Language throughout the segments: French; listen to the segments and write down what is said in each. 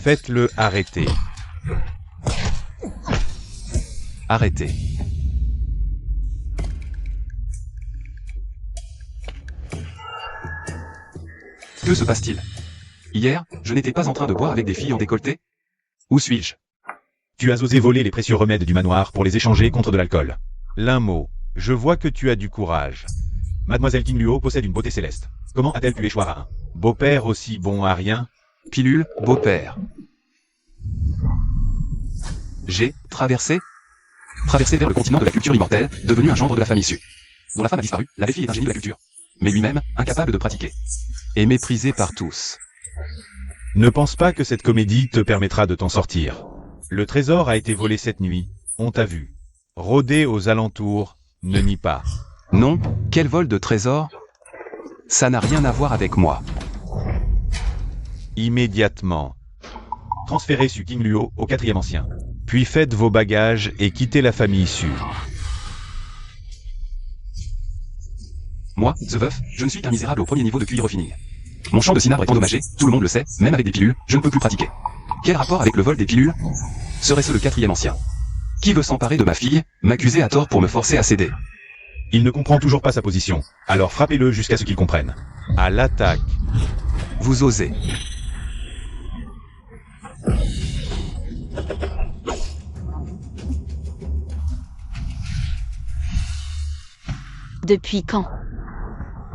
Faites-le arrêter. Arrêtez. Que se passe-t-il? Hier, je n'étais pas en train de boire avec des filles en décolleté? Où suis-je? Tu as osé voler les précieux remèdes du manoir pour les échanger contre de l'alcool. Linmo, je vois que tu as du courage. Mademoiselle King Luo possède une beauté céleste. Comment a-t-elle pu échoir à un Beau-père aussi bon à rien? Pilule, beau-père. J'ai traversé vers le continent de la culture immortelle, devenu un gendre de la famille Su, dont la femme a disparu, la belle-fille est un génie de la culture, mais lui-même, incapable de pratiquer. Et méprisé par tous. Ne pense pas que cette comédie te permettra de t'en sortir. Le trésor a été volé cette nuit, on t'a vu. Rôder aux alentours, ne nie pas. Non, quel vol de trésor? Ça n'a rien à voir avec moi. Immédiatement. Transférez Su King Luo au 4e ancien. Puis faites vos bagages et quittez la famille Su. Moi, The Veuf, je ne suis qu'un misérable au premier niveau de QI refining. Mon champ de cinabre est endommagé, tout le monde le sait, même avec des pilules, je ne peux plus pratiquer. Quel rapport avec le vol des pilules? Serait-ce le 4e ancien? Qui veut s'emparer de ma fille, m'accuser à tort pour me forcer à céder? Il ne comprend toujours pas sa position, alors frappez-le jusqu'à ce qu'il comprenne. À l'attaque. Vous osez. Depuis quand?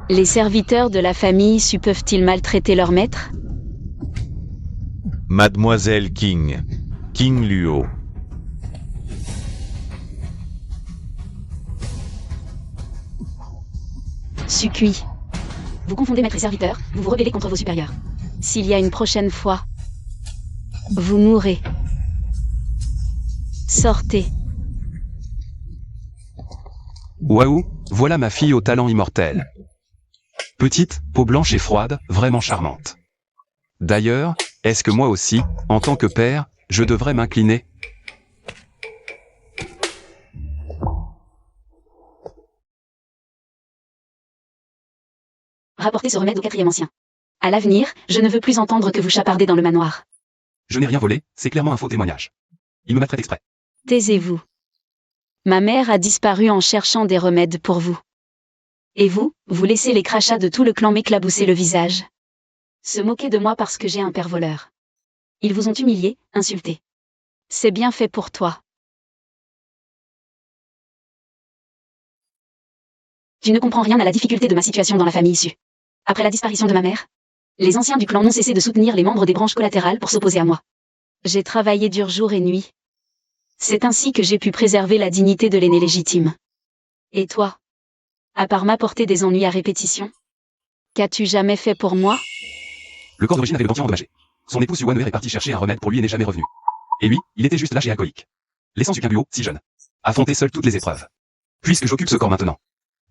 Les serviteurs de la famille Su peuvent-ils maltraiter leur maître? Mademoiselle King. King Luo. Succuit. Vous confondez maître et serviteur, vous vous rebellez contre vos supérieurs. S'il y a une prochaine fois, vous mourrez. Sortez. Waouh, voilà ma fille au talent immortel. Petite, peau blanche et froide, vraiment charmante. D'ailleurs, est-ce que moi aussi, en tant que père, je devrais m'incliner? Rapportez ce remède au 4e ancien. À l'avenir, je ne veux plus entendre que vous chapardez dans le manoir. Je n'ai rien volé, c'est clairement un faux témoignage. Il me maltraite exprès. Taisez-vous. Ma mère a disparu en cherchant des remèdes pour vous. Et vous, vous laissez les crachats de tout le clan m'éclabousser le visage. Se moquer de moi parce que j'ai un père voleur. Ils vous ont humilié, insulté. C'est bien fait pour toi. Tu ne comprends rien à la difficulté de ma situation dans la famille issue. Après la disparition de ma mère, les anciens du clan n'ont cessé de soutenir les membres des branches collatérales pour s'opposer à moi. J'ai travaillé dur jour et nuit. C'est ainsi que j'ai pu préserver la dignité de l'aîné légitime. Et toi? À part m'apporter des ennuis à répétition, qu'as-tu jamais fait pour moi? Le corps d'origine avait le dentier endommagé. Son épouse Yuan est partie chercher un remède pour lui et n'est jamais revenu. Et lui, il était juste lâche et alcoolique. Laissant Su King Luo, si jeune, affronter seul toutes les épreuves. Puisque j'occupe ce corps maintenant,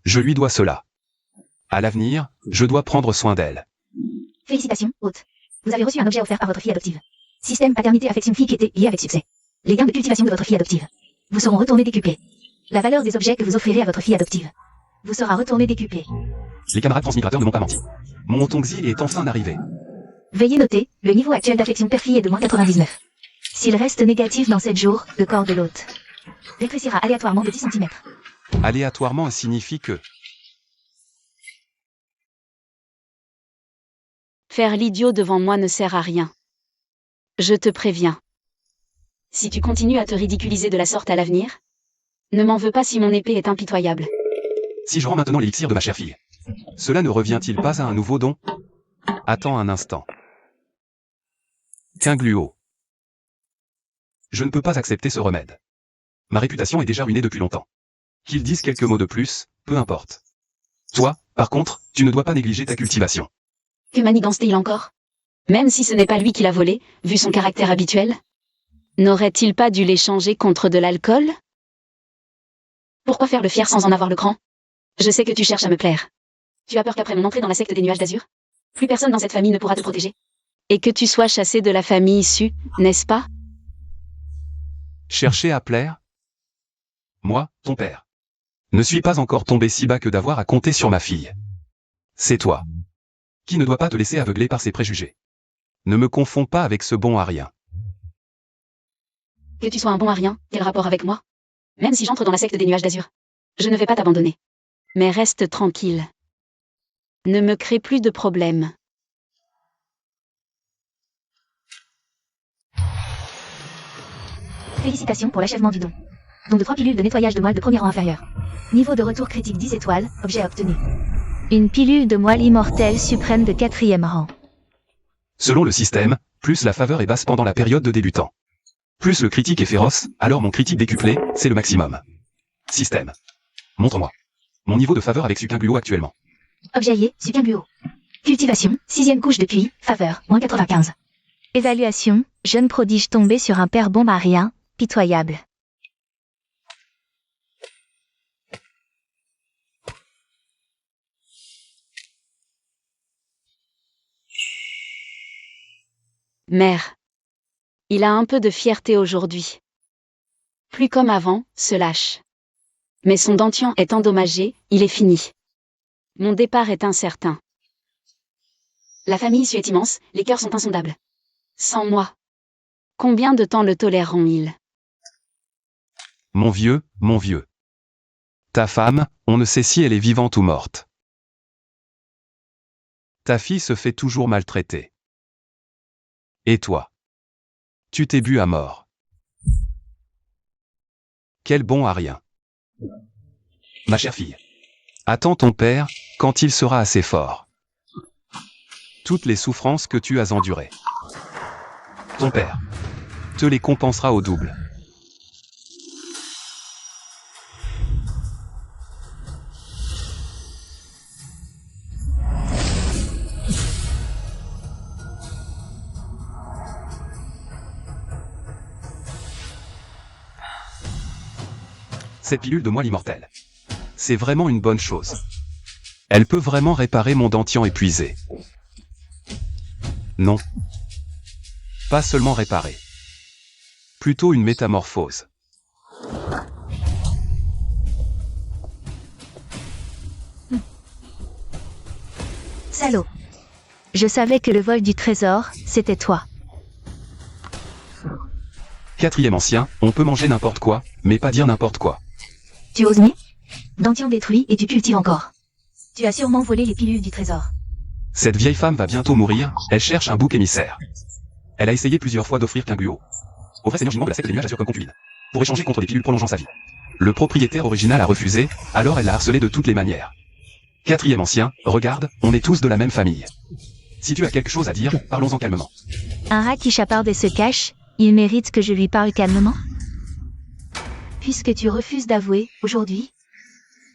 je lui dois cela. À l'avenir, je dois prendre soin d'elle. Félicitations, hôte. Vous avez reçu un objet offert par votre fille adoptive. Système paternité affection fille qui était lié avec succès. Les gains de cultivation de votre fille adoptive vous seront retournés décuplés. La valeur des objets que vous offrirez à votre fille adoptive vous sera retournée décuplée. Les camarades transmigrateurs ne m'ont pas menti. Mon Tongzi est enfin arrivé. Veuillez noter, le niveau actuel d'affection père-fille est de -99. S'il reste négatif dans 7 jours, le corps de l'hôte rétrécira aléatoirement de 10 cm. Aléatoirement signifie que... Faire l'idiot devant moi ne sert à rien. Je te préviens. Si tu continues à te ridiculiser de la sorte à l'avenir, ne m'en veux pas si mon épée est impitoyable. Si je rends maintenant l'élixir de ma chère fille, cela ne revient-il pas à un nouveau don? Attends un instant. King Luo. Je ne peux pas accepter ce remède. Ma réputation est déjà ruinée depuis longtemps. Qu'ils disent quelques mots de plus, peu importe. Toi, par contre, tu ne dois pas négliger ta cultivation. Que manigance-t-il encore? Même si ce n'est pas lui qui l'a volé, vu son caractère habituel? N'aurait-il pas dû l'échanger contre de l'alcool? Pourquoi faire le fier sans en avoir le cran? Je sais que tu cherches à me plaire. Tu as peur qu'après mon entrée dans la secte des nuages d'azur, plus personne dans cette famille ne pourra te protéger. Et que tu sois chassé de la famille issue, n'est-ce pas? Chercher à plaire? Moi, ton père, ne suis pas encore tombé si bas que d'avoir à compter sur ma fille. C'est toi qui ne dois pas te laisser aveugler par ses préjugés. Ne me confonds pas avec ce bon à rien. Que tu sois un bon à rien, quel rapport avec moi? Même si j'entre dans la secte des nuages d'azur, je ne vais pas t'abandonner. Mais reste tranquille. Ne me crée plus de problèmes. Félicitations pour l'achèvement du don. Don de 3 pilules de nettoyage de moelle de premier rang inférieur. Niveau de retour critique 10 étoiles, objet obtenu. Une pilule de moelle immortelle suprême de 4e rang. Selon le système, plus la faveur est basse pendant la période de débutant. Plus le critique est féroce, alors mon critique décuplé, c'est le maximum. Système. Montre-moi. Mon niveau de faveur avec Succumbuo actuellement. Objet lié, Succumbuo. Cultivation, 6e couche de QI, faveur, moins 95. Évaluation, jeune prodige tombé sur un père bon à rien, pitoyable. Mère. Il a un peu de fierté aujourd'hui. Plus comme avant, se lâche. Mais son dentian est endommagé, il est fini. Mon départ est incertain. La famille issue est immense, les cœurs sont insondables. Sans moi. Combien de temps le toléreront-ils? Mon vieux, mon vieux. Ta femme, on ne sait si elle est vivante ou morte. Ta fille se fait toujours maltraiter. Et toi? Tu t'es bu à mort. Quel bon à rien. Ma chère fille. Attends ton père, quand il sera assez fort. Toutes les souffrances que tu as endurées. Ton père te les compensera au double. Cette pilule de moelle immortelle. C'est vraiment une bonne chose. Elle peut vraiment réparer mon dentian épuisé. Non. Pas seulement réparer. Plutôt une métamorphose. Salaud. Je savais que le vol du trésor, c'était toi. 4e ancien, on peut manger n'importe quoi, mais pas dire n'importe quoi. Tu oses nier? Dentian détruit et tu cultives encore. Tu as sûrement volé les pilules du trésor. Cette vieille femme va bientôt mourir, elle cherche un bouc émissaire. Elle a essayé plusieurs fois d'offrir Kinguo au vrai seigneur Jingman de la secte des nuages d'azur comme concubine, pour échanger contre des pilules prolongeant sa vie. Le propriétaire original a refusé, alors elle l'a harcelé de toutes les manières. 4e ancien, regarde, on est tous de la même famille. Si tu as quelque chose à dire, parlons-en calmement. Un rat qui chaparde et se cache, il mérite que je lui parle calmement? Puisque tu refuses d'avouer, aujourd'hui,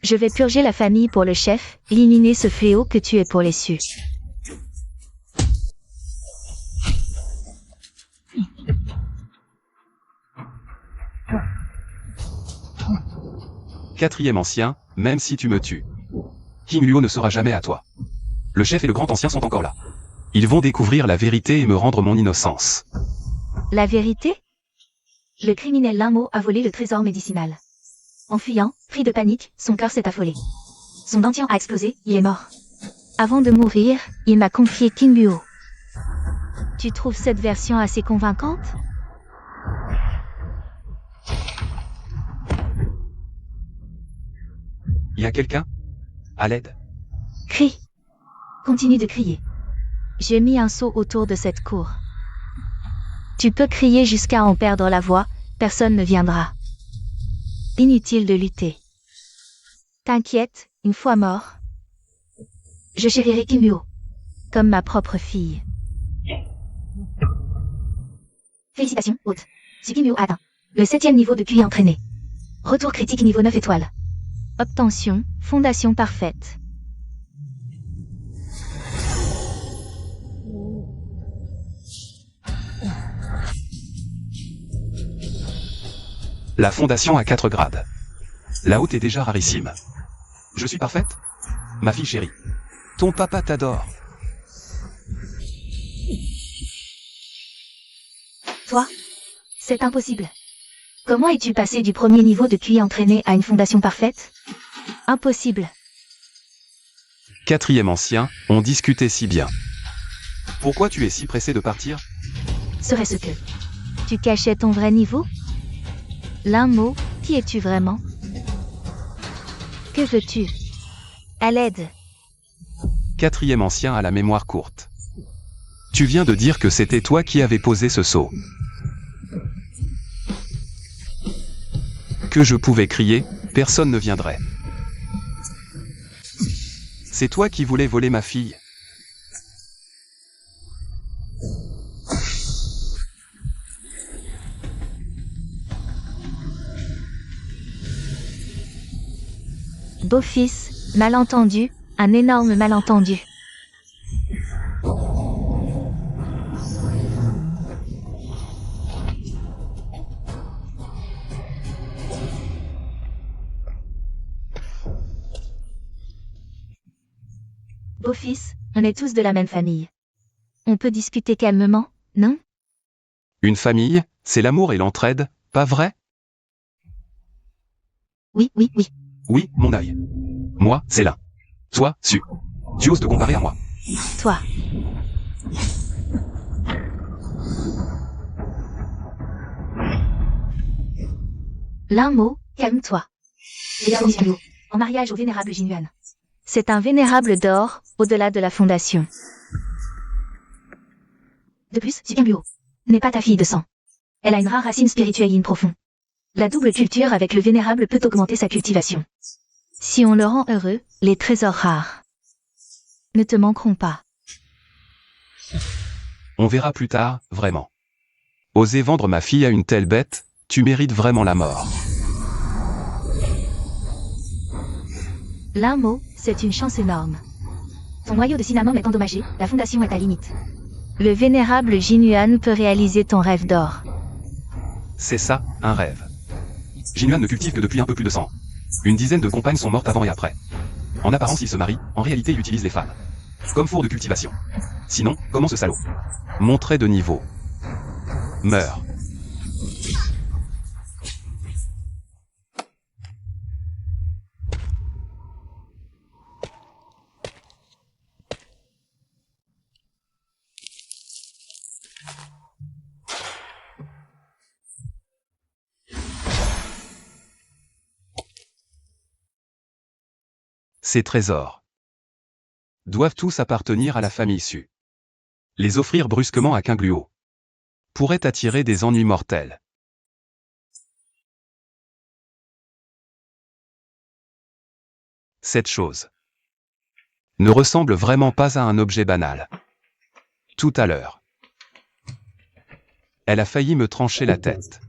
je vais purger la famille pour le chef, éliminer ce fléau que tu es pour les cieux. Quatrième ancien, même si tu me tues, King Luo ne sera jamais à toi. Le chef et le grand ancien sont encore là. Ils vont découvrir la vérité et me rendre mon innocence. La vérité? Le criminel Linmo a volé le trésor médicinal. En fuyant, pris de panique, son cœur s'est affolé. Son dentian a explosé, il est mort. Avant de mourir, il m'a confié King Luo. Tu trouves cette version assez convaincante? Y a quelqu'un? À l'aide? Crie. Continue de crier. J'ai mis un seau autour de cette cour. Tu peux crier jusqu'à en perdre la voix, personne ne viendra. Inutile de lutter. T'inquiète, une fois mort, je chérirai King Luo, comme ma propre fille. Félicitations, hôte. King Luo atteint le 7e niveau de QI entraîné. Retour critique niveau 9 étoiles. Obtention, fondation parfaite. La fondation a 4 grades. La haute est déjà rarissime. Je suis parfaite? Ma fille chérie. Ton papa t'adore. Toi? C'est impossible. Comment es-tu passé du premier niveau de QI entraîné à une fondation parfaite? Impossible. 4e ancien, on discutait si bien. Pourquoi tu es si pressé de partir? Serait-ce que Tu cachais ton vrai niveau? L'un mot, qui es-tu vraiment? Que veux-tu? À l'aide. 4e ancien à la mémoire courte. Tu viens de dire que c'était toi qui avais posé ce sceau. Que je pouvais crier, personne ne viendrait. C'est toi qui voulais voler ma fille. Beau-fils, malentendu, un énorme malentendu. Beau-fils, on est tous de la même famille. On peut discuter calmement, non? Une famille, c'est l'amour et l'entraide, pas vrai? oui, oui, oui. Oui, mon œil. Moi, c'est l'un. Toi, Su. Tu oses te comparer à moi. Toi. L'un mot, calme-toi. Léa Oziago, en mariage au vénérable Jinuan. C'est un vénérable d'or, au-delà de la fondation. De plus, Sukinguo n'est pas ta fille de sang. Elle a une rare racine spirituelle in profond. La double culture avec le vénérable peut augmenter sa cultivation. Si on le rend heureux, les trésors rares ne te manqueront pas. On verra plus tard, vraiment. Oser vendre ma fille à une telle bête, tu mérites vraiment la mort. L'un mot, c'est une chance énorme. Ton noyau de cinnamome est endommagé, la fondation est à limite. Le vénérable Jinuan peut réaliser ton rêve d'or. C'est ça, un rêve. Jinuan ne cultive que depuis un peu plus de 100 ans. Une dizaine de compagnes sont mortes avant et après. En apparence, il se marie, en réalité, il utilise les femmes. Comme four de cultivation. Sinon, comment ce salaud? Montrer de niveau. Meurt. Ces trésors doivent tous appartenir à la famille Su. Les offrir brusquement à Kingluo pourrait attirer des ennuis mortels. Cette chose ne ressemble vraiment pas à un objet banal. Tout à l'heure, elle a failli me trancher la tête.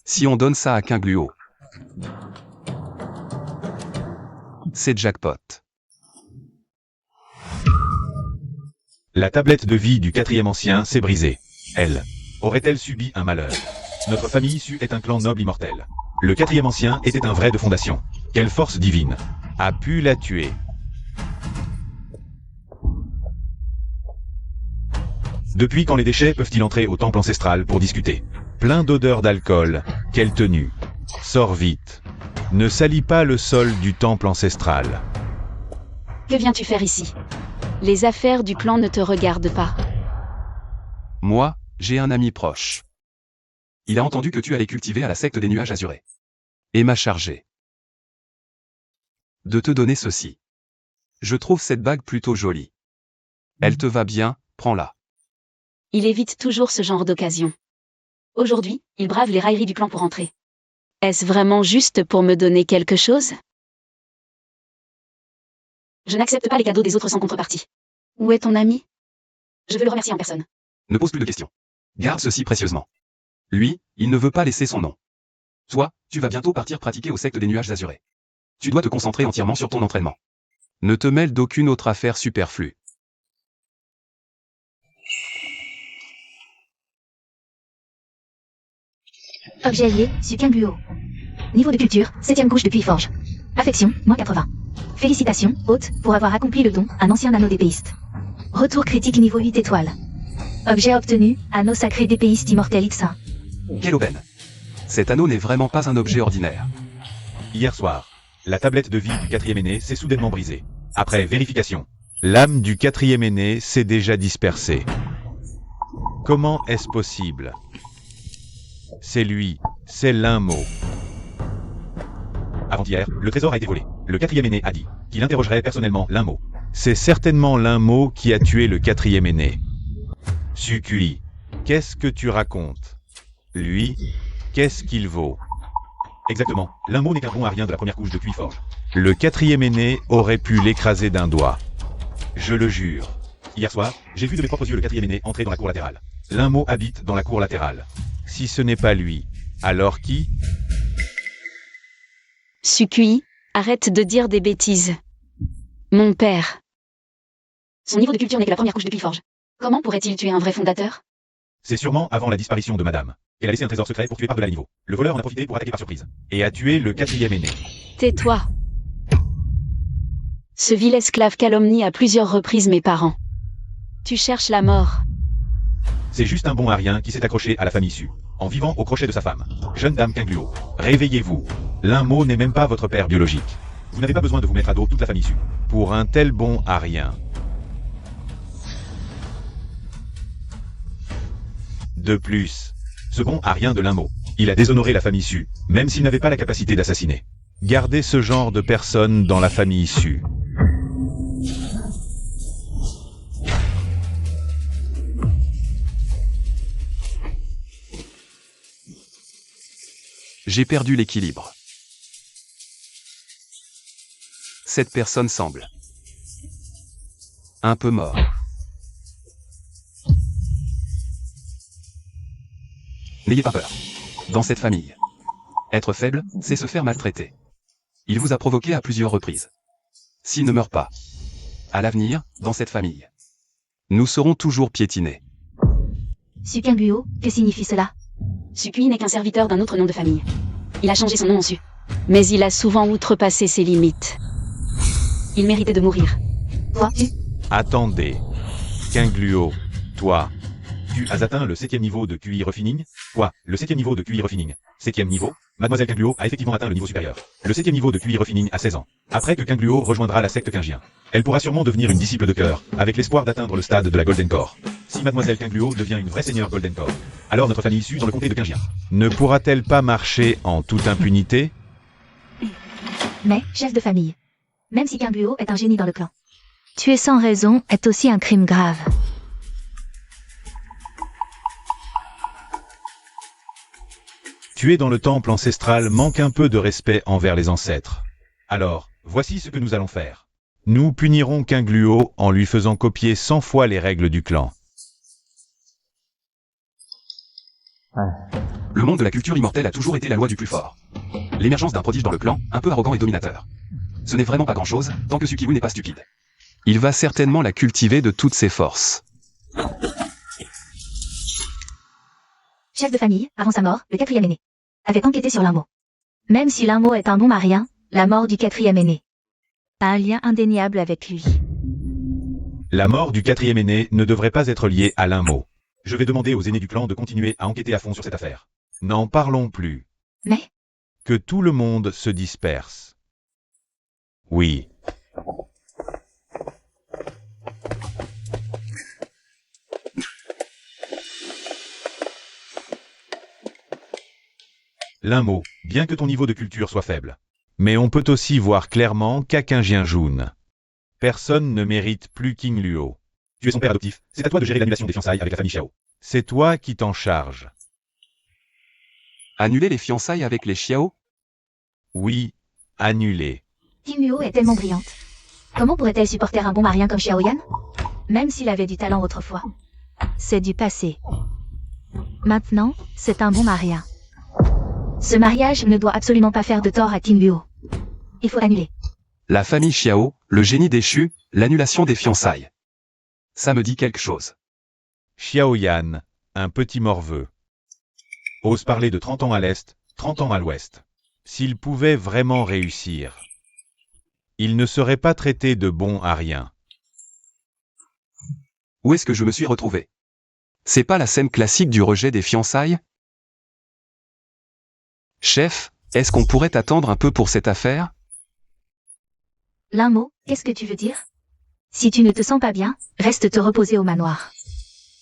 Si on donne ça à Kingluo, c'est jackpot. La tablette de vie du 4e ancien s'est brisée. Elle aurait-elle subi un malheur? Notre famille Su est un clan noble immortel. Le 4e ancien était un vrai de fondation. Quelle force divine a pu la tuer? Depuis quand les déchets peuvent-ils entrer au temple ancestral pour discuter? Plein d'odeurs d'alcool. Quelle tenue. Sors vite. Ne salis pas le sol du temple ancestral. Que viens-tu faire ici? Les affaires du clan ne te regardent pas. Moi, j'ai un ami proche. Il a entendu que tu allais cultiver à la secte des nuages azurés. Et m'a chargé de te donner ceci. Je trouve cette bague plutôt jolie. Elle te va bien, prends-la. Il évite toujours ce genre d'occasion. Aujourd'hui, il brave les railleries du clan pour entrer. Est-ce vraiment juste pour me donner quelque chose? Je n'accepte pas les cadeaux des autres sans contrepartie. Où est ton ami? Je veux le remercier en personne. Ne pose plus de questions. Garde ceci précieusement. Lui, il ne veut pas laisser son nom. Toi, tu vas bientôt partir pratiquer aux sectes des nuages azurés. Tu dois te concentrer entièrement sur ton entraînement. Ne te mêle d'aucune autre affaire superflue. Objet lié, Sukinguo. Niveau de culture, 7e couche depuis forge. Affection, -80. Félicitations, hôte, pour avoir accompli le don, un ancien anneau d'épéiste. Retour critique niveau 8 étoiles. Objet obtenu, anneau sacré d'épéiste immortel X1. Quelle aubaine. Cet anneau n'est vraiment pas un objet ordinaire. Hier soir, la tablette de vie du 4e aîné s'est soudainement brisée. Après vérification, L'âme du quatrième aîné s'est déjà dispersée. Comment est-ce possible? C'est lui, c'est Linmo. Avant-hier, le trésor a été volé. Le quatrième aîné a dit qu'il interrogerait personnellement Linmo. C'est certainement Linmo qui a tué le quatrième aîné. Sukui, qu'est-ce que tu racontes? Lui, qu'est-ce qu'il vaut? Exactement, Linmo n'est qu'un bon arien de la première couche de Cuiforge. Le quatrième aîné aurait pu l'écraser d'un doigt. Je le jure. Hier soir, j'ai vu de mes propres yeux le quatrième aîné entrer dans la cour latérale. Linmo habite dans la cour latérale. Si ce n'est pas lui, alors qui? Sukui, arrête de dire des bêtises. Mon père. Son niveau de culture n'est que la première couche de Cuiforge. Comment pourrait-il tuer un vrai fondateur? C'est sûrement avant la disparition de madame. Elle a laissé un trésor secret pour tuer par-delà les niveaux. Le voleur en a profité pour attaquer par surprise. Et a tué le quatrième aîné. Tais-toi. Ce vil esclave calomnie à plusieurs reprises mes parents. Tu cherches la mort. C'est juste un bon arien qui s'est accroché à la famille Su, en vivant au crochet de sa femme. Jeune dame Kingluo, Réveillez-vous. Linmo n'est même pas votre père biologique. vous n'avez pas besoin de vous mettre à dos toute la famille Su. Pour un tel bon arien. De plus, Ce bon arien de Linmo, il a déshonoré la famille Su, même s'il n'avait pas la capacité d'assassiner. gardez ce genre de personnes dans la famille Su. J'ai perdu l'équilibre. Cette personne semble un peu mort. N'ayez pas peur. Dans cette famille, être faible, c'est se faire maltraiter. Il vous a provoqué à plusieurs reprises. S'il ne meurt pas, à l'avenir, dans cette famille, nous serons toujours piétinés. Sukinguo, que signifie cela? Sukui n'est qu'un serviteur d'un autre nom de famille. Il a changé son nom en Su. Mais il a souvent outrepassé ses limites. Il méritait de mourir. Toi, tu? Attendez. Kingluo, toi, Tu as atteint le 7e niveau de QI refining? Quoi? Le 7e niveau de QI refining? 7e niveau? Mademoiselle Kingluo a effectivement atteint le niveau supérieur. Le 7e niveau de QI refining à 16 ans. Après que Kingluo rejoindra la secte Kingien. Elle pourra sûrement devenir une disciple de cœur, avec l'espoir d'atteindre le stade de la Golden Core. Si Mademoiselle Kingluo devient une vraie seigneur Golden Core, alors notre famille issue dans le comté de Kingien. ne pourra-t-elle pas marcher en toute impunité? Mais, chef de famille. Même si Kinguo est un génie dans le clan. Tuer sans raison est aussi un crime grave. Tuer dans le temple ancestral manque un peu de respect envers les ancêtres. Alors, voici ce que nous allons faire. Nous punirons Kingluo en lui faisant copier 100 fois les règles du clan. Le monde de la culture immortelle a toujours été la loi du plus fort. L'émergence d'un prodige dans le clan, un peu arrogant et dominateur. Ce n'est vraiment pas grand-chose, tant que Sukiwu n'est pas stupide. Il va certainement la cultiver de toutes ses forces. Chef de famille, avant sa mort, le 4e aîné avait enquêté sur Linmo. Même si Linmo est un bon marien, la mort du 4e aîné A un lien indéniable avec lui. La mort du 4e aîné ne devrait pas être liée à Linmo. Je vais demander aux aînés du clan de continuer à enquêter à fond sur cette affaire. N'en parlons plus. Mais, Que tout le monde se disperse. Oui. Linmo, bien que ton niveau de culture soit faible. Mais on peut aussi voir clairement qu'Akingien Jun. Personne ne mérite plus Kingluo. Tu es son père adoptif, c'est à toi de gérer l'annulation des fiançailles avec la famille Xiao. C'est toi qui t'en charges. Annuler les fiançailles avec les Xiao? Oui, annulé. Kinguo est tellement brillante. Comment pourrait-elle supporter un bon marien comme Xiaoyan? Même s'il avait du talent autrefois. C'est du passé. Maintenant, c'est un bon marien. Ce mariage ne doit absolument pas faire de tort à Kinguo. Il faut annuler. La famille Xiao, le génie déchu, l'annulation des fiançailles. Ça me dit quelque chose. Xiaoyan, un petit morveux. Ose parler de 30 ans à l'est, 30 ans à l'ouest. S'il pouvait vraiment réussir, il ne serait pas traité de bon à rien. Où est-ce que je me suis retrouvé? C'est pas la scène classique du rejet des fiançailles? Chef, est-ce qu'on pourrait attendre un peu pour cette affaire? Linmo, qu'est-ce que tu veux dire? Si tu ne te sens pas bien, reste te reposer au manoir.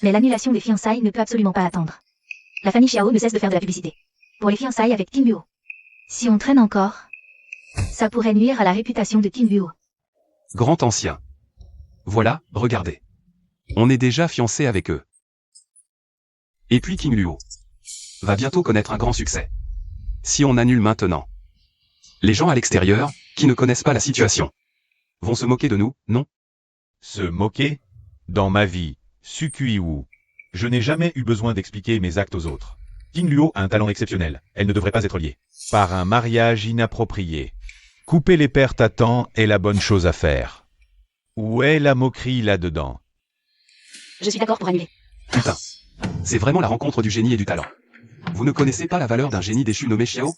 Mais l'annulation des fiançailles ne peut absolument pas attendre. La famille Xiao ne cesse de faire de la publicité. Pour les fiançailles avec Qin Luo. Si on traîne encore, ça pourrait nuire à la réputation de Qin Luo. Grand ancien. Voilà, regardez. On est déjà fiancé avec eux. Et puis Qin Luo va bientôt connaître un grand succès. Si on annule maintenant, les gens à l'extérieur, qui ne connaissent pas la situation, vont se moquer de nous, non? Se moquer? Dans ma vie, Su Kui-Wu, je n'ai jamais eu besoin d'expliquer mes actes aux autres. Qin Luo a un talent exceptionnel, elle ne devrait pas être liée. Par un mariage inapproprié. Couper les pertes à temps est la bonne chose à faire. Où est la moquerie là-dedans? Je suis d'accord pour annuler. Putain. C'est vraiment la rencontre du génie et du talent. Vous ne connaissez pas la valeur d'un génie déchu nommé Xiao?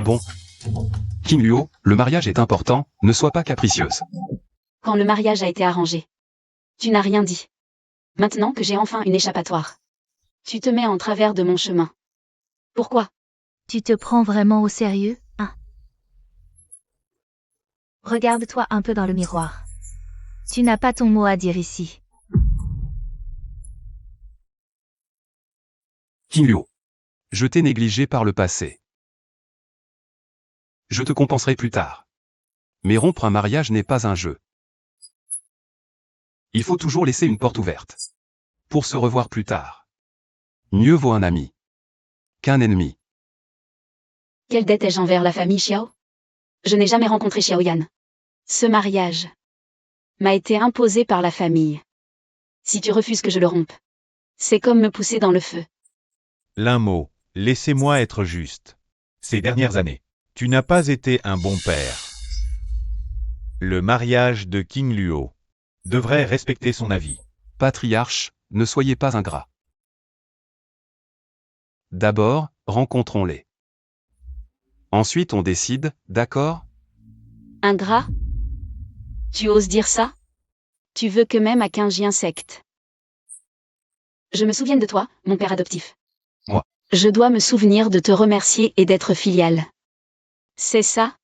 Bon. Qin Luo, le mariage est important, ne sois pas capricieuse. Quand le mariage a été arrangé. Tu n'as rien dit. Maintenant que j'ai enfin une échappatoire. Tu te mets en travers de mon chemin. Pourquoi? Tu te prends vraiment au sérieux, hein? Regarde-toi un peu dans le miroir. Tu n'as pas ton mot à dire ici. Qin Luo. Je t'ai négligé par le passé. Je te compenserai plus tard. Mais rompre un mariage n'est pas un jeu. Il faut toujours laisser une porte ouverte. Pour se revoir plus tard. Mieux vaut un ami qu'un ennemi. Quelle dette ai-je envers la famille Xiao? Je n'ai jamais rencontré Xiao Yan. Ce mariage m'a été imposé par la famille. Si tu refuses que je le rompe, c'est comme me pousser dans le feu. L'un mot, laissez-moi être juste. Ces dernières années, tu n'as pas été un bon père. Le mariage de Qin Luo devrait respecter son avis. Patriarche, ne soyez pas ingrat. D'abord, rencontrons-les. Ensuite on décide, d'accord? Ingrat? Tu oses dire ça? Tu veux que même à qu'un secte je me souvienne de toi, mon père adoptif. Moi. Je dois me souvenir de te remercier et d'être filial. C'est ça?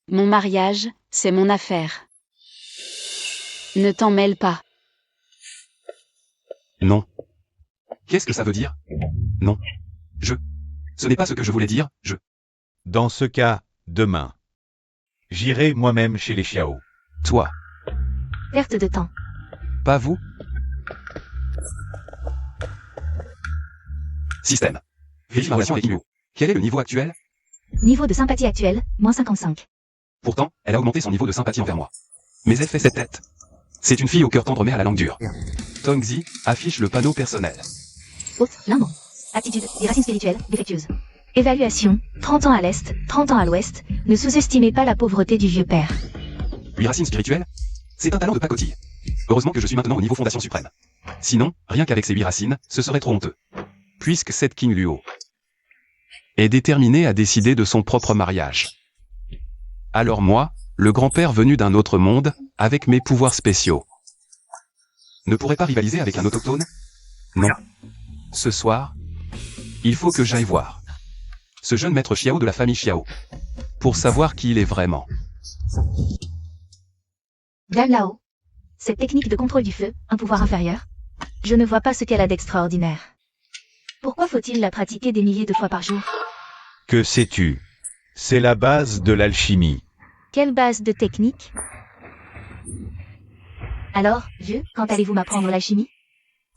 Mon mariage, c'est mon affaire. Ne t'en mêle pas. Non. Qu'est-ce que ça veut dire? Non. Ce n'est pas ce que je voulais dire, Dans ce cas, demain, j'irai moi-même chez les Xiao. Toi. Perte de temps. Pas vous? Système. Vérifie ma relation avec Inu. Quel est le niveau actuel? Niveau de sympathie actuel, moins 55. Pourtant, elle a augmenté son niveau de sympathie envers moi. Mais elle fait cette tête. C'est une fille au cœur tendre mais à la langue dure. Tongzi affiche le panneau personnel. Haute, limbo. Aptitude, des racines spirituelles, défectueuses. Évaluation, 30 ans à l'est, 30 ans à l'ouest. Ne sous-estimez pas la pauvreté du vieux père. 8 racines spirituelles? C'est un talent de pacotille. Heureusement que je suis maintenant au niveau fondation suprême. Sinon, rien qu'avec ces 8 racines, ce serait trop honteux. Puisque cette Qin Luo est déterminée à décider de son propre mariage. Alors moi, le grand-père venu d'un autre monde, avec mes pouvoirs spéciaux, ne pourrais pas rivaliser avec un autochtone? Non. Ce soir, il faut que j'aille voir ce jeune maître Xiao de la famille Xiao, pour savoir qui il est vraiment. Gan Lao. Cette technique de contrôle du feu, un pouvoir inférieur. Je ne vois pas ce qu'elle a d'extraordinaire. Pourquoi faut-il la pratiquer des milliers de fois par jour? Que sais-tu? C'est la base de l'alchimie. Quelle base de technique? Alors, vieux, quand allez-vous m'apprendre l'alchimie?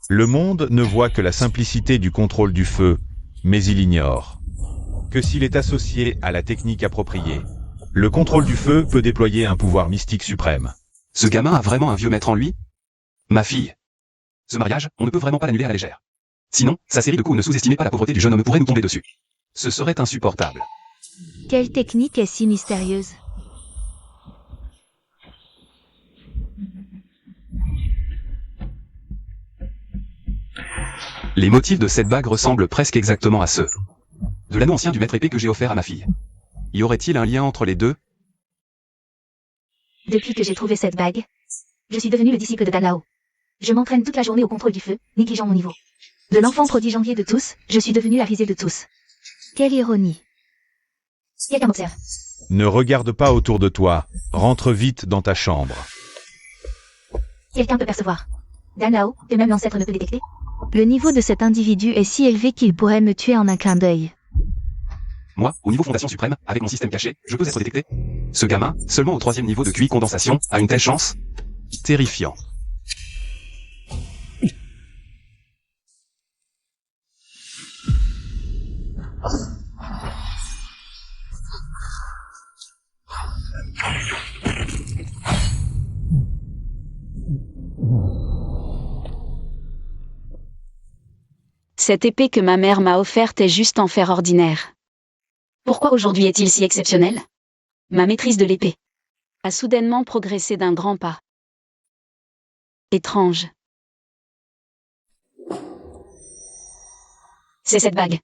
Le monde ne voit que la simplicité du contrôle du feu, mais il ignore que s'il est associé à la technique appropriée, le contrôle du feu peut déployer un pouvoir mystique suprême. Ce gamin a vraiment un vieux maître en lui? Ma fille. Ce mariage, on ne peut vraiment pas l'annuler à la légère. Sinon, sa série de coups ne sous-estimez pas la pauvreté du jeune homme pourrait nous tomber dessus. Ce serait insupportable. Quelle technique est si mystérieuse? Les motifs de cette bague ressemblent presque exactement à ceux de l'anneau ancien du maître épée que j'ai offert à ma fille. Y aurait-il un lien entre les deux? Depuis que j'ai trouvé cette bague, Je suis devenu le disciple de Dan Lao. Je m'entraîne toute la journée au contrôle du feu, négligeant mon niveau. De l'enfant prodige envié de tous, je suis devenu la risée de tous. Quelle ironie. Quelqu'un m'observe. Ne regarde pas autour de toi. Rentre vite dans ta chambre. Quelqu'un peut percevoir. Dan Lao, que même l'ancêtre ne peut détecter. Le niveau de cet individu est si élevé qu'il pourrait me tuer en un clin d'œil. Moi, au niveau Fondation Suprême, avec mon système caché, je peux être détecté. Ce gamin, seulement au 3e niveau de QI condensation, a une telle chance. Terrifiant. Cette épée que ma mère m'a offerte est juste en fer ordinaire. Pourquoi aujourd'hui est-il si exceptionnel? Ma maîtrise de l'épée a soudainement progressé d'un grand pas. Étrange. C'est cette bague.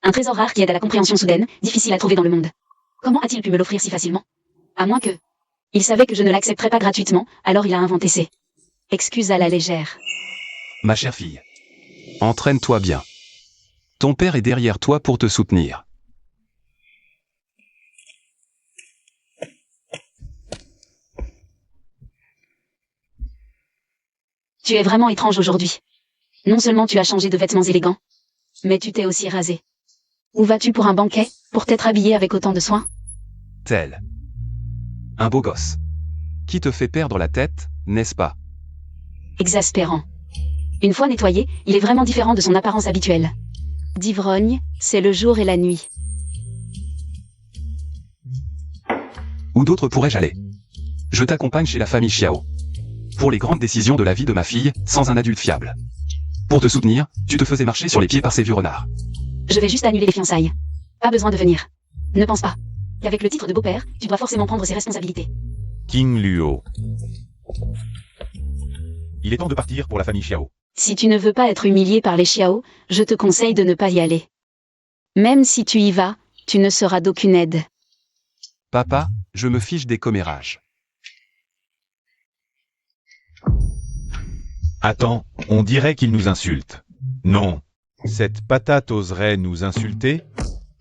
Un trésor rare qui aide à la compréhension soudaine, difficile à trouver dans le monde. Comment a-t-il pu me l'offrir si facilement? À moins que... Il savait que je ne l'accepterais pas gratuitement, alors il a inventé ces excuses à la légère. Ma chère fille. Entraîne-toi bien. Ton père est derrière toi pour te soutenir. Tu es vraiment étrange aujourd'hui. Non seulement tu as changé de vêtements élégants, mais tu t'es aussi rasé. Où vas-tu pour un banquet, pour t'être habillé avec autant de soin? Tel. Un beau gosse. Qui te fait perdre la tête, n'est-ce pas? Exaspérant. Une fois nettoyé, il est vraiment différent de son apparence habituelle. D'ivrogne, c'est le jour et la nuit. Où d'autre pourrais-je aller? Je t'accompagne chez la famille Xiao. Pour les grandes décisions de la vie de ma fille, sans un adulte fiable. Pour te soutenir, tu te faisais marcher sur les pieds par ces vieux renards. Je vais juste annuler les fiançailles. Pas besoin de venir. Ne pense pas qu'avec le titre de beau-père, tu dois forcément prendre ses responsabilités. King Luo. Il est temps de partir pour la famille Xiao. Si tu ne veux pas être humilié par les Xiao, je te conseille de ne pas y aller. Même si tu y vas, tu ne seras d'aucune aide. Papa, je me fiche des commérages. Attends, on dirait qu'il nous insulte. Non. Cette patate oserait nous insulter?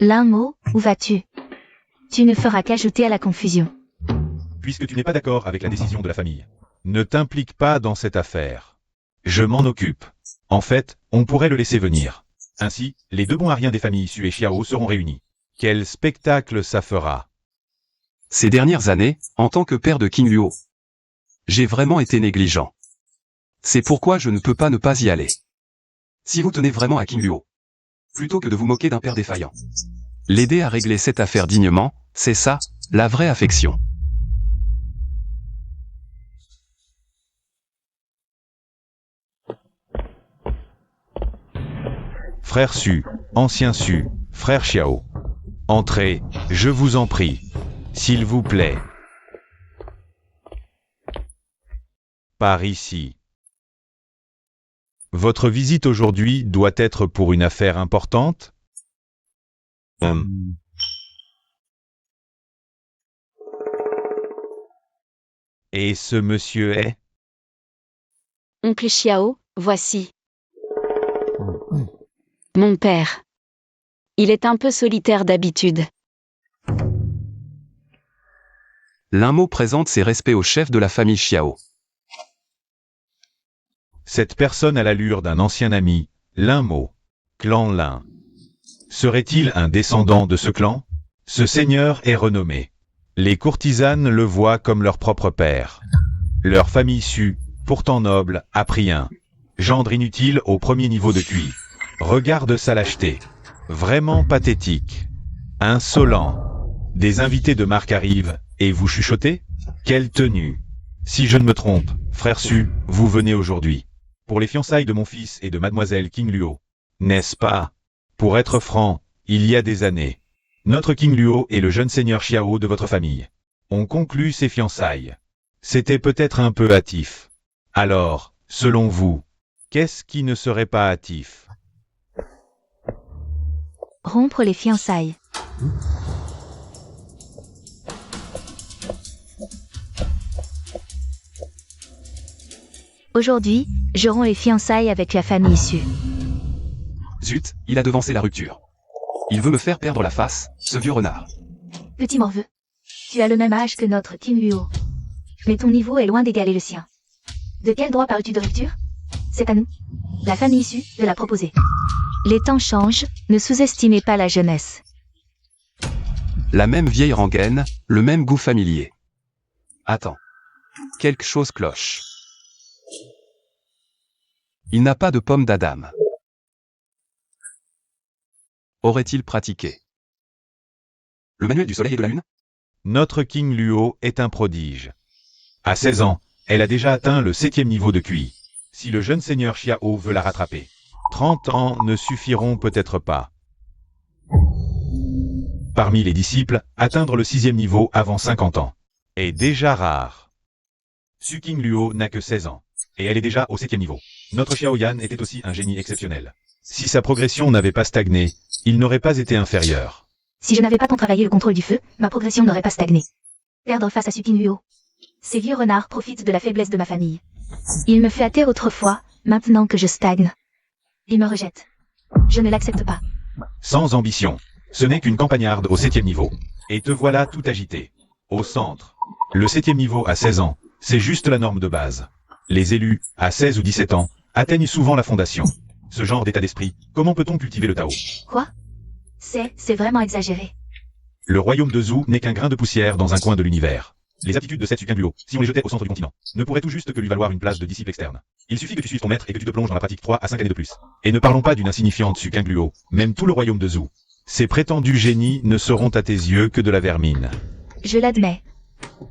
L'un mot, où vas-tu? Tu ne feras qu'ajouter à la confusion. Puisque tu n'es pas d'accord avec la décision de la famille, ne t'implique pas dans cette affaire. Je m'en occupe. En fait, on pourrait le laisser venir. Ainsi, les deux bons ariens des familles Su et Xiao seront réunis. Quel spectacle ça fera! Ces dernières années, en tant que père de King Luo, j'ai vraiment été négligent. C'est pourquoi je ne peux pas ne pas y aller. Si vous tenez vraiment à King Luo, plutôt que de vous moquer d'un père défaillant, l'aider à régler cette affaire dignement, c'est ça, la vraie affection. Frère Su, ancien Su, frère Xiao. Entrez, je vous en prie. S'il vous plaît. Par ici. Votre visite aujourd'hui doit être pour une affaire importante? Et ce monsieur est? Oncle Xiao, voici. Mon père. Il est un peu solitaire d'habitude. L'un mot présente ses respects au chef de la famille Xiao. Cette personne a l'allure d'un ancien ami, Lin Mo, clan Lin. Serait-il un descendant de ce clan? Ce seigneur est renommé. Les courtisanes le voient comme leur propre père. Leur famille Su, pourtant noble, a pris un gendre inutile au premier niveau de QI. Regarde sa lâcheté. Vraiment pathétique. Insolent. Des invités de marque arrivent, et vous chuchotez? Quelle tenue! Si je ne me trompe, frère Su, vous venez aujourd'hui pour les fiançailles de mon fils et de mademoiselle King Luo. N'est-ce pas? Pour être franc, il y a des années, notre King Luo et le jeune seigneur Xiao de votre famille ont conclu ces fiançailles. C'était peut-être un peu hâtif. Alors, selon vous, qu'est-ce qui ne serait pas hâtif? Rompre les fiançailles. Aujourd'hui, je romps les fiançailles avec la famille issue. Zut, il a devancé la rupture. Il veut me faire perdre la face, ce vieux renard. Petit morveux. Tu as le même âge que notre King Luo. Mais ton niveau est loin d'égaler le sien. De quel droit parles-tu de rupture? C'est à nous, la famille issue, de la proposer. Les temps changent, ne sous-estimez pas la jeunesse. La même vieille rengaine, le même goût familier. Attends. Quelque chose cloche. Il n'a pas de pomme d'Adam. Aurait-il pratiqué le manuel du soleil et de la lune? Notre King Luo est un prodige. À 16 ans, elle a déjà atteint le 7e niveau de QI. Si le jeune seigneur Xiao veut la rattraper, 30 ans ne suffiront peut-être pas. Parmi les disciples, atteindre le 6e niveau avant 50 ans est déjà rare. Su King Luo n'a que 16 ans, et elle est déjà au 7e niveau. Notre Xiao Yan était aussi un génie exceptionnel. Si sa progression n'avait pas stagné, il n'aurait pas été inférieur. Si je n'avais pas tant travaillé le contrôle du feu, ma progression n'aurait pas stagné. Perdre face à Su King Luo. Ces vieux renards profitent de la faiblesse de ma famille. Il me flattait autrefois, maintenant que je stagne. Il me rejette. Je ne l'accepte pas. Sans ambition. Ce n'est qu'une campagnarde au 7e niveau. Et te voilà tout agité. Au centre. Le 7e niveau à 16 ans, c'est juste la norme de base. Les élus, à 16 ou 17 ans, atteignent souvent la fondation. Ce genre d'état d'esprit, comment peut-on cultiver le Tao? Quoi? C'est vraiment exagéré. Le royaume de Zhou n'est qu'un grain de poussière dans un coin de l'univers. Les aptitudes de cette Su King Luo, si on les jetait au centre du continent, ne pourraient tout juste que lui valoir une place de disciple externe. Il suffit que tu suives ton maître et que tu te plonges dans la pratique 3 à 5 années de plus. Et ne parlons pas d'une insignifiante Su King Luo, même tout le royaume de Zhou. Ces prétendus génies ne seront à tes yeux que de la vermine. Je l'admets.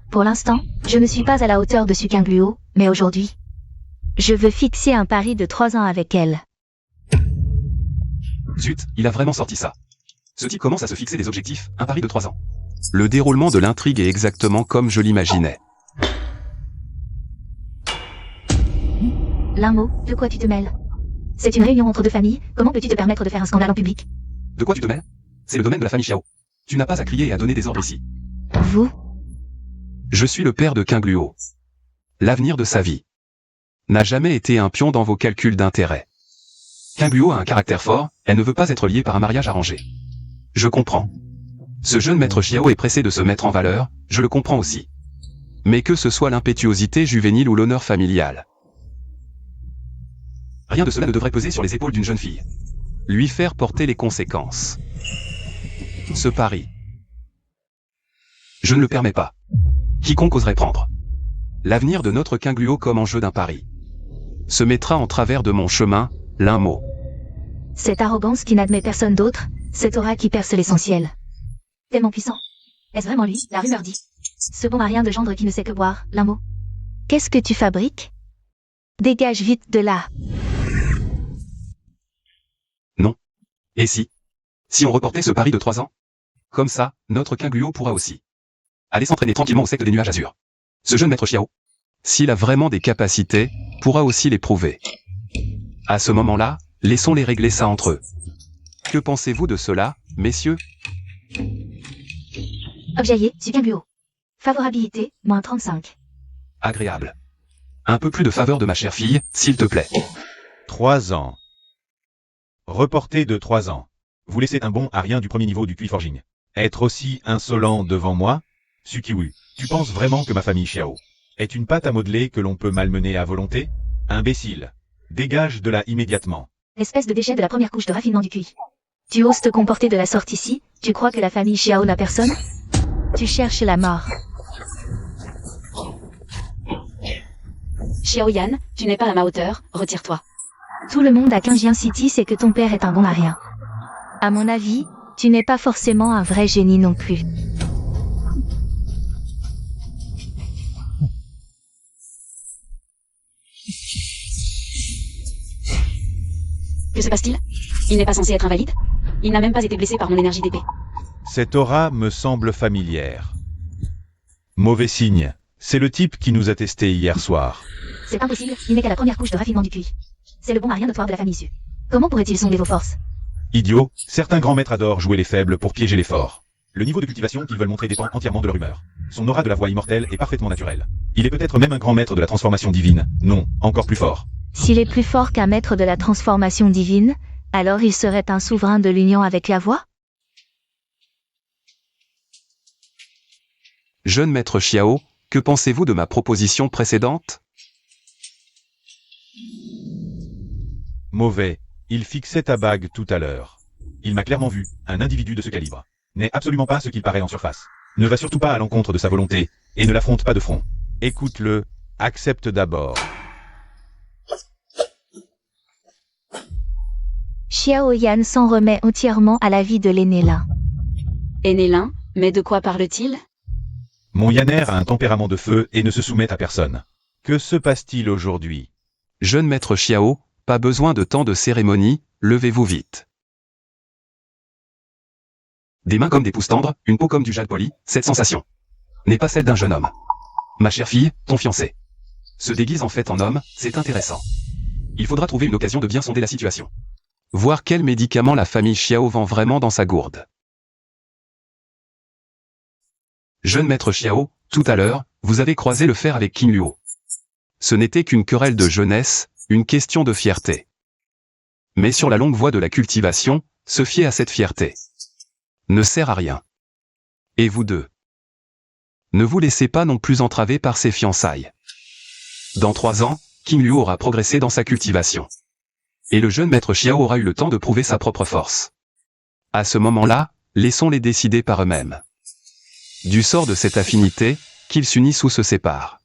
Pour l'instant, je ne suis pas à la hauteur de Su King Luo, mais aujourd'hui, Je veux fixer un pari de 3 ans avec elle. Zut, il a vraiment sorti ça. Ce type commence à se fixer des objectifs, un pari de 3 ans. Le déroulement de l'intrigue est exactement comme je l'imaginais. Linmo, de quoi tu te mêles? C'est une réunion entre deux familles, comment peux-tu te permettre de faire un scandale en public? De quoi tu te mêles? C'est le domaine de la famille Xiao. Tu n'as pas à crier et à donner des ordres ici. Vous? Je suis le père de King Luo. L'avenir de sa vie n'a jamais été un pion dans vos calculs d'intérêt. King Luo a un caractère fort, elle ne veut pas être liée par un mariage arrangé. Je comprends. Ce jeune maître Xiao est pressé de se mettre en valeur, je le comprends aussi. Mais que ce soit l'impétuosité juvénile ou l'honneur familial. Rien de cela ne devrait peser sur les épaules d'une jeune fille. Lui faire porter les conséquences. Ce pari. Je ne le permets pas. Quiconque oserait prendre l'avenir de notre King Luo comme enjeu d'un pari se mettra en travers de mon chemin, Linmo. Cette arrogance qui n'admet personne d'autre, cette aura qui perce l'essentiel. Tellement puissant. Est-ce vraiment lui? La rumeur dit. Ce bon marien de gendre qui ne sait que boire, Linmo. Qu'est-ce que tu fabriques? Dégage vite de là. Non. Et si on reportait ce pari de 3 ans? Comme ça, notre King Luo pourra aussi aller s'entraîner tranquillement au secte des nuages azur. Ce jeune maître Xiao, s'il a vraiment des capacités, pourra aussi les prouver. À ce moment-là, laissons-les régler ça entre eux. Que pensez-vous de cela, messieurs? Objaillé, Su King Luo. Favorabilité, moins 35. Agréable. Un peu plus de faveur de ma chère fille, s'il te plaît. 3 ans. Reporté de 3 ans. Vous laissez un bon à rien du premier niveau du QI Forging. Être aussi insolent devant moi? Sukiwu, tu penses vraiment que ma famille Xiao est une pâte à modeler que l'on peut malmener à volonté? Imbécile. Dégage de là immédiatement. Espèce de déchet de la première couche de raffinement du QI. Tu oses te comporter de la sorte ici? Tu crois que la famille Xiao n'a personne? Tu cherches la mort. Xiao Yan, tu n'es pas à ma hauteur, retire-toi. Tout le monde à Qinjiang City sait que ton père est un bon marien. À mon avis, tu n'es pas forcément un vrai génie non plus. Que se passe-t-il? Il n'est pas censé être invalide? Il n'a même pas été blessé par mon énergie d'épée. Cette aura me semble familière. Mauvais signe. C'est le type qui nous a testé hier soir. C'est impossible, il n'est qu'à la première couche de raffinement du QI. C'est le bon marien notoire de la famille Su. Comment pourrait-il sonder vos forces? Idiot, certains grands maîtres adorent jouer les faibles pour piéger les forts. Le niveau de cultivation qu'ils veulent montrer dépend entièrement de leur humeur. Son aura de la voix immortelle est parfaitement naturelle. Il est peut-être même un grand maître de la transformation divine. Non, encore plus fort. S'il est plus fort qu'un maître de la transformation divine, alors il serait un souverain de l'union avec la voix? Jeune maître Xiao, que pensez-vous de ma proposition précédente? Mauvais. Il fixait ta bague tout à l'heure. Il m'a clairement vu, un individu de ce calibre. N'est absolument pas ce qu'il paraît en surface. Ne va surtout pas à l'encontre de sa volonté, et ne l'affronte pas de front. Écoute-le, accepte d'abord. Xiao Yan s'en remet entièrement à la vie de l'aîné Lin. Aîné Lin, mais de quoi parle-t-il? Mon Yanner a un tempérament de feu et ne se soumet à personne. Que se passe-t-il aujourd'hui? Jeune maître Xiao, pas besoin de tant de cérémonie, levez-vous vite. Des mains comme des pouces tendres, une peau comme du jade poli, cette sensation n'est pas celle d'un jeune homme. Ma chère fille, ton fiancé se déguise en fait en homme, c'est intéressant. Il faudra trouver une occasion de bien sonder la situation. Voir quel médicament la famille Xiao vend vraiment dans sa gourde. Jeune maître Xiao, tout à l'heure, vous avez croisé le fer avec Qin Luo. Ce n'était qu'une querelle de jeunesse, une question de fierté. Mais sur la longue voie de la cultivation, se fier à cette fierté ne sert à rien. Et vous deux? Ne vous laissez pas non plus entraver par ces fiançailles. Dans 3 ans, Qin Luo aura progressé dans sa cultivation. Et le jeune maître Xiao aura eu le temps de prouver sa propre force. À ce moment-là, laissons-les décider par eux-mêmes. Du sort de cette affinité, qu'ils s'unissent ou se séparent.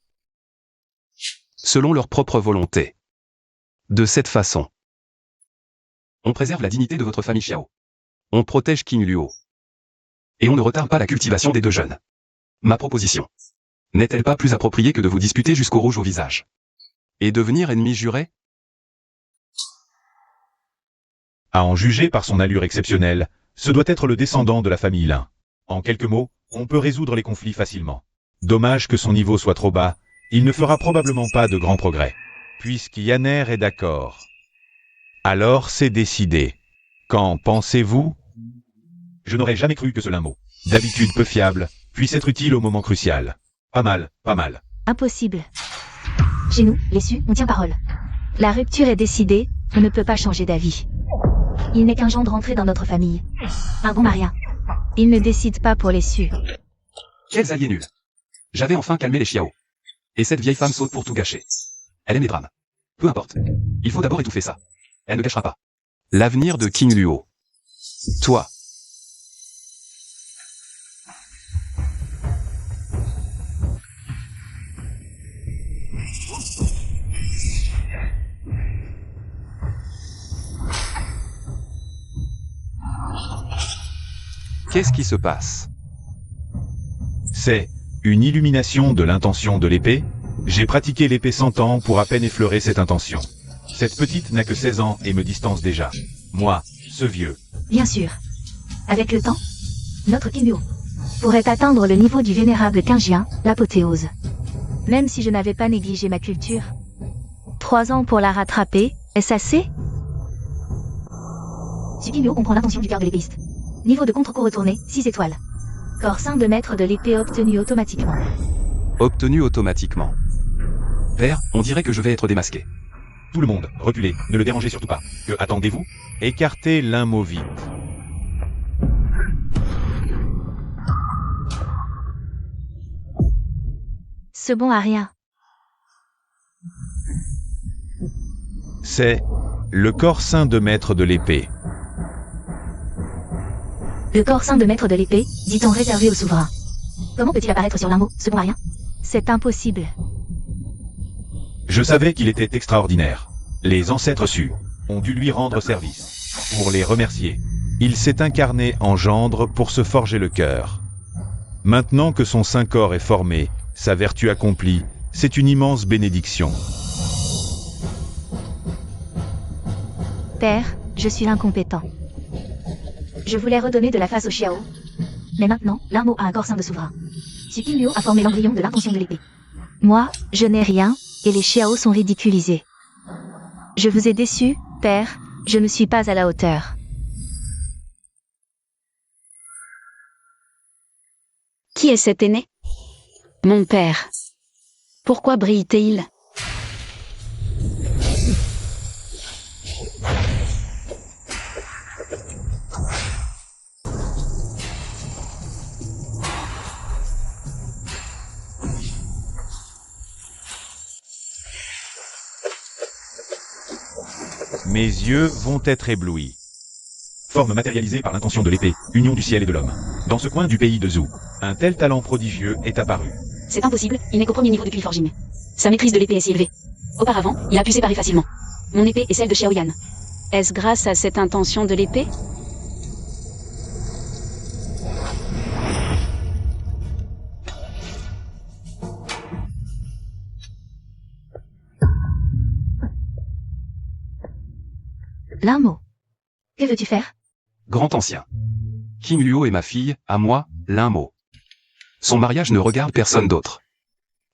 Selon leur propre volonté. De cette façon, on préserve la dignité de votre famille Xiao. On protège Qin Luo. Et on ne retarde pas la cultivation des deux jeunes. Ma proposition n'est-elle pas plus appropriée que de vous disputer jusqu'au rouge au visage? Et devenir ennemi juré? À en juger par son allure exceptionnelle, ce doit être le descendant de la famille Lin. En quelques mots, on peut résoudre les conflits facilement. Dommage que son niveau soit trop bas, il ne fera probablement pas de grands progrès. Puisque Yanner est d'accord. Alors c'est décidé. Qu'en pensez-vous? Je n'aurais jamais cru que ce Lin-mot, d'habitude peu fiable, puisse être utile au moment crucial. Pas mal, pas mal. Impossible. Chez nous, les Su, on tient parole. La rupture est décidée, on ne peut pas changer d'avis. Il n'est qu'un gendre rentré dans notre famille. Un bon Maria. Il ne décide pas pour les Su. Quels alliés nuls. J'avais enfin calmé les Xiao. Et cette vieille femme saute pour tout gâcher. Elle aime les drames. Peu importe. Il faut d'abord étouffer ça. Elle ne gâchera pas l'avenir de Qin Luo. Toi. Qu'est-ce qui se passe? C'est une illumination de l'intention de l'épée. J'ai pratiqué l'épée 100 ans pour à peine effleurer cette intention. Cette petite n'a que 16 ans et me distance déjà. Moi, ce vieux. Bien sûr. Avec le temps, notre Qin Luo Pourrait atteindre le niveau du vénérable Qingjian, l'apothéose. Même si je n'avais pas négligé ma culture. 3 ans pour la rattraper, est-ce assez? Ce Qin Luo comprend l'intention du cœur de l'épéiste. Niveau de contre-coup retourné, 6 étoiles. Corps saint de maître de l'épée obtenu automatiquement. Obtenu automatiquement. Père, on dirait que je vais être démasqué. Tout le monde, reculez, ne le dérangez surtout pas. Que attendez-vous? Écartez l'un mot vite. Ce bon à rien. C'est le corps saint de maître de l'épée. Le corps saint de maître de l'épée, dit-on réservé au souverain. Comment peut-il apparaître sur l'un mot, ce bon à rien? C'est impossible. Je savais qu'il était extraordinaire. Les ancêtres Su ont dû lui rendre service. Pour les remercier, il s'est incarné en gendre pour se forger le cœur. Maintenant que son saint corps est formé, sa vertu accomplie, c'est une immense bénédiction. Père, je suis l'incompétent. Je voulais redonner de la face au Xiao. Mais maintenant, l'un mot a un corps saint de souverain. Ce Qin Luo a formé l'embryon de l'intention de l'épée. Moi, je n'ai rien, et les Xiao sont ridiculisés. Je vous ai déçu, père, je ne suis pas à la hauteur. Qui est cet aîné? Mon père. Pourquoi brille-t-il? Mes yeux vont être éblouis. Forme matérialisée par l'intention de l'épée, union du ciel et de l'homme. Dans ce coin du pays de Zhou, un tel talent prodigieux est apparu. C'est impossible, il n'est qu'au premier niveau de QI Forging. Sa maîtrise de l'épée est si élevée. Auparavant, il a pu séparer facilement. Mon épée est celle de Xiaoyan. Est-ce grâce à cette intention de l'épée? L'un mot. Que veux-tu faire? Grand ancien. King Luo est ma fille, à moi, l'un mot. Son mariage ne regarde personne d'autre.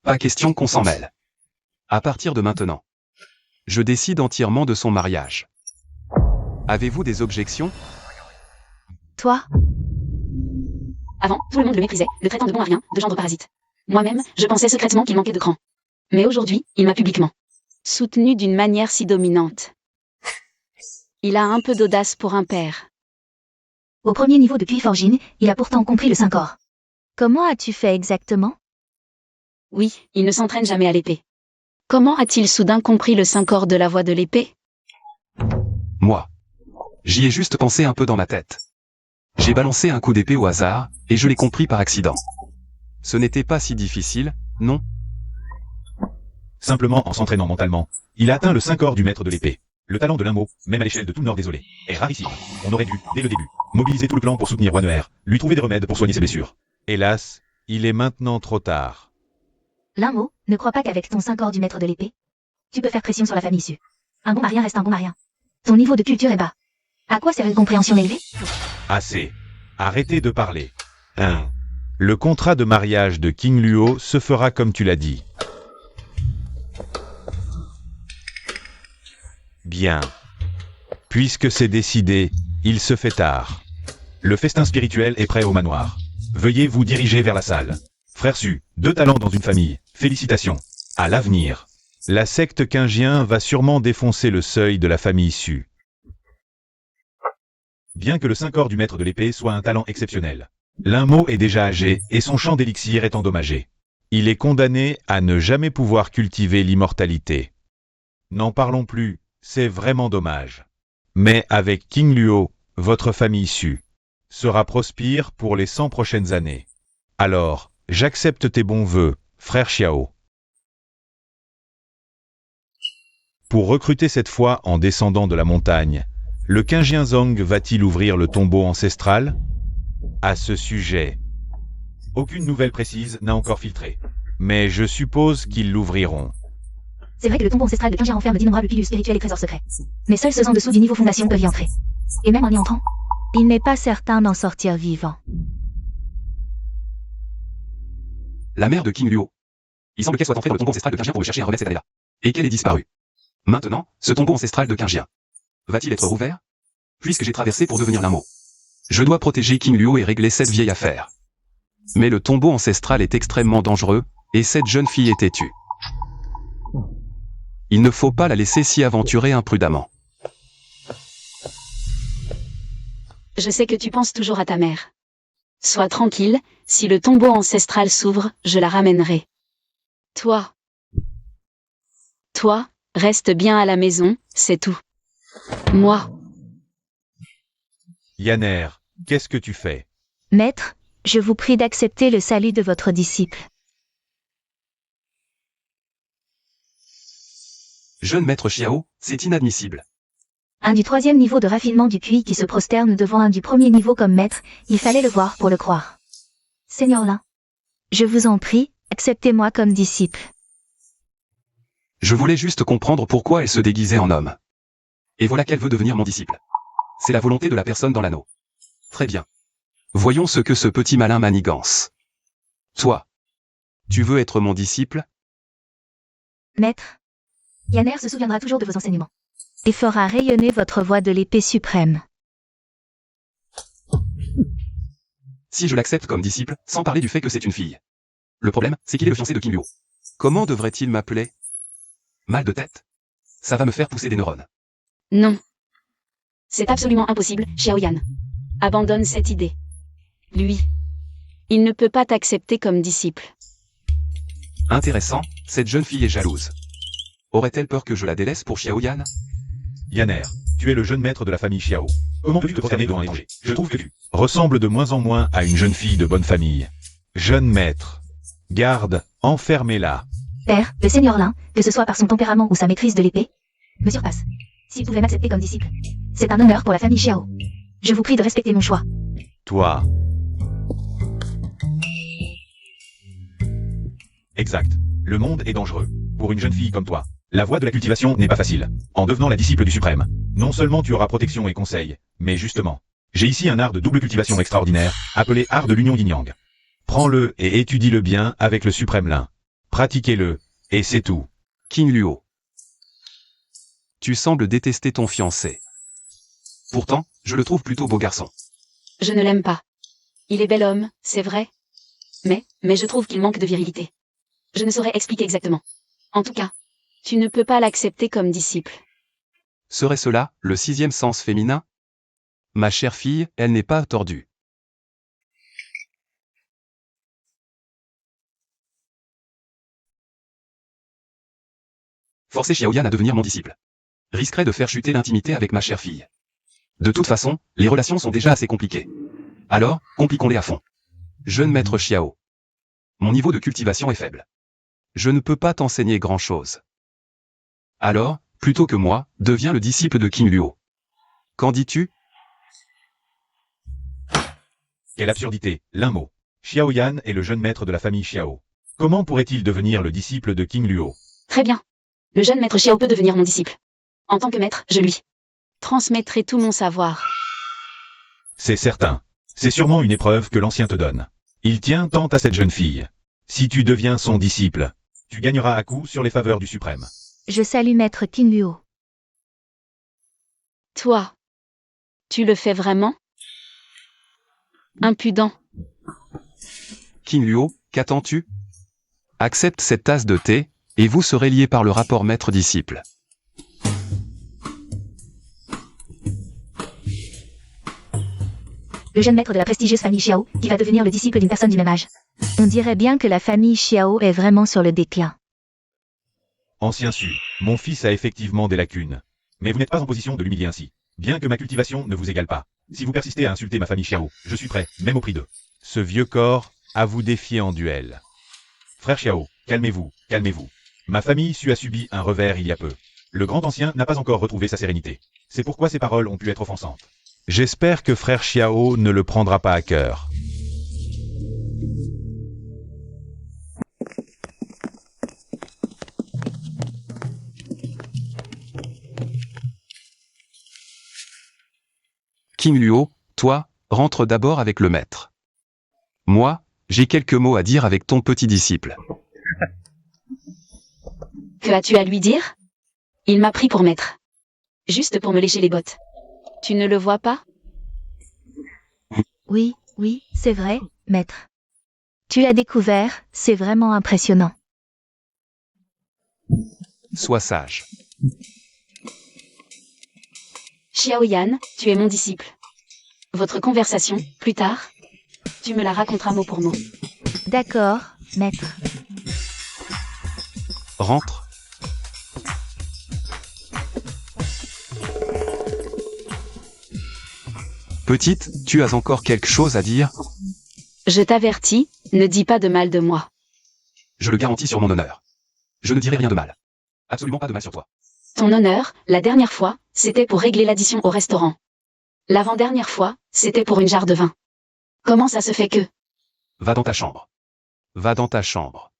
Pas question qu'on s'en mêle. À partir de maintenant, je décide entièrement de son mariage. Avez-vous des objections? Toi? Avant, tout le monde le méprisait, le traitant de bon à rien, de gendre parasite. Moi-même, je pensais secrètement qu'il manquait de cran. Mais aujourd'hui, il m'a publiquement soutenu d'une manière si dominante. Il a un peu d'audace pour un père. Au premier niveau de QI Forging, il a pourtant compris le 5 corps. Comment as-tu fait exactement? Oui, il ne s'entraîne jamais à l'épée. Comment a-t-il soudain compris le 5 corps de la voix de l'épée? Moi. J'y ai juste pensé un peu dans ma tête. J'ai balancé un coup d'épée au hasard, et je l'ai compris par accident. Ce n'était pas si difficile, non? Simplement en s'entraînant mentalement, il a atteint le 5 corps du maître de l'épée. Le talent de l'Inmo, même à l'échelle de tout le Nord désolé, est rarissime. On aurait dû, dès le début, mobiliser tout le clan pour soutenir Waneher, lui trouver des remèdes pour soigner ses blessures. Hélas, il est maintenant trop tard. L'un mot, ne crois pas qu'avec ton 5 corps du maître de l'épée, tu peux faire pression sur la famille issue. Un bon marien reste un bon marien. Ton niveau de culture est bas. À quoi sert une compréhension élevée? Assez. Arrêtez de parler. 1. Le contrat de mariage de King Luo se fera comme tu l'as dit. Bien. Puisque c'est décidé, il se fait tard. Le festin spirituel est prêt au manoir. Veuillez vous diriger vers la salle. Frère Su, 2 talents dans une famille. Félicitations. À l'avenir. La secte Qingien va sûrement défoncer le seuil de la famille Su. Bien que le 5 corps du maître de l'épée soit un talent exceptionnel, l'Inmo est déjà âgé et son champ d'élixir est endommagé. Il est condamné à ne jamais pouvoir cultiver l'immortalité. N'en parlons plus, c'est vraiment dommage. Mais avec King Luo, votre famille Su sera prospère pour les 100 prochaines années. Alors, j'accepte tes bons vœux, frère Xiao. Pour recruter cette fois en descendant de la montagne, le Qingien Zong va-t-il ouvrir le tombeau ancestral? À ce sujet, aucune nouvelle précise n'a encore filtré. Mais je suppose qu'ils l'ouvriront. C'est vrai que le tombeau ancestral de Qingien renferme d'innombrables pilules spirituelles et trésors secrets. Mais seuls ceux en dessous du niveau fondation peuvent y entrer. Et même en y entrant, Il n'est pas certain d'en sortir vivant. La mère de King Luo. Il semble qu'elle soit entrée dans le tombeau ancestral de Qingien pour le chercher un remède cette année-là. Et qu'elle ait disparu. Maintenant, ce tombeau ancestral de Qingien va-t-il être rouvert? Puisque j'ai traversé pour devenir l'Inmo. Je dois protéger King Luo et régler cette vieille affaire. Mais le tombeau ancestral est extrêmement dangereux, et cette jeune fille est têtue. Il ne faut pas la laisser s'y aventurer imprudemment. Je sais que tu penses toujours à ta mère. Sois tranquille, si le tombeau ancestral s'ouvre, je la ramènerai. Toi, reste bien à la maison, c'est tout. Moi, Yaner, qu'est-ce que tu fais? Maître, je vous prie d'accepter le salut de votre disciple. Jeune maître Xiao, c'est inadmissible. un du 3e niveau de raffinement du QI qui se prosterne devant un du 1er niveau comme maître, il fallait le voir pour le croire. Seigneur Lin. Je vous en prie, acceptez-moi comme disciple. Je voulais juste comprendre pourquoi elle se déguisait en homme. Et voilà qu'elle veut devenir mon disciple. C'est la volonté de la personne dans l'anneau. Très bien. Voyons ce que ce petit malin manigance. Toi. Tu veux être mon disciple? Maître. Yaner se souviendra toujours de vos enseignements. Et fera rayonner votre voix de l'épée suprême. Si je l'accepte comme disciple, sans parler du fait que c'est une fille. Le problème, c'est qu'il est le fiancé de King Luo. Comment devrait-il m'appeler? Mal de tête? Ça va me faire pousser des neurones. Non. C'est absolument impossible, Xiaoyan. Abandonne cette idée. Lui. Il ne peut pas t'accepter comme disciple. Intéressant, cette jeune fille est jalouse. Aurait-elle peur que je la délaisse pour Xiaoyan? Yanner, tu es le jeune maître de la famille Xiao. Comment peux-tu te prosterner devant un étranger? Je trouve que tu ressembles de moins en moins à une jeune fille de bonne famille. Jeune maître. Garde, enfermez-la. Père, le Seigneur Lin, que ce soit par son tempérament ou sa maîtrise de l'épée, me surpasse. S'il pouvait m'accepter comme disciple, c'est un honneur pour la famille Xiao. Je vous prie de respecter mon choix. Toi. Exact. Le monde est dangereux. Pour une jeune fille comme toi. La voie de la cultivation n'est pas facile. En devenant la disciple du suprême, non seulement tu auras protection et conseil, mais justement, j'ai ici un art de double cultivation extraordinaire, appelé art de l'union yin-yang. Prends-le et étudie-le bien avec le suprême Lin. Pratiquez-le, et c'est tout. King Luo. Tu sembles détester ton fiancé. Pourtant, je le trouve plutôt beau garçon. Je ne l'aime pas. Il est bel homme, c'est vrai. Mais je trouve qu'il manque de virilité. Je ne saurais expliquer exactement. En tout cas, tu ne peux pas l'accepter comme disciple. Serait cela le 6e sens féminin? Ma chère fille, elle n'est pas tordue. Forcer Xiaoyan à devenir mon disciple risquerait de faire chuter l'intimité avec ma chère fille. De toute façon, les relations sont déjà assez compliquées. Alors, compliquons-les à fond. Jeune maître Xiao. Mon niveau de cultivation est faible. Je ne peux pas t'enseigner grand-chose. Alors, plutôt que moi, deviens le disciple de King Luo. Qu'en dis-tu? Quelle absurdité, l'un mot. Xiaoyan est le jeune maître de la famille Xiao. Comment pourrait-il devenir le disciple de King Luo? Très bien. Le jeune maître Xiao peut devenir mon disciple. En tant que maître, je lui transmettrai tout mon savoir. C'est certain. C'est sûrement une épreuve que l'ancien te donne. Il tient tant à cette jeune fille. Si tu deviens son disciple, tu gagneras à coup sur les faveurs du suprême. Je salue maître King Luo. Toi. Tu le fais vraiment? Impudent. King Luo, qu'attends-tu? Accepte cette tasse de thé, et vous serez liés par le rapport maître-disciple. Le jeune maître de la prestigieuse famille Xiao, qui va devenir le disciple d'une personne du même âge. On dirait bien que la famille Xiao est vraiment sur le déclin. Ancien Su, mon fils a effectivement des lacunes. Mais vous n'êtes pas en position de l'humilier ainsi. Bien que ma cultivation ne vous égale pas. Si vous persistez à insulter ma famille Xiao, je suis prêt, même au prix d'eux. Ce vieux corps, à vous défier en duel. Frère Xiao, calmez-vous, calmez-vous. Ma famille Su a subi un revers il y a peu. Le grand ancien n'a pas encore retrouvé sa sérénité. C'est pourquoi ses paroles ont pu être offensantes. J'espère que frère Xiao ne le prendra pas à cœur. King Luo, toi, rentre d'abord avec le maître. Moi, j'ai quelques mots à dire avec ton petit disciple. Que as-tu à lui dire? Il m'a pris pour maître. Juste pour me lécher les bottes. Tu ne le vois pas? Oui, c'est vrai, maître. Tu l'as découvert, c'est vraiment impressionnant. Sois sage. Xiaoyan, tu es mon disciple. Votre conversation, plus tard, tu me la raconteras mot pour mot. D'accord, maître. Rentre. Petite, tu as encore quelque chose à dire? Je t'avertis, ne dis pas de mal de moi. Je le garantis sur mon honneur. Je ne dirai rien de mal. Absolument pas de mal sur toi. Ton honneur, la dernière fois, c'était pour régler l'addition au restaurant. L'avant-dernière fois, c'était pour une jarre de vin. Comment ça se fait que... Va dans ta chambre. Va dans ta chambre.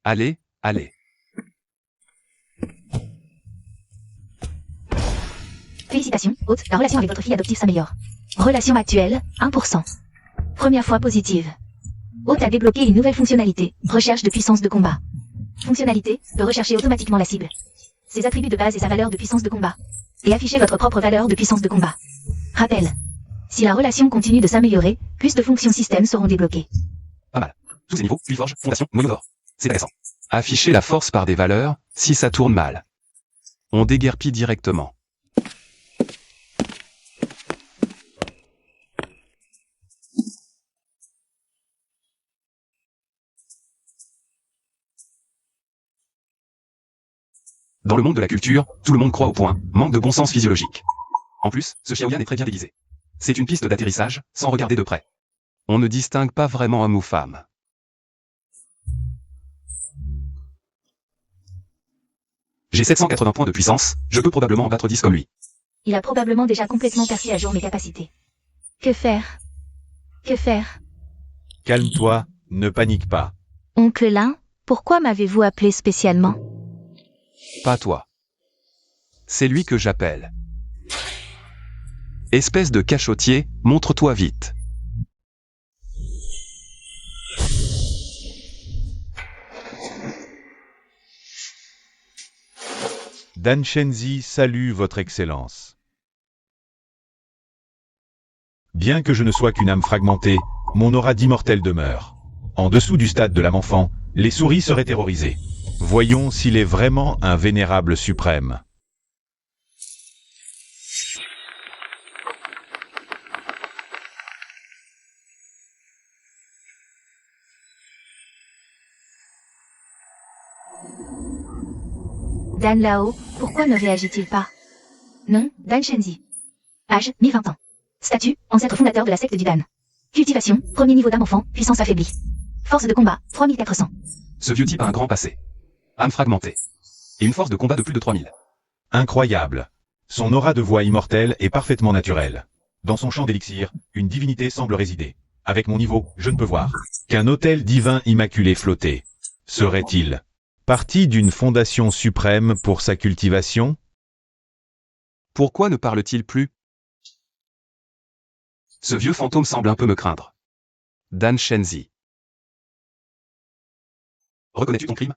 Allez, allez. Félicitations, hôte, la relation avec votre fille adoptive s'améliore. Relation actuelle, 1%. Première fois positive. Hôte a débloqué une nouvelle fonctionnalité, recherche de puissance de combat. Fonctionnalité, peut rechercher automatiquement la cible. ses attributs de base et sa valeur de puissance de combat. Et affichez votre propre valeur de puissance de combat. Rappel. Si la relation continue de s'améliorer, plus de fonctions système seront débloquées. Pas mal. Tous ces niveaux, Forge, Fondation, Noyau d'or. C'est intéressant. Afficher la force par des valeurs, si ça tourne mal. On déguerpit directement. Dans le monde de la culture, tout le monde croit au point, manque de bon sens physiologique. En plus, ce Xiaoyan est très bien déguisé. C'est une piste d'atterrissage, sans regarder de près. On ne distingue pas vraiment homme ou femme. J'ai 780 points de puissance, je peux probablement en battre 10 comme lui. Il a probablement déjà complètement percé à jour mes capacités. Que faire? Que faire? Calme-toi, ne panique pas. Oncle Lin, pourquoi m'avez-vous appelé spécialement? Pas toi. C'est lui que j'appelle. Espèce de cachotier, montre-toi vite. Dan Shenzi salue votre excellence. Bien que je ne sois qu'une âme fragmentée, mon aura d'immortel demeure. En dessous du stade de l'âme enfant, les souris seraient terrorisées. Voyons s'il est vraiment un vénérable suprême. Dan Lao, pourquoi ne réagit-il pas? Nom, Dan Shenzi. Âge, 1020 ans. Statut, ancêtre fondateur de la secte du Dan. Cultivation, premier niveau d'âme enfant, puissance affaiblie. Force de combat, 3400. Ce vieux type a un grand passé. Âme fragmentée. Et une force de combat de plus de 3000. Incroyable. Son aura de voix immortelle est parfaitement naturelle. Dans son champ d'élixir, une divinité semble résider. Avec mon niveau, je ne peux voir qu'un autel divin immaculé flotter. Serait-il parti d'une fondation suprême pour sa cultivation? Pourquoi ne parle-t-il plus? Ce vieux fantôme semble un peu me craindre. Dan Shenzi. Reconnais-tu ton crime?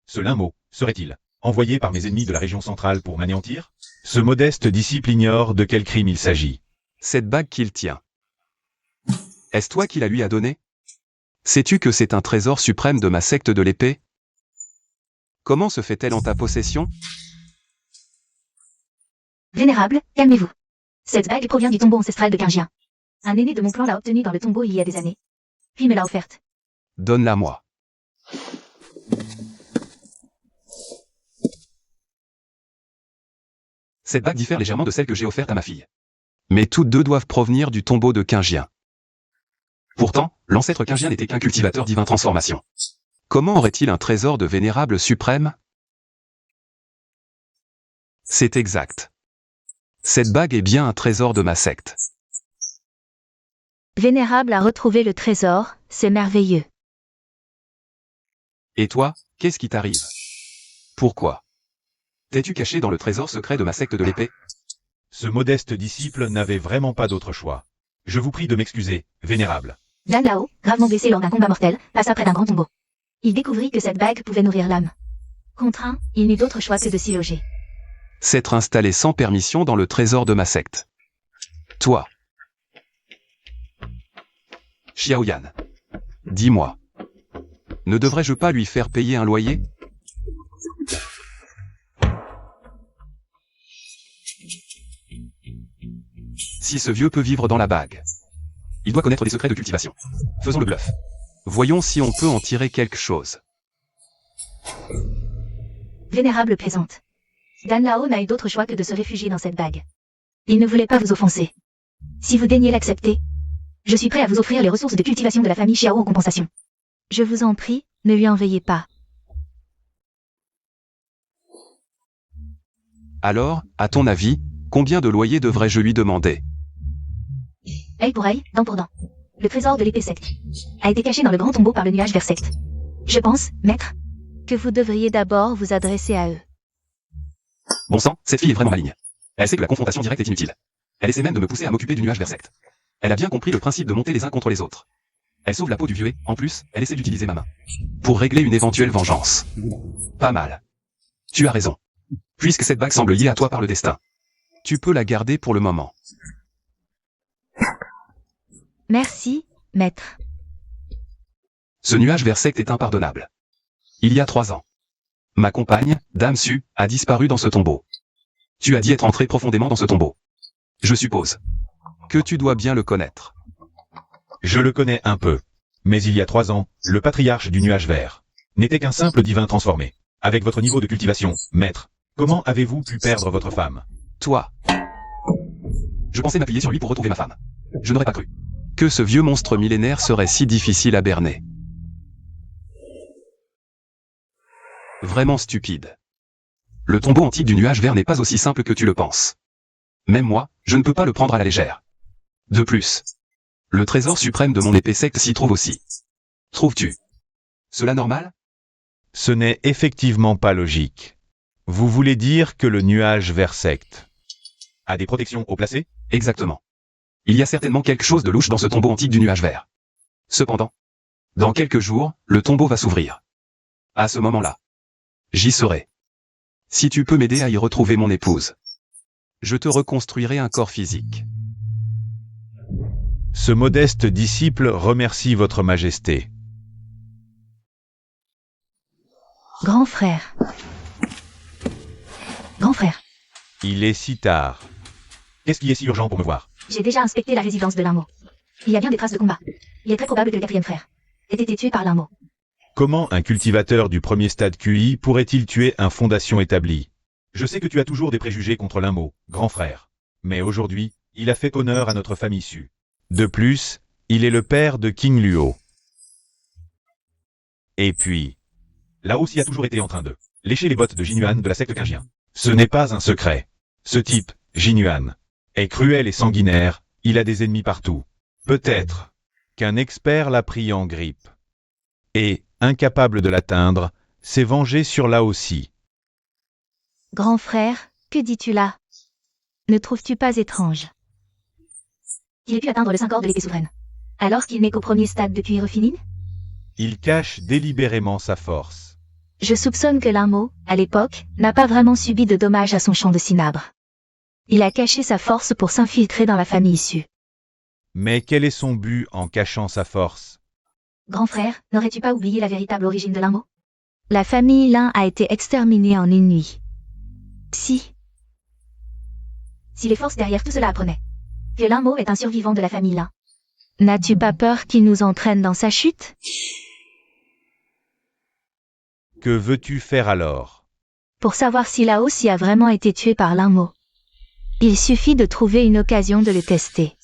Ce mot serait-il envoyé par mes ennemis de la région centrale pour m'anéantir? Ce modeste disciple ignore de quel crime il s'agit. Cette bague qu'il tient. Est-ce toi qui la lui as donnée? Sais-tu que c'est un trésor suprême de ma secte de l'épée? Comment se fait-elle en ta possession? Vénérable, calmez-vous. Cette bague provient du tombeau ancestral de Qingjian. Un aîné de mon clan l'a obtenue dans le tombeau il y a des années. Puis me l'a offerte. Donne-la moi. Cette bague diffère légèrement de celle que j'ai offerte à ma fille. Mais toutes deux doivent provenir du tombeau de Qingjian. Pourtant, l'ancêtre Qingjian n'était qu'un cultivateur divin transformation. Comment aurait-il un trésor de vénérable suprême? C'est exact. Cette bague est bien un trésor de ma secte. Vénérable a retrouvé le trésor, c'est merveilleux. Et toi, qu'est-ce qui t'arrive? Pourquoi? T'es-tu caché dans le trésor secret de ma secte de l'épée? Ce modeste disciple n'avait vraiment pas d'autre choix. Je vous prie de m'excuser, vénérable. Dan Lao, gravement blessé lors d'un combat mortel, passa près d'un grand tombeau. Il découvrit que cette bague pouvait nourrir l'âme. Contraint, il n'eut d'autre choix que de s'y loger. S'être installé sans permission dans le trésor de ma secte. Toi. Xiaoyan. Dis-moi. Ne devrais-je pas lui faire payer un loyer? Si ce vieux peut vivre dans la bague, il doit connaître des secrets de cultivation. Faisons le bluff. Voyons si on peut en tirer quelque chose. Vénérable plaisante. Dan Lao n'a eu d'autre choix que de se réfugier dans cette bague. Il ne voulait pas vous offenser. Si vous daignez l'accepter, je suis prêt à vous offrir les ressources de cultivation de la famille Xiao en compensation. Je vous en prie, ne lui en veuillez pas. Alors, à ton avis, combien de loyers devrais-je lui demander? Œil pour œil, dent pour dent. Le trésor de l'épée secte a été caché dans le grand tombeau par le nuage vers secte. Je pense, maître, Que vous devriez d'abord vous adresser à eux. Bon sang, cette fille est vraiment maligne. Elle sait que la confrontation directe est inutile. Elle essaie même de me pousser à m'occuper du nuage vers secte. Elle a bien compris le principe de monter les uns contre les autres. Elle sauve la peau du vieux et, en plus, elle essaie d'utiliser ma main. Pour régler une éventuelle vengeance. Pas mal. Tu as raison. Puisque cette bague semble liée à toi par le destin, tu peux la garder pour le moment. Merci, maître. Ce nuage vert secte est impardonnable. Il y a 3 ans, ma compagne, Dame Su, a disparu dans ce tombeau. Tu as dit être entré profondément dans ce tombeau. Je suppose que tu dois bien le connaître. Je le connais un peu. Mais il y a 3 ans, le patriarche du nuage vert n'était qu'un simple divin transformé. Avec votre niveau de cultivation, maître, comment avez-vous pu perdre votre femme? Toi. Je pensais m'appuyer sur lui pour retrouver ma femme. Je n'aurais pas cru que ce vieux monstre millénaire serait si difficile à berner. Vraiment stupide. Le tombeau antique du nuage vert n'est pas aussi simple que tu le penses. Même moi, je ne peux pas le prendre à la légère. De plus, le trésor suprême de mon épée secte s'y trouve aussi. Trouves-tu cela normal? Ce n'est effectivement pas logique. Vous voulez dire que le nuage vert secte a des protections haut placées? Exactement. Il y a certainement quelque chose de louche dans ce tombeau antique du nuage vert. Cependant, dans quelques jours, le tombeau va s'ouvrir. À ce moment-là, j'y serai. Si tu peux m'aider à y retrouver mon épouse, je te reconstruirai un corps physique. Ce modeste disciple remercie votre majesté. Grand frère. Grand frère, Il est si tard. Qu'est-ce qui est si urgent pour me voir? j'ai déjà inspecté la résidence de Linmo. Il y a bien des traces de combat. Il est très probable que le 4e frère ait été tué par Linmo. Comment un cultivateur du premier stade QI pourrait-il tuer un fondation établi? Je sais que tu as toujours des préjugés contre Linmo, grand frère. Mais aujourd'hui, il a fait honneur à notre famille Su. De plus, il est le père de King Luo. Et puis, Lao aussi a toujours été en train de lécher les bottes de Jinyuan de la secte Qingjian. Ce n'est pas un secret. Ce type, Jinyuan, est cruel et sanguinaire, il a des ennemis partout. Peut-être qu'un expert l'a pris en grippe. Et, incapable de l'atteindre, s'est vengé sur Lao aussi. Grand frère, que dis-tu là? Ne trouves-tu pas étrange? Il ait pu atteindre le 5 corps de l'épée souveraine. Alors qu'il n'est qu'au premier stade de QI refinine? Il cache délibérément sa force. Je soupçonne que Linmo, à l'époque, n'a pas vraiment subi de dommages à son champ de cinabre. Il a caché sa force pour s'infiltrer dans la famille issue. Mais quel est son but en cachant sa force? Grand frère, n'aurais-tu pas oublié la véritable origine de Linmo? La famille Lin a été exterminée en une nuit. Si les forces derrière tout cela apprenaient que Linmo est un survivant de la famille Lin. N'as-tu pas peur qu'il nous entraîne dans sa chute? Que veux-tu faire alors? Pour savoir si Lao Si a vraiment été tué par Linmo, il suffit de trouver une occasion de le tester.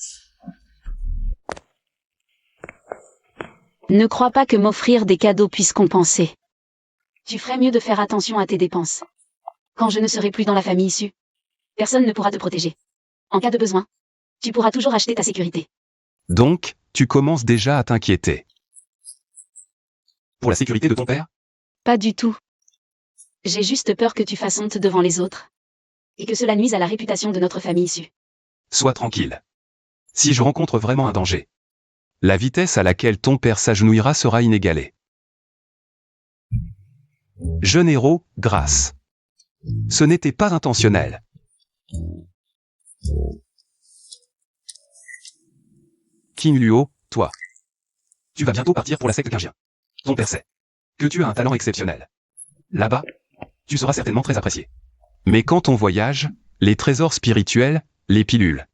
Ne crois pas que m'offrir des cadeaux puisse compenser. Tu ferais mieux de faire attention à tes dépenses. Quand je ne serai plus dans la famille issue, personne ne pourra te protéger. En cas de besoin, tu pourras toujours acheter ta sécurité. Donc, tu commences déjà à t'inquiéter. Pour la sécurité de ton père? Pas du tout. J'ai juste peur que tu fasses honte devant les autres. Et que cela nuise à la réputation de notre famille issue. Sois tranquille. Si je rencontre vraiment un danger, la vitesse à laquelle ton père s'agenouillera sera inégalée. Jeune héros, grâce. Ce n'était pas intentionnel. King Luo, toi. Tu vas bientôt partir pour la secte Qingjian. Ton père sait que tu as un talent exceptionnel. Là-bas, tu seras certainement très apprécié. Mais quand on voyage, les trésors spirituels, les pilules,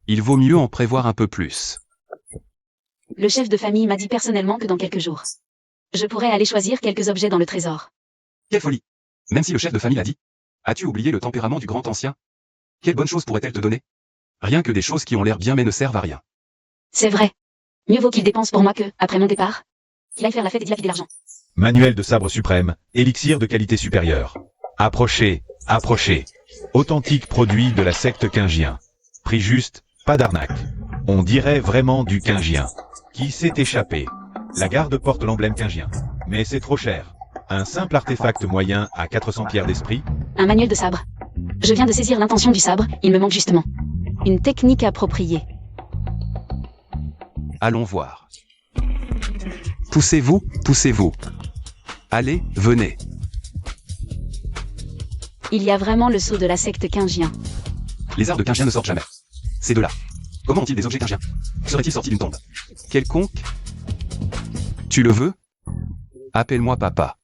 il vaut mieux en prévoir un peu plus. Le chef de famille m'a dit personnellement que dans quelques jours, je pourrais aller choisir quelques objets dans le trésor. Quelle folie! Même si le chef de famille l'a dit. As-tu oublié le tempérament du grand ancien? Quelle bonne chose pourrait-elle te donner? Rien que des choses qui ont l'air bien mais ne servent à rien. C'est vrai. Mieux vaut qu'il dépense pour moi que, après mon départ, qu'il aille faire la fête et dilapider l'argent. Manuel de sabre suprême, élixir de qualité supérieure. Approchez, approchez. Authentique produit de la secte Qingjian. Prix juste, pas d'arnaque. On dirait vraiment du Qingjian. Qui s'est échappé? La garde porte l'emblème Qingjian. Mais c'est trop cher. Un simple artefact moyen à 400 pierres d'esprit? Un manuel de sabre. Je viens de saisir l'intention du sabre, il me manque justement une technique appropriée. Allons voir. Poussez-vous, poussez-vous. Allez, venez. Il y a vraiment le sceau de la secte Kingien. Les arts de Kingien ne sortent jamais. Ces deux-là. Comment ont-ils des objets Kingiens? Seraient-ils sortis d'une tombe? Quelconque? Tu le veux? Appelle-moi papa.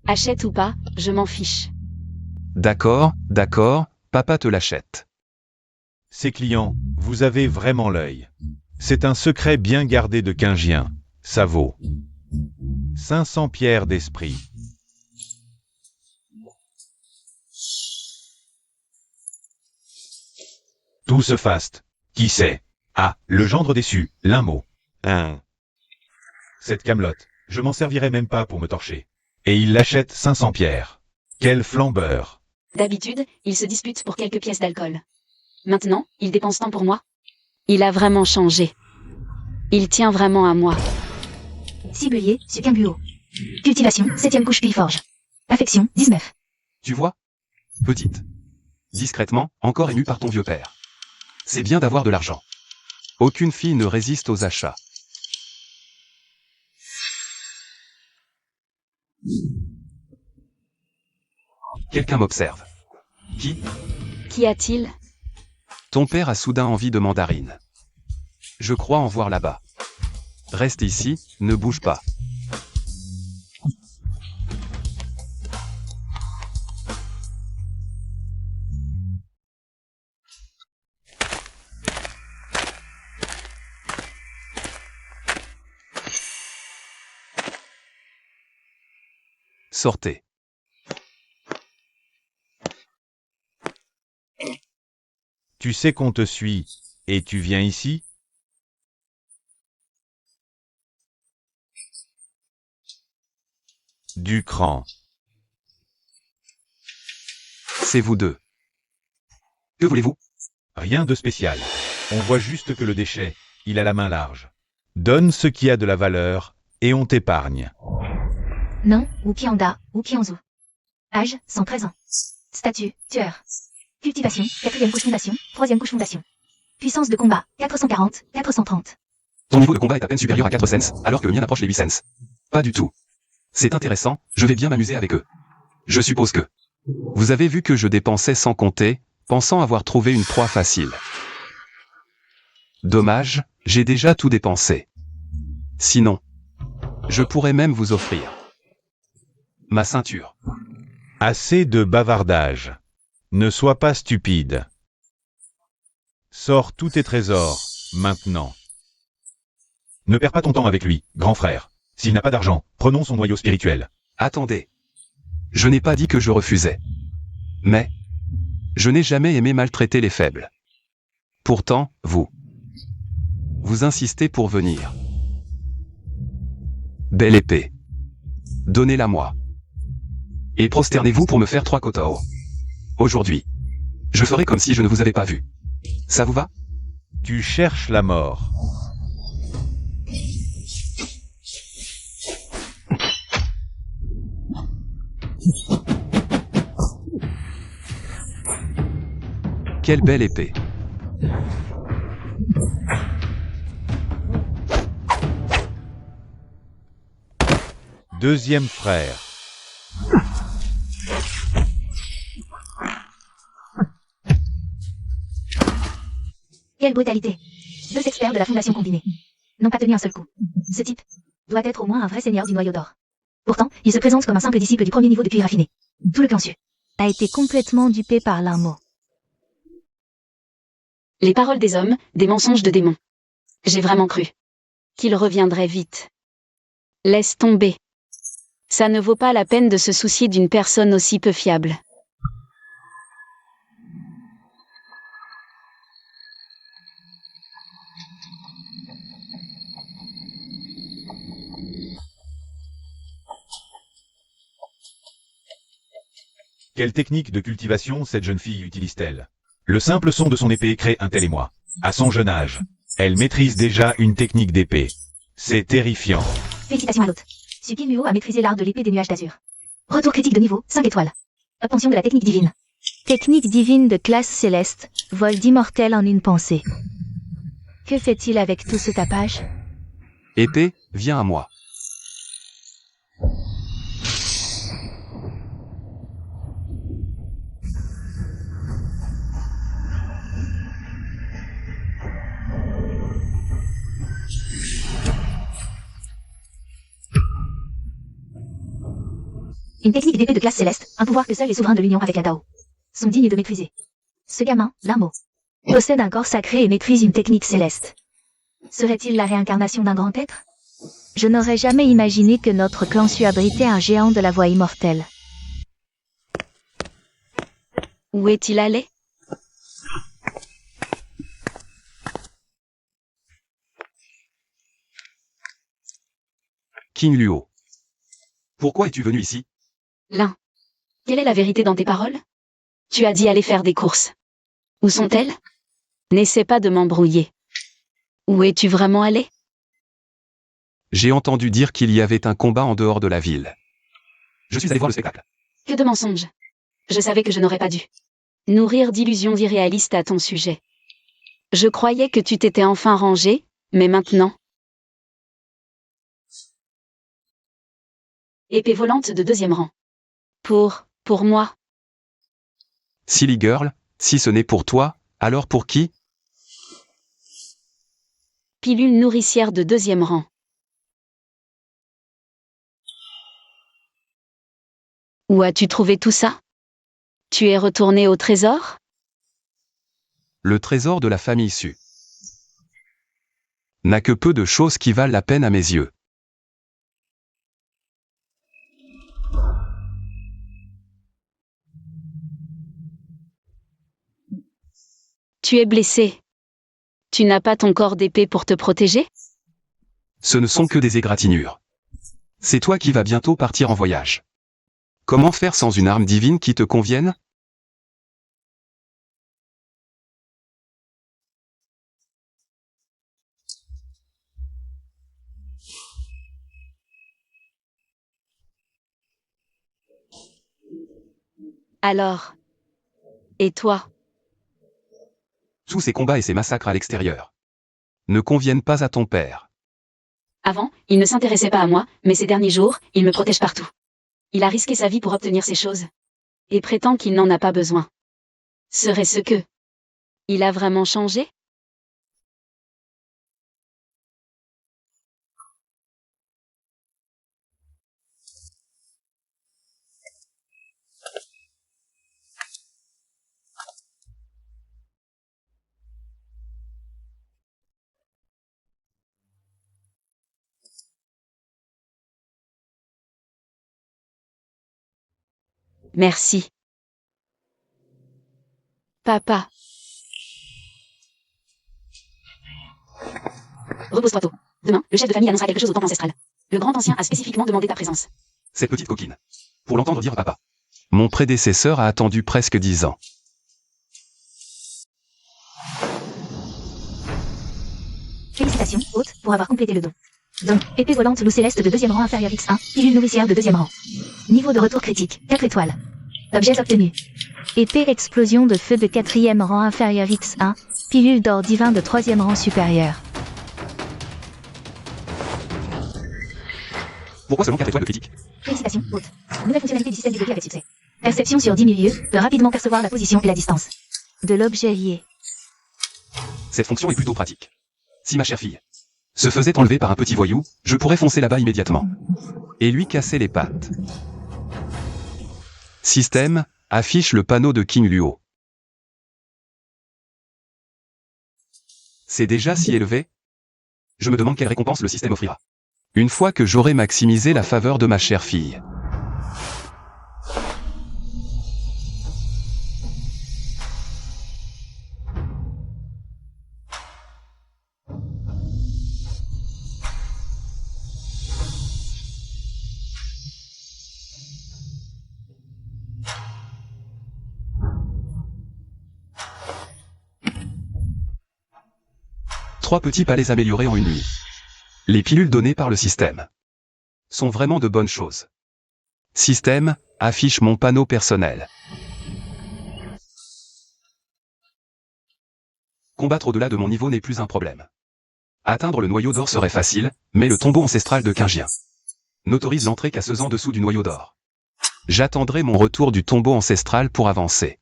Achète ou pas, je m'en fiche. D'accord, papa te l'achète. Ses clients, vous avez vraiment l'œil. C'est un secret bien gardé de Kingien. Ça vaut 500 pierres d'esprit. Tout se faste. Qui c'est? Ah, le gendre déçu, l'un mot. Cette camelote, je m'en servirai même pas pour me torcher. Et il l'achète 500 pierres. Quel flambeur. D'habitude, il se dispute pour quelques pièces d'alcool. Maintenant, il dépense tant pour moi. Il a vraiment changé. Il tient vraiment à moi. Ciblier, Succumbuo. Cultivation, 7ème couche puis forge. Affection, 19. Tu vois? Petite. Discrètement, encore émue par ton vieux père. C'est bien d'avoir de l'argent. Aucune fille ne résiste aux achats. Quelqu'un m'observe. Qui? Qu'y a-t-il? Ton père a soudain envie de mandarine. Je crois en voir là-bas. Reste ici, ne bouge pas. Sortez. Tu sais qu'on te suit, et tu viens ici? Du cran. C'est vous deux. Que voulez-vous? Rien de spécial. On voit juste que le déchet, il a la main large. Donne ce qui a de la valeur, et on t'épargne. Nom, Wukianda, Wukianzu. Âge, 113 ans. Statut, tueur. Cultivation, 4ème couche fondation, 3ème couche fondation. Puissance de combat, 440, 430. Ton niveau de combat est à peine supérieur à 4 sens, alors que le mien approche les 8 sens. Pas du tout. C'est intéressant, je vais bien m'amuser avec eux. Je suppose que... Vous avez vu que je dépensais sans compter, pensant avoir trouvé une proie facile. Dommage, j'ai déjà tout dépensé. Sinon, je pourrais même vous offrir ma ceinture. Assez de bavardage. Ne sois pas stupide. Sors tous tes trésors, maintenant. Ne perds pas ton temps avec lui, grand frère. S'il n'a pas d'argent, prenons son noyau spirituel. Attendez. Je n'ai pas dit que je refusais. Mais, je n'ai jamais aimé maltraiter les faibles. Pourtant, vous insistez pour venir. Belle épée. Donnez-la-moi. Et prosternez-vous pour me faire 3 kotao. Aujourd'hui. Je ferai comme si je ne vous avais pas vu. Ça vous va? Tu cherches la mort. Quelle belle épée. Deuxième frère. Quelle brutalité. 2 experts de la fondation combinée. N'ont pas tenu un seul coup. Ce type doit être au moins un vrai seigneur du noyau d'or. Pourtant, il se présente comme un simple disciple du premier niveau de cuir raffiné. Tout le clan su. A été complètement dupé par l'un mot. Les paroles des hommes, des mensonges de démons. J'ai vraiment cru qu'il reviendrait vite. Laisse tomber. Ça ne vaut pas la peine de se soucier d'une personne aussi peu fiable. Quelle technique de cultivation cette jeune fille utilise-t-elle? Le simple son de son épée crée un tel émoi. À son jeune âge, elle maîtrise déjà une technique d'épée. C'est terrifiant. Félicitations à l'hôte. Sukimuo a maîtrisé l'art de l'épée des nuages d'azur. Retour critique de niveau, 5 étoiles. Obtention de la technique divine. Technique divine de classe céleste, vol d'immortel en une pensée. Que fait-il avec tout ce tapage? Épée, viens à moi. Une technique d'épée de classe céleste, un pouvoir que seuls les souverains de l'Union avec la Dao sont dignes de maîtriser. Ce gamin, Lamo, possède un corps sacré et maîtrise une technique céleste. Serait-il la réincarnation d'un grand être? Je n'aurais jamais imaginé que notre clan sût abriter un géant de la voie immortelle. Où est-il allé? King Luo. Pourquoi es-tu venu ici? L'un. Quelle est la vérité dans tes paroles? Tu as dit aller faire des courses. Où sont-elles? N'essaie pas de m'embrouiller. Où es-tu vraiment allé? J'ai entendu dire qu'il y avait un combat en dehors de la ville. Je suis allé voir le spectacle. Que de mensonges. Je savais que je n'aurais pas dû nourrir d'illusions irréalistes à ton sujet. Je croyais que tu t'étais enfin rangé, mais maintenant... Épée volante de 2e rang. Pour moi. Silly Girl, si ce n'est pour toi, alors pour qui? Pilule nourricière de 2e rang. Où as-tu trouvé tout ça? Tu es retourné au trésor? Le trésor de la famille Su n'a que peu de choses qui valent la peine à mes yeux. Tu es blessé. Tu n'as pas ton corps d'épée pour te protéger? Ce ne sont que des égratignures. C'est toi qui vas bientôt partir en voyage. Comment faire sans une arme divine qui te convienne? Alors. Et toi? Tous ces combats et ces massacres à l'extérieur ne conviennent pas à ton père. Avant, il ne s'intéressait pas à moi, mais ces derniers jours, il me protège partout. Il a risqué sa vie pour obtenir ces choses. Et prétend qu'il n'en a pas besoin. Serait-ce que... Il a vraiment changé? Merci. Papa. Repose-toi tôt. Demain, le chef de famille annoncera quelque chose au temple ancestral. Le grand ancien a spécifiquement demandé ta présence. Cette petite coquine. Pour l'entendre dire papa. Mon prédécesseur a attendu presque 10 ans. Félicitations, hôte, pour avoir complété le don. Don, épée volante loup céleste de 2e rang inférieur X1, pilule nourricière de 2e rang. Niveau de retour critique, 4 étoiles. Objets obtenus. Épée explosion de feu de 4e rang inférieur X1, pilule d'or divin de 3e rang supérieur. Pourquoi seulement 4 étoiles de critique? Félicitations, hôte. Nouvelle fonctionnalité du système débloquée avec succès. Perception sur 10 milieux, peut rapidement percevoir la position et la distance. De l'objet lié. Cette fonction est plutôt pratique. Si ma chère fille se faisait enlever par un petit voyou, je pourrais foncer là-bas immédiatement. Et lui casser les pattes. Système, affiche le panneau de King Luo. C'est déjà si élevé? Je me demande quelle récompense le système offrira. Une fois que j'aurai maximisé la faveur de ma chère fille. Trois petits palais améliorés en une nuit. Les pilules données par le système sont vraiment de bonnes choses. Système, affiche mon panneau personnel. Combattre au-delà de mon niveau n'est plus un problème. Atteindre le noyau d'or serait facile, mais le tombeau ancestral de Qingjian n'autorise l'entrée qu'à 16 ans dessous du noyau d'or. J'attendrai mon retour du tombeau ancestral pour avancer.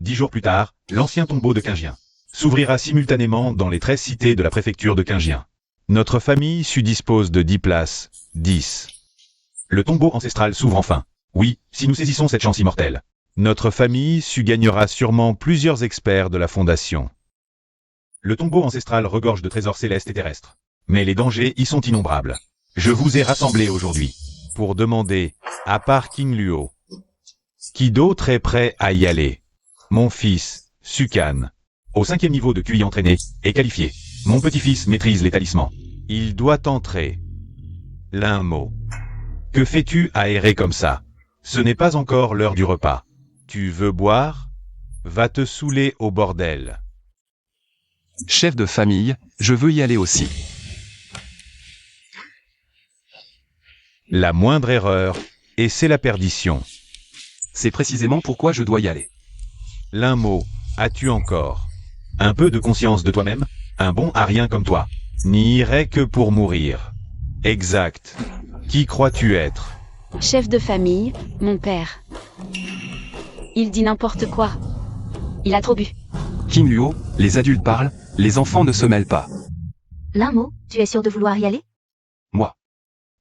10 jours plus tard, l'ancien tombeau de Qingjian s'ouvrira simultanément dans les 13 cités de la préfecture de Qingjian. Notre famille dispose de 10 places, 10. Le tombeau ancestral s'ouvre enfin. Oui, si nous saisissons cette chance immortelle. Notre famille gagnera sûrement plusieurs experts de la Fondation. Le tombeau ancestral regorge de trésors célestes et terrestres. Mais les dangers y sont innombrables. Je vous ai rassemblés aujourd'hui pour demander, à part King Luo, qui d'autre est prêt à y aller? Mon fils, Sukan, au 5e niveau de QI entraîné, est qualifié. Mon petit-fils maîtrise les talismans. Il doit entrer. L'un mot. Que fais-tu à errer comme ça? Ce n'est pas encore l'heure du repas. Tu veux boire? Va te saouler au bordel. Chef de famille, je veux y aller aussi. La moindre erreur, et c'est la perdition. C'est précisément pourquoi je dois y aller. L'un mot, as-tu encore un peu de conscience de toi-même? Un bon à rien comme toi n'y irait que pour mourir. Exact. Qui crois-tu être? Chef de famille, mon père. Il dit n'importe quoi. Il a trop bu. King Luo, les adultes parlent, les enfants ne se mêlent pas. L'un mot, tu es sûr de vouloir y aller? Moi.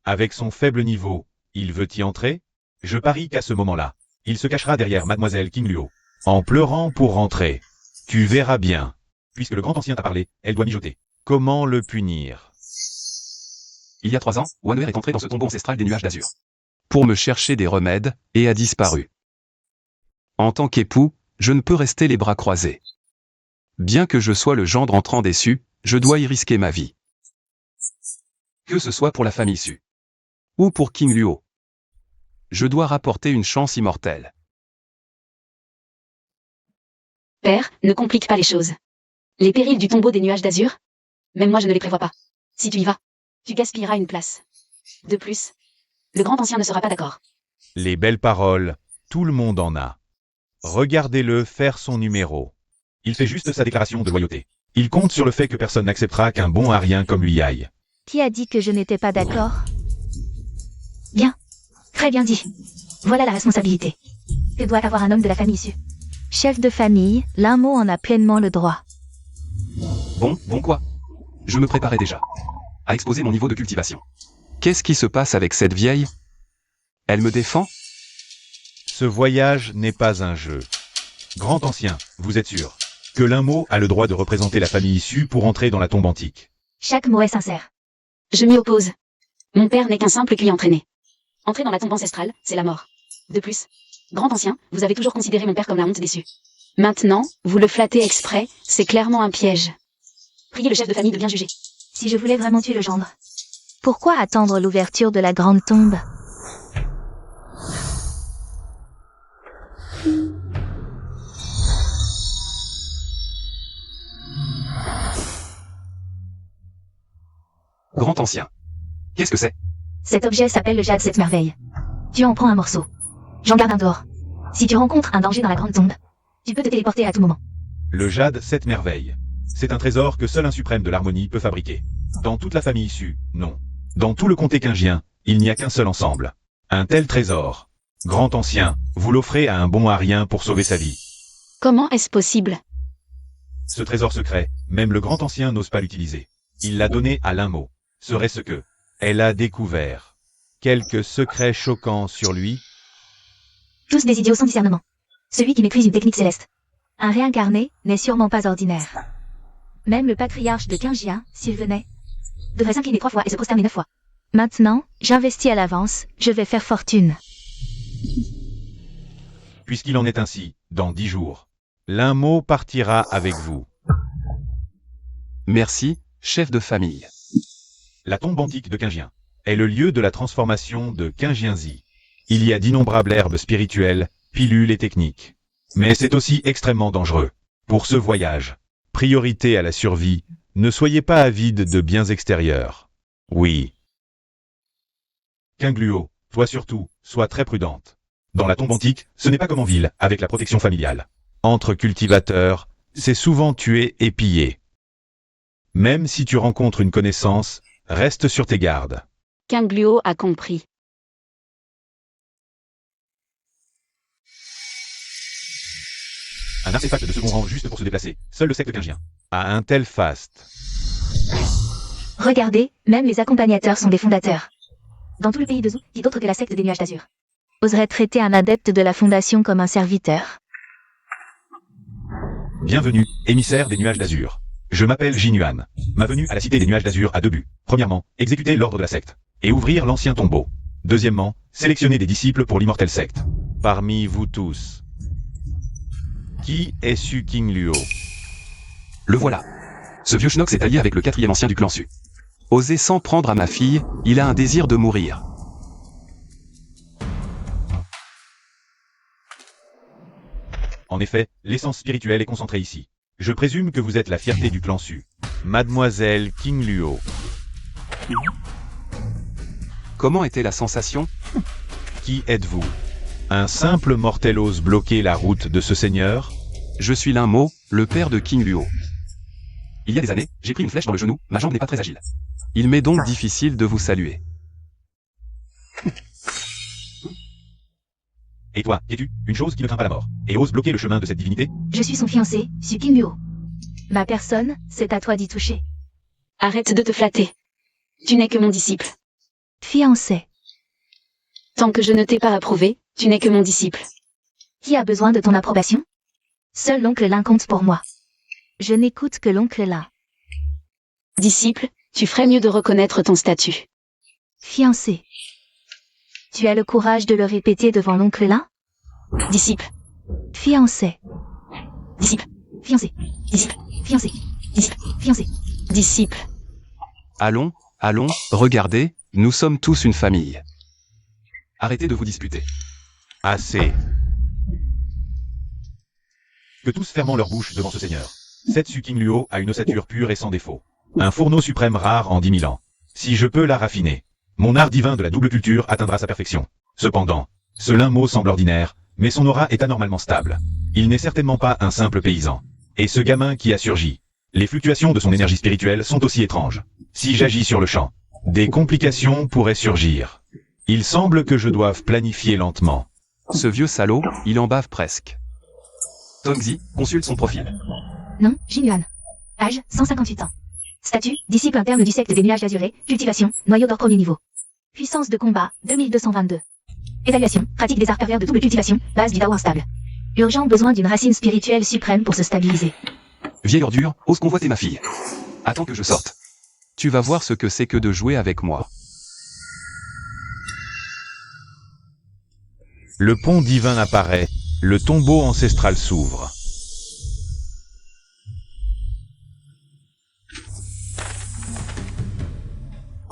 Avec son faible niveau, il veut y entrer? Je parie qu'à ce moment-là, il se cachera derrière mademoiselle King Luo, en pleurant pour rentrer. Tu verras bien. Puisque le grand ancien t'a parlé, elle doit mijoter. Comment le punir? Il y a 3 ans, Wanwer est entré dans ce tombeau ancestral des nuages d'azur. Pour me chercher des remèdes, et a disparu. En tant qu'époux, je ne peux rester les bras croisés. Bien que je sois le gendre entrant déçu, je dois y risquer ma vie. Que ce soit pour la famille Su. Ou pour King Luo. Je dois rapporter une chance immortelle. Père, ne complique pas les choses. Les périls du tombeau des nuages d'azur? Même moi je ne les prévois pas. Si tu y vas, tu gaspilleras une place. De plus, le grand ancien ne sera pas d'accord. Les belles paroles, tout le monde en a. Regardez-le faire son numéro. Il fait juste sa déclaration de loyauté. Il compte sur le fait que personne n'acceptera qu'un bon à rien comme lui aille. Qui a dit que je n'étais pas d'accord? Bien. Très bien dit. Voilà la responsabilité. Que doit avoir un homme de la famille issue? Chef de famille, l'un mot en a pleinement le droit. Bon quoi? Je me préparais déjà à exposer mon niveau de cultivation. Qu'est-ce qui se passe avec cette vieille? Elle me défend? Ce voyage n'est pas un jeu. Grand ancien, vous êtes sûr que l'un mot a le droit de représenter la famille issue pour entrer dans la tombe antique? Chaque mot est sincère. Je m'y oppose. Mon père n'est qu'un simple QI entraîné. Entrer dans la tombe ancestrale, c'est la mort. De plus, grand ancien, vous avez toujours considéré mon père comme la honte déçue. Maintenant, vous le flattez exprès, c'est clairement un piège. Priez le chef de famille de bien juger. Si je voulais vraiment tuer le gendre. Pourquoi attendre l'ouverture de la grande tombe? Grand ancien. Qu'est-ce que c'est? Cet objet s'appelle le jade 7 merveilles. Tu en prends un morceau. J'en garde un dehors. Si tu rencontres un danger dans la grande tombe, tu peux te téléporter à tout moment. Le jade 7 merveilles. C'est un trésor que seul un suprême de l'harmonie peut fabriquer. Dans toute la famille issue, non. Dans tout le comté quingien, il n'y a qu'un seul ensemble. Un tel trésor. Grand ancien, vous l'offrez à un bon à rien pour sauver sa vie. Comment est-ce possible? Ce trésor secret, même le grand ancien n'ose pas l'utiliser. Il l'a donné à l'un mot. Serait-ce que elle a découvert quelques secrets choquants sur lui? Tous des idiots sans discernement. Celui qui maîtrise une technique céleste. Un réincarné n'est sûrement pas ordinaire. Même le patriarche de Quingien, s'il venait. Devrait s'incliner 3 fois et se prosterner 9 fois. Maintenant, j'investis à l'avance, je vais faire fortune. Puisqu'il en est ainsi, dans 10 jours, l'un mot partira avec vous. Merci, chef de famille. La tombe antique de Quingien est le lieu de la transformation de Quingienzi. Il y a d'innombrables herbes spirituelles, pilules et techniques. Mais c'est aussi extrêmement dangereux. Pour ce voyage, priorité à la survie, ne soyez pas avide de biens extérieurs. Oui. Kingluo, toi surtout, sois très prudente. Dans la tombe antique, ce n'est pas comme en ville, avec la protection familiale. Entre cultivateurs, c'est souvent tuer et piller. Même si tu rencontres une connaissance, reste sur tes gardes. King Luo a compris. Un artefact de second rang juste pour se déplacer. Seul le secte quingien a un tel faste. Regardez, même les accompagnateurs sont des fondateurs. Dans tout le pays de Zou, qui d'autre que la secte des nuages d'azur. oserait traiter un adepte de la Fondation comme un serviteur. Bienvenue, émissaire des nuages d'azur. Je m'appelle Jinuan. Ma venue à la cité des nuages d'azur a deux buts. Premièrement, exécuter l'ordre de la secte et ouvrir l'ancien tombeau. Deuxièmement, sélectionner des disciples pour l'immortelle secte. Parmi vous tous, qui est Su King Luo? Le voilà. Ce vieux schnock s'est allié avec le 4e ancien du clan Su. Osez s'en prendre à ma fille, il a un désir de mourir. En effet, l'essence spirituelle est concentrée ici. Je présume que vous êtes la fierté du clan Su. Mademoiselle King Luo. Comment était la sensation? Qui êtes-vous? Un simple mortel ose bloquer la route de ce seigneur? Je suis Linmo, le père de King Luo. Il y a des années, j'ai pris une flèche dans le genou, ma jambe n'est pas très agile. Il m'est donc difficile de vous saluer. Et toi, es-tu une chose qui ne craint pas la mort et ose bloquer le chemin de cette divinité? Je suis son fiancé, Su King Luo. Ma personne, c'est à toi d'y toucher. Arrête de te flatter. Tu n'es que mon disciple. Fiancé. Tant que je ne t'ai pas approuvé, tu n'es que mon disciple. Qui a besoin de ton approbation? Seul l'oncle Lin compte pour moi. Je n'écoute que l'oncle Lin. Disciple, tu ferais mieux de reconnaître ton statut. Fiancé. Tu as le courage de le répéter devant l'oncle Lin? Disciple, Fiancé. disciple, Fiancé. Disciple. Fiancé. Disciple. Fiancé. disciple. Allons, allons, regardez, nous sommes tous une famille. Arrêtez de vous disputer. Assez. Que tous ferment leur bouche devant ce seigneur. Cette Su King Luo a une ossature pure et sans défaut. Un fourneau suprême rare en 10 000 ans. Si je peux la raffiner, mon art divin de la double culture atteindra sa perfection. Cependant, ce Linmo semble ordinaire, mais son aura est anormalement stable. Il n'est certainement pas un simple paysan. Et ce gamin qui a surgi, les fluctuations de son énergie spirituelle sont aussi étranges. Si j'agis sur le champ, des complications pourraient surgir. Il semble que je doive planifier lentement. Ce vieux salaud, il en bave presque. Tongzi, consulte son profil. Nom, Jinuan. Âge, 158 ans. Statut, disciple interne du secte des nuages azurés. Cultivation, noyau d'or premier niveau. Puissance de combat, 2222. Évaluation, pratique des arts pervers de double cultivation, base du Dao instable. Urgent besoin d'une racine spirituelle suprême pour se stabiliser. Vieille ordure, ose convoiter ma fille. Attends que je sorte. Tu vas voir ce que c'est que de jouer avec moi. Le pont divin apparaît, le tombeau ancestral s'ouvre.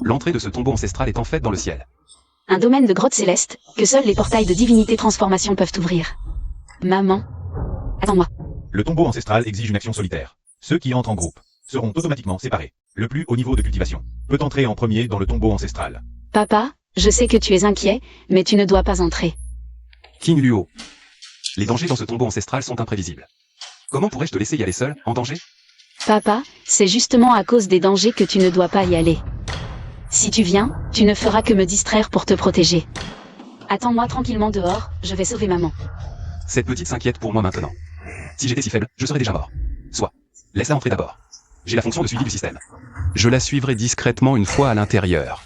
L'entrée de ce tombeau ancestral est en fait dans le ciel. Un domaine de grotte céleste, que seuls les portails de divinité transformation peuvent ouvrir. Maman. Attends-moi. Le tombeau ancestral exige une action solitaire. Ceux qui entrent en groupe seront automatiquement séparés. Le plus haut niveau de cultivation peut entrer en premier dans le tombeau ancestral. Papa, je sais que tu es inquiet, mais tu ne dois pas entrer. King Luo. Les dangers dans ce tombeau ancestral sont imprévisibles. Comment pourrais-je te laisser y aller seul, en danger? Papa, c'est justement à cause des dangers que tu ne dois pas y aller. Si tu viens, tu ne feras que me distraire pour te protéger. Attends-moi tranquillement dehors, je vais sauver maman. Cette petite s'inquiète pour moi maintenant. Si j'étais si faible, je serais déjà mort. Soit. Laisse-la entrer d'abord. J'ai la fonction de suivi du système. Je la suivrai discrètement une fois à l'intérieur.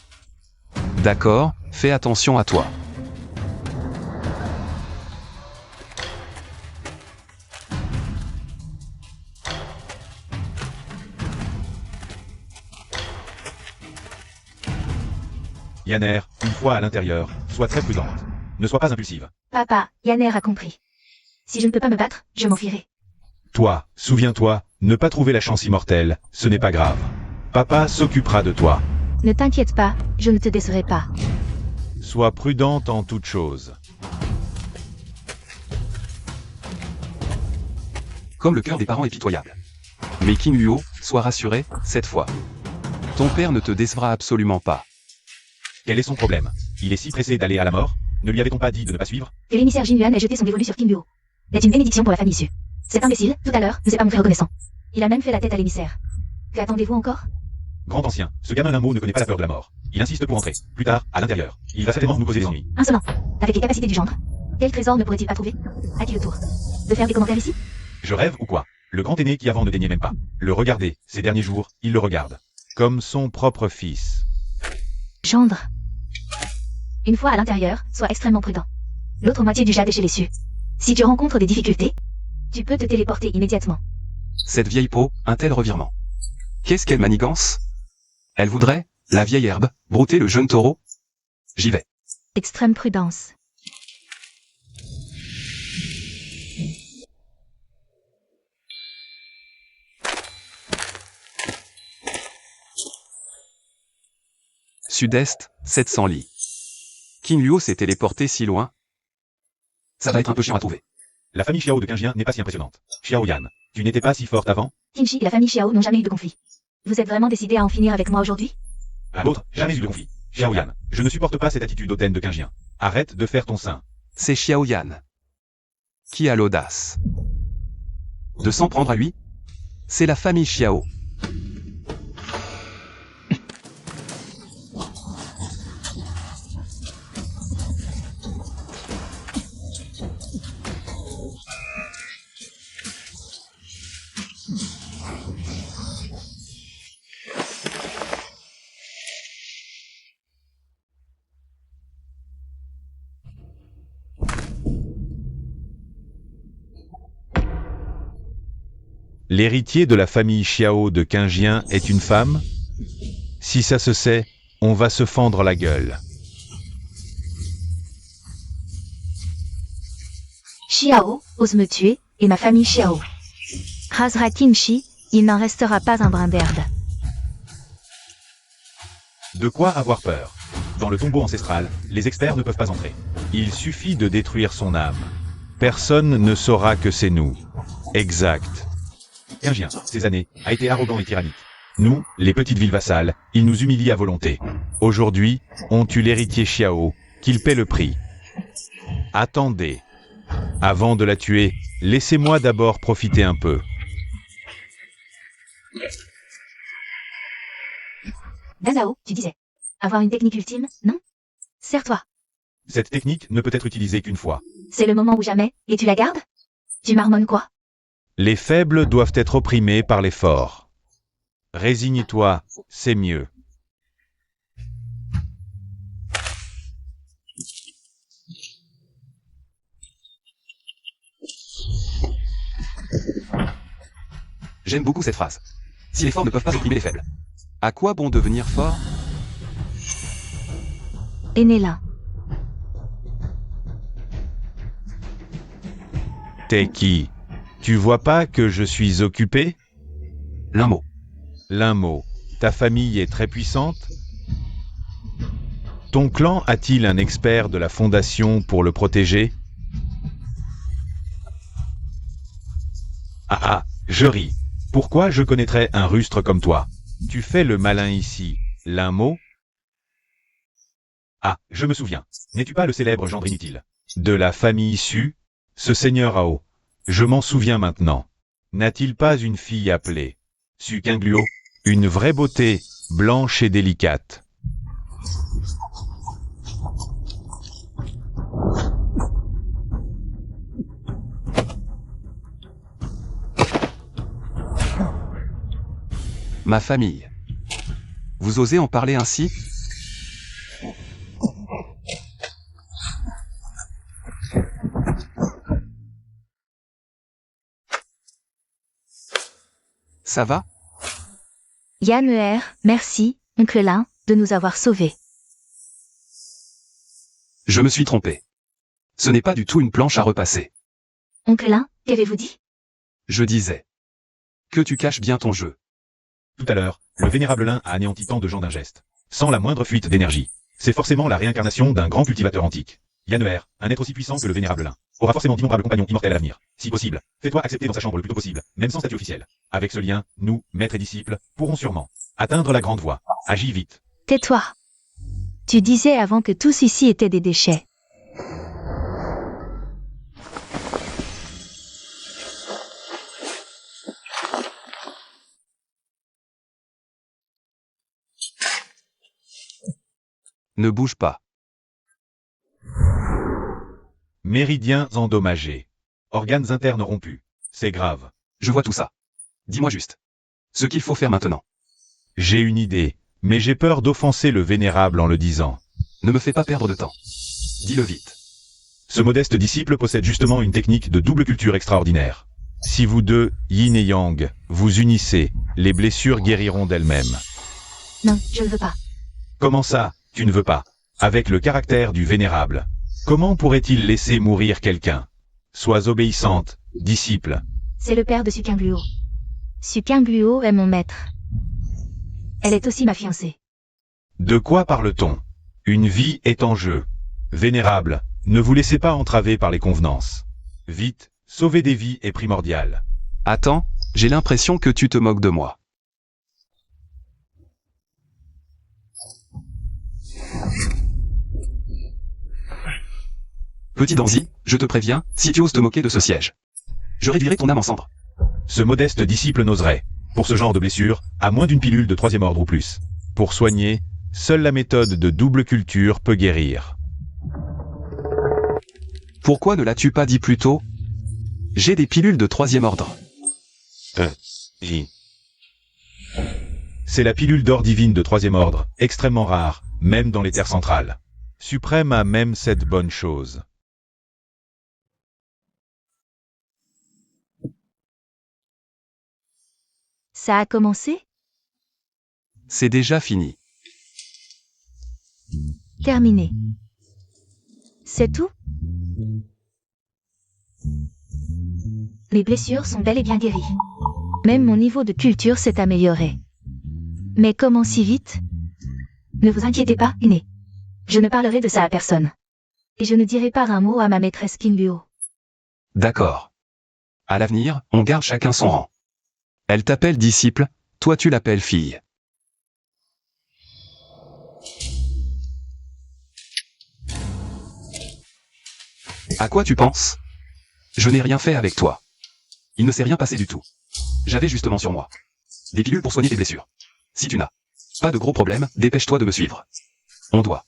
D'accord, fais attention à toi. Yanner, une fois à l'intérieur, sois très prudente. Ne sois pas impulsive. Papa, Yanner a compris. Si je ne peux pas me battre, je m'enfuirai. Toi, souviens-toi, ne pas trouver la chance immortelle, ce n'est pas grave. Papa s'occupera de toi. Ne t'inquiète pas, je ne te décerai pas. Sois prudente en toute chose. Comme le cœur des parents est pitoyable. Mais King Luo, sois rassuré, cette fois. Ton père ne te décevra absolument pas. Quel est son problème? Il est si pressé d'aller à la mort? Ne lui avait-on pas dit de ne pas suivre? Que l'émissaire Jinuan ait jeté son dévolu sur King Luo. C'est une bénédiction pour la famille Su. Cet imbécile, tout à l'heure, ne s'est pas montré reconnaissant. Il a même fait la tête à l'émissaire. Que attendez-vous encore? Grand ancien, ce gamin Linmo ne connaît pas la peur de la mort. Il insiste pour entrer. Plus tard, à l'intérieur. Il va certainement nous causer des ennuis. Insolent. Avec les capacités du gendre. Quel trésor ne pourrait-il pas trouver? A-t-il le tour de faire des commentaires ici? Je rêve ou quoi? Le grand aîné qui avant ne daignait même pas le regarder, ces derniers jours, il le regarde. Comme son propre fils. Gendre. Une fois à l'intérieur, sois extrêmement prudent. l'autre moitié du jade chez les cieux. Si tu rencontres des difficultés, tu peux te téléporter immédiatement. Cette vieille peau, un tel revirement. Qu'est-ce qu'elle manigance? Elle voudrait, la vieille herbe, brouter le jeune taureau? J'y vais. Extrême prudence. Sud-est, 700 lits. Qin Luo s'est téléporté si loin. Ça va être un peu chiant à trouver. La famille Xiao de Qingjian n'est pas si impressionnante. Xiao Yan, tu n'étais pas si forte avant? Qinshi et la famille Xiao n'ont jamais eu de conflit. Vous êtes vraiment décidé à en finir avec moi aujourd'hui? À l'autre, jamais eu de conflit. Xiao Yan, je ne supporte pas cette attitude hautaine de Qingjian. Arrête de faire ton sein. C'est Xiao Yan. Qui a l'audace de s'en prendre à lui? C'est la famille Xiao. L'héritier de la famille Xiao de Qingjian est une femme? Si ça se sait, on va se fendre la gueule. Xiao ose me tuer, et ma famille Xiao. Rasera Qinshi, il n'en restera pas un brin d'herbe. De quoi avoir peur? Dans le tombeau ancestral, les experts ne peuvent pas entrer. Il suffit de détruire son âme. Personne ne saura que c'est nous. Exact. Qingjian, ces années, a été arrogant et tyrannique. Nous, les petites villes vassales, il nous humilie à volonté. Aujourd'hui, on tue l'héritier Xiao, qu'il paie le prix. Attendez. Avant de la tuer, laissez-moi d'abord profiter un peu. Danzao, tu disais. Avoir une technique ultime, non? Serre-toi. Cette technique ne peut être utilisée qu'une fois. C'est le moment ou jamais, et tu la gardes? Tu marmonnes quoi? Les faibles doivent être opprimés par les forts. Résigne-toi, c'est mieux. J'aime beaucoup cette phrase. Si les forts ne peuvent pas opprimer les faibles, à quoi bon devenir fort? Enela. T'es qui? Tu vois pas que je suis occupé? L'un mot. L'un mot. Ta famille est très puissante? Ton clan a-t-il un expert de la Fondation pour le protéger? Ah, je ris. Pourquoi je connaîtrais un rustre comme toi? Tu fais le malin ici. L'un mot? Ah, je me souviens. N'es-tu pas le célèbre gendre inutile? De la famille Su? Ce seigneur Ao. Je m'en souviens maintenant. N'a-t-il pas une fille appelée Su Qingluo? Une vraie beauté, blanche et délicate. Ma famille. Vous osez en parler ainsi? Ça va? Yanner, merci, oncle Lin, de nous avoir sauvés. Je me suis trompé. Ce n'est pas du tout une planche à repasser. Oncle Lin, qu'avez-vous dit? Je disais que tu caches bien ton jeu. Tout à l'heure, le vénérable Lin a anéanti tant de gens d'un geste. Sans la moindre fuite d'énergie. C'est forcément la réincarnation d'un grand cultivateur antique. Yanner, un être aussi puissant que le vénérable Lin, aura forcément d'innombrables compagnons immortels à l'avenir. Si possible, fais-toi accepter dans sa chambre le plus tôt possible, même sans statut officiel. Avec ce lien, nous, maîtres et disciples, pourrons sûrement atteindre la grande voie. Agis vite. Tais-toi. Tu disais avant que tous ici étaient des déchets. Ne bouge pas. Méridiens endommagés. Organes internes rompus. C'est grave. Je vois tout ça. Dis-moi juste ce qu'il faut faire maintenant. J'ai une idée, mais j'ai peur d'offenser le vénérable en le disant. Ne me fais pas perdre de temps. Dis-le vite. Ce modeste disciple possède justement une technique de double culture extraordinaire. Si vous deux, yin et yang, vous unissez, les blessures guériront d'elles-mêmes. Non, je ne veux pas. Comment ça, tu ne veux pas? Avec le caractère du vénérable, comment pourrait-il laisser mourir quelqu'un? Sois obéissante, disciple. C'est le père de Sukyungluo. Sukyungluo est mon maître. Elle est aussi ma fiancée. De quoi parle-t-on? Une vie est en jeu. Vénérable, ne vous laissez pas entraver par les convenances. Vite, sauver des vies est primordial. Attends, j'ai l'impression que tu te moques de moi. Petit Danzy, je te préviens, si tu oses te moquer de ce siège, je réduirai ton âme en cendres. Ce modeste disciple n'oserait, pour ce genre de blessure, à moins d'une pilule de 3e ordre ou plus. Pour soigner, seule la méthode de double culture peut guérir. Pourquoi ne l'as-tu pas dit plus tôt? J'ai des pilules de 3e ordre. C'est la pilule d'or divine de 3e ordre, extrêmement rare, même dans les terres centrales. Suprême a même cette bonne chose. Ça a commencé? C'est déjà fini. Terminé. C'est tout? Mes blessures sont bel et bien guéries. Même mon niveau de culture s'est amélioré. Mais comment si vite? Ne vous inquiétez pas, aîné. Je ne parlerai de ça à personne. Et je ne dirai pas un mot à ma maîtresse Kinluo. D'accord. À l'avenir, on garde chacun son rang. Elle t'appelle disciple, toi tu l'appelles fille. À quoi tu penses? Je n'ai rien fait avec toi. Il ne s'est rien passé du tout. J'avais justement sur moi des pilules pour soigner tes blessures. Si tu n'as pas de gros problèmes, dépêche-toi de me suivre. On doit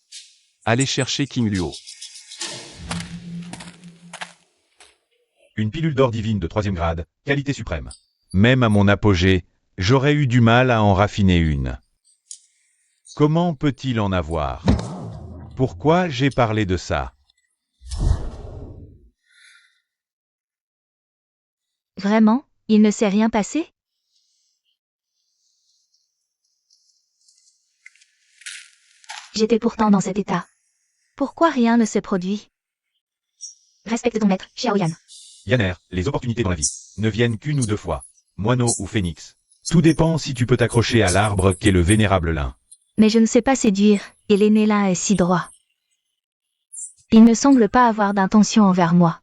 aller chercher Kinluo. Une pilule d'or divine de 3e grade, qualité suprême. Même à mon apogée, j'aurais eu du mal à en raffiner une. Comment peut-il en avoir? Pourquoi j'ai parlé de ça? Vraiment, il ne s'est rien passé? J'étais pourtant dans cet état. Pourquoi rien ne s'est produit? Respecte ton maître, Xiaoyan. Yanner, les opportunités dans la vie ne viennent qu'une ou deux fois. Moineau ou phénix. Tout dépend si tu peux t'accrocher à l'arbre qu'est le vénérable lin. Mais je ne sais pas séduire, et l'aîné là est si droit. Il ne semble pas avoir d'intention envers moi.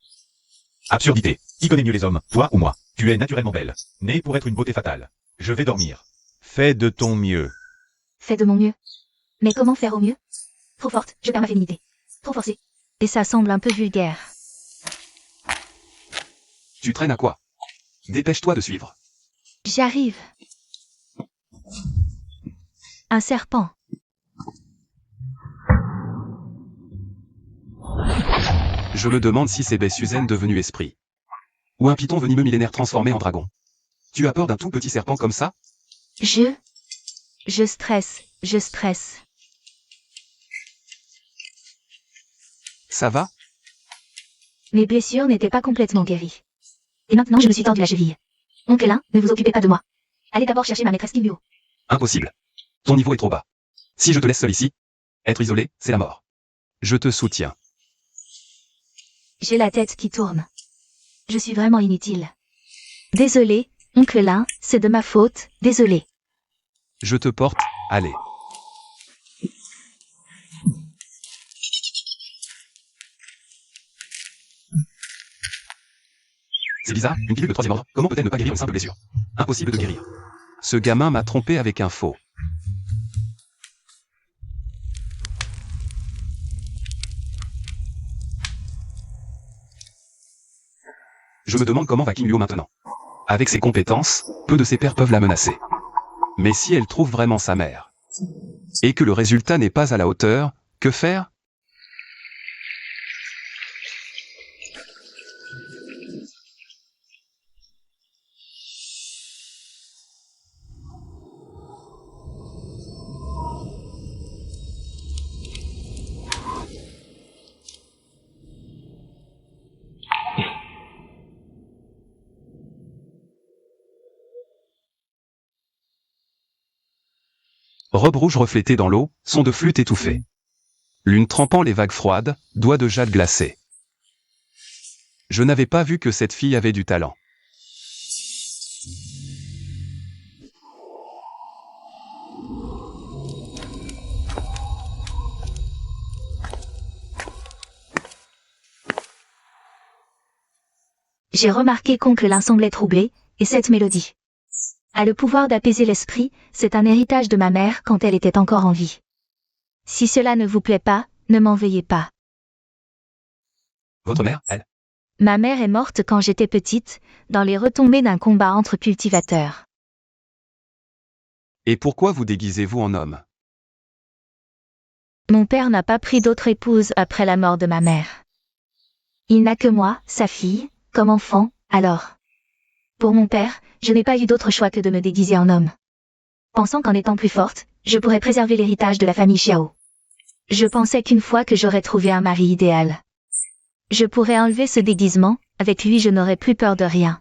Absurdité. Qui connaît mieux les hommes, toi ou moi? Tu es naturellement belle, née pour être une beauté fatale. Je vais dormir. Fais de ton mieux. Fais de mon mieux. Mais comment faire au mieux? Trop forte, je perds ma féminité. Trop forcée. Et ça semble un peu vulgaire. Tu traînes à quoi? Dépêche-toi de suivre. J'arrive. Un serpent. Je me demande si c'est Suzanne devenu esprit. Ou un python venimeux millénaire transformé en dragon. Tu as peur d'un tout petit serpent comme ça? Je stresse, je stresse. Ça va? Mes blessures n'étaient pas complètement guéries. Et maintenant je me suis tordu la cheville. Oncle Lin, ne vous occupez pas de moi. Allez d'abord chercher ma maîtresse Kinluo. Impossible. Ton niveau est trop bas. Si je te laisse seul ici, être isolé, c'est la mort. Je te soutiens. J'ai la tête qui tourne. Je suis vraiment inutile. Désolé, oncle Lin, c'est de ma faute, désolé. Je te porte, allez. C'est bizarre, une pilule de 3e ordre, comment peut-elle ne pas guérir une simple blessure? Impossible de guérir. Ce gamin m'a trompé avec un faux. Je me demande comment va Kinluo maintenant. Avec ses compétences, peu de ses pairs peuvent la menacer. Mais si elle trouve vraiment sa mère, et que le résultat n'est pas à la hauteur, que faire? Robe rouge reflétée dans l'eau, son de flûte étouffé. Lune trempant les vagues froides, doigts de jade glacés. Je n'avais pas vu que cette fille avait du talent. J'ai remarqué qu'oncle semblait troublé, et cette mélodie a le pouvoir d'apaiser l'esprit, c'est un héritage de ma mère quand elle était encore en vie. Si cela ne vous plaît pas, ne m'en veuillez pas. Votre mère, elle? Ma mère est morte quand j'étais petite, dans les retombées d'un combat entre cultivateurs. Et pourquoi vous déguisez-vous en homme? Mon père n'a pas pris d'autre épouse après la mort de ma mère. Il n'a que moi, sa fille, comme enfant, alors. Pour mon père, je n'ai pas eu d'autre choix que de me déguiser en homme. Pensant qu'en étant plus forte, je pourrais préserver l'héritage de la famille Xiao. Je pensais qu'une fois que j'aurais trouvé un mari idéal, je pourrais enlever ce déguisement, avec lui je n'aurais plus peur de rien.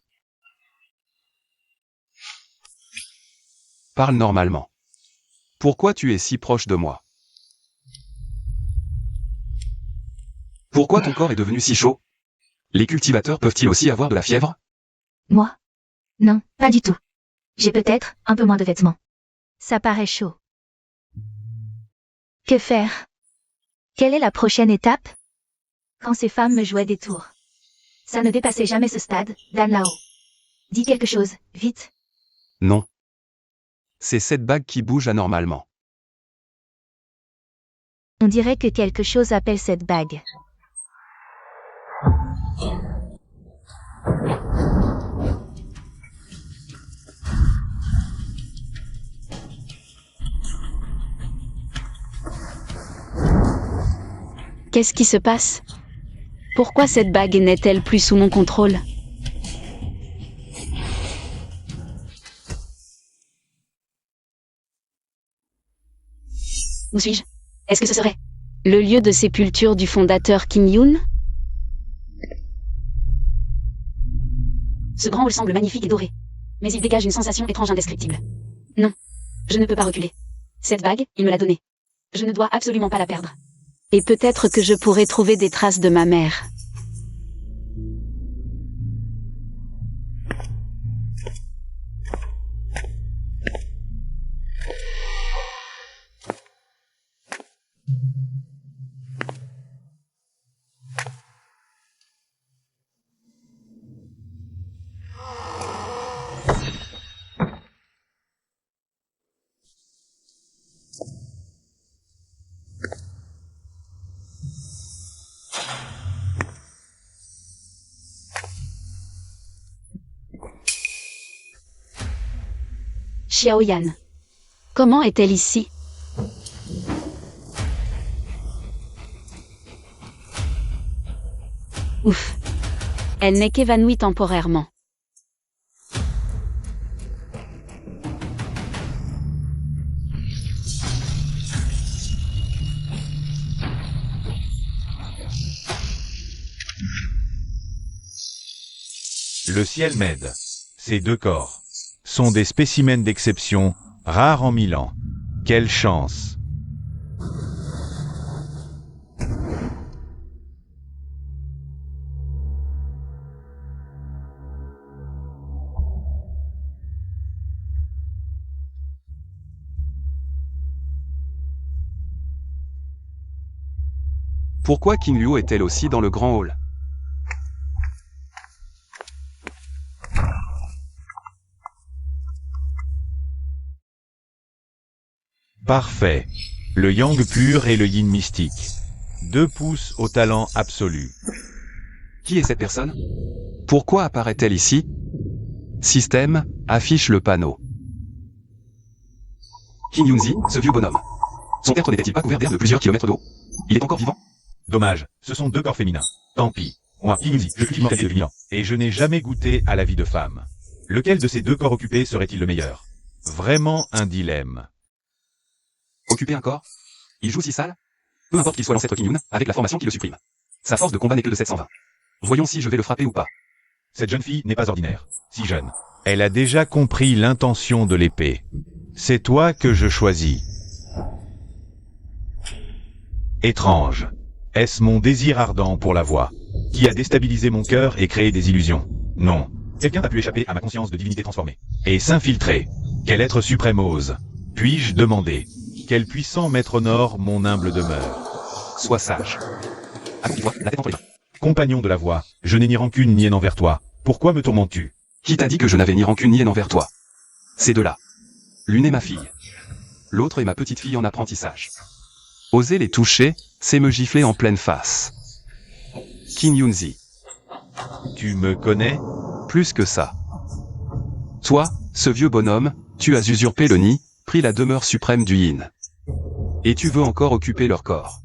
Parle normalement. Pourquoi tu es si proche de moi? Pourquoi ton corps est devenu si chaud? Les cultivateurs peuvent-ils aussi avoir de la fièvre? Moi? Non, pas du tout. J'ai peut-être un peu moins de vêtements. Ça paraît chaud. Que faire? Quelle est la prochaine étape? Quand ces femmes me jouaient des tours. Ça ne dépassait jamais ce stade, Dan Lao. Dis quelque chose, vite. Non. C'est cette bague qui bouge anormalement. On dirait que quelque chose appelle cette bague. Qu'est-ce qui se passe? Pourquoi cette bague n'est-elle plus sous mon contrôle? Où suis-je? Est-ce que ce serait le lieu de sépulture du fondateur Kim Yoon? Ce grand hall semble magnifique et doré, mais il dégage une sensation étrange indescriptible. Non, je ne peux pas reculer. Cette bague, il me l'a donnée. Je ne dois absolument pas la perdre. Et peut-être que je pourrais trouver des traces de ma mère. Xiaoyan. Comment est-elle ici? Ouf. Elle n'est qu'évanouie temporairement. Le ciel m'aide. Ces deux corps sont des spécimens d'exception, rares en 1000 ans. Quelle chance! Pourquoi King Liu est-elle aussi dans le grand hall? Parfait. Le yang pur et le yin mystique. 2 pouces au talent absolu. Qui est cette personne? Pourquoi apparaît-elle ici? Système, affiche le panneau. King Yunzi, ce vieux bonhomme. Son tertre n'était-il pas couvert d'air de plusieurs kilomètres d'eau? Il est encore vivant? Dommage, ce sont 2 corps féminins. Tant pis. Moi, Yingzi, je suis immortel et dominant, et je n'ai jamais goûté à la vie de femme. Lequel de ces 2 corps occupés serait-il le meilleur? Vraiment un dilemme. Occupé un corps? Il joue si sale? Peu importe qu'il soit l'ancêtre King Yun, avec la formation qui le supprime. Sa force de combat n'est que de 720. Voyons si je vais le frapper ou pas. Cette jeune fille n'est pas ordinaire. Si jeune. Elle a déjà compris l'intention de l'épée. C'est toi que je choisis. Étrange. Est-ce mon désir ardent pour la voix qui a déstabilisé mon cœur et créé des illusions? Non. Quelqu'un a pu échapper à ma conscience de divinité transformée et s'infiltrer. Quel être suprême ose? Puis-je demander? Quel puissant maître honore mon humble demeure? Sois sage. Accroupis-toi, la tête entre les mains. Compagnon de la voix, je n'ai ni rancune ni haine envers toi. Pourquoi me tourmentes-tu? Qui t'a dit que je n'avais ni rancune ni haine envers toi? Ces deux-là. L'une est ma fille. L'autre est ma petite fille en apprentissage. Oser les toucher, c'est me gifler en pleine face. Qin Yunzi. Tu me connais? Plus que ça. Toi, ce vieux bonhomme, tu as usurpé le nid, pris la demeure suprême du Yin. Et tu veux encore occuper leur corps.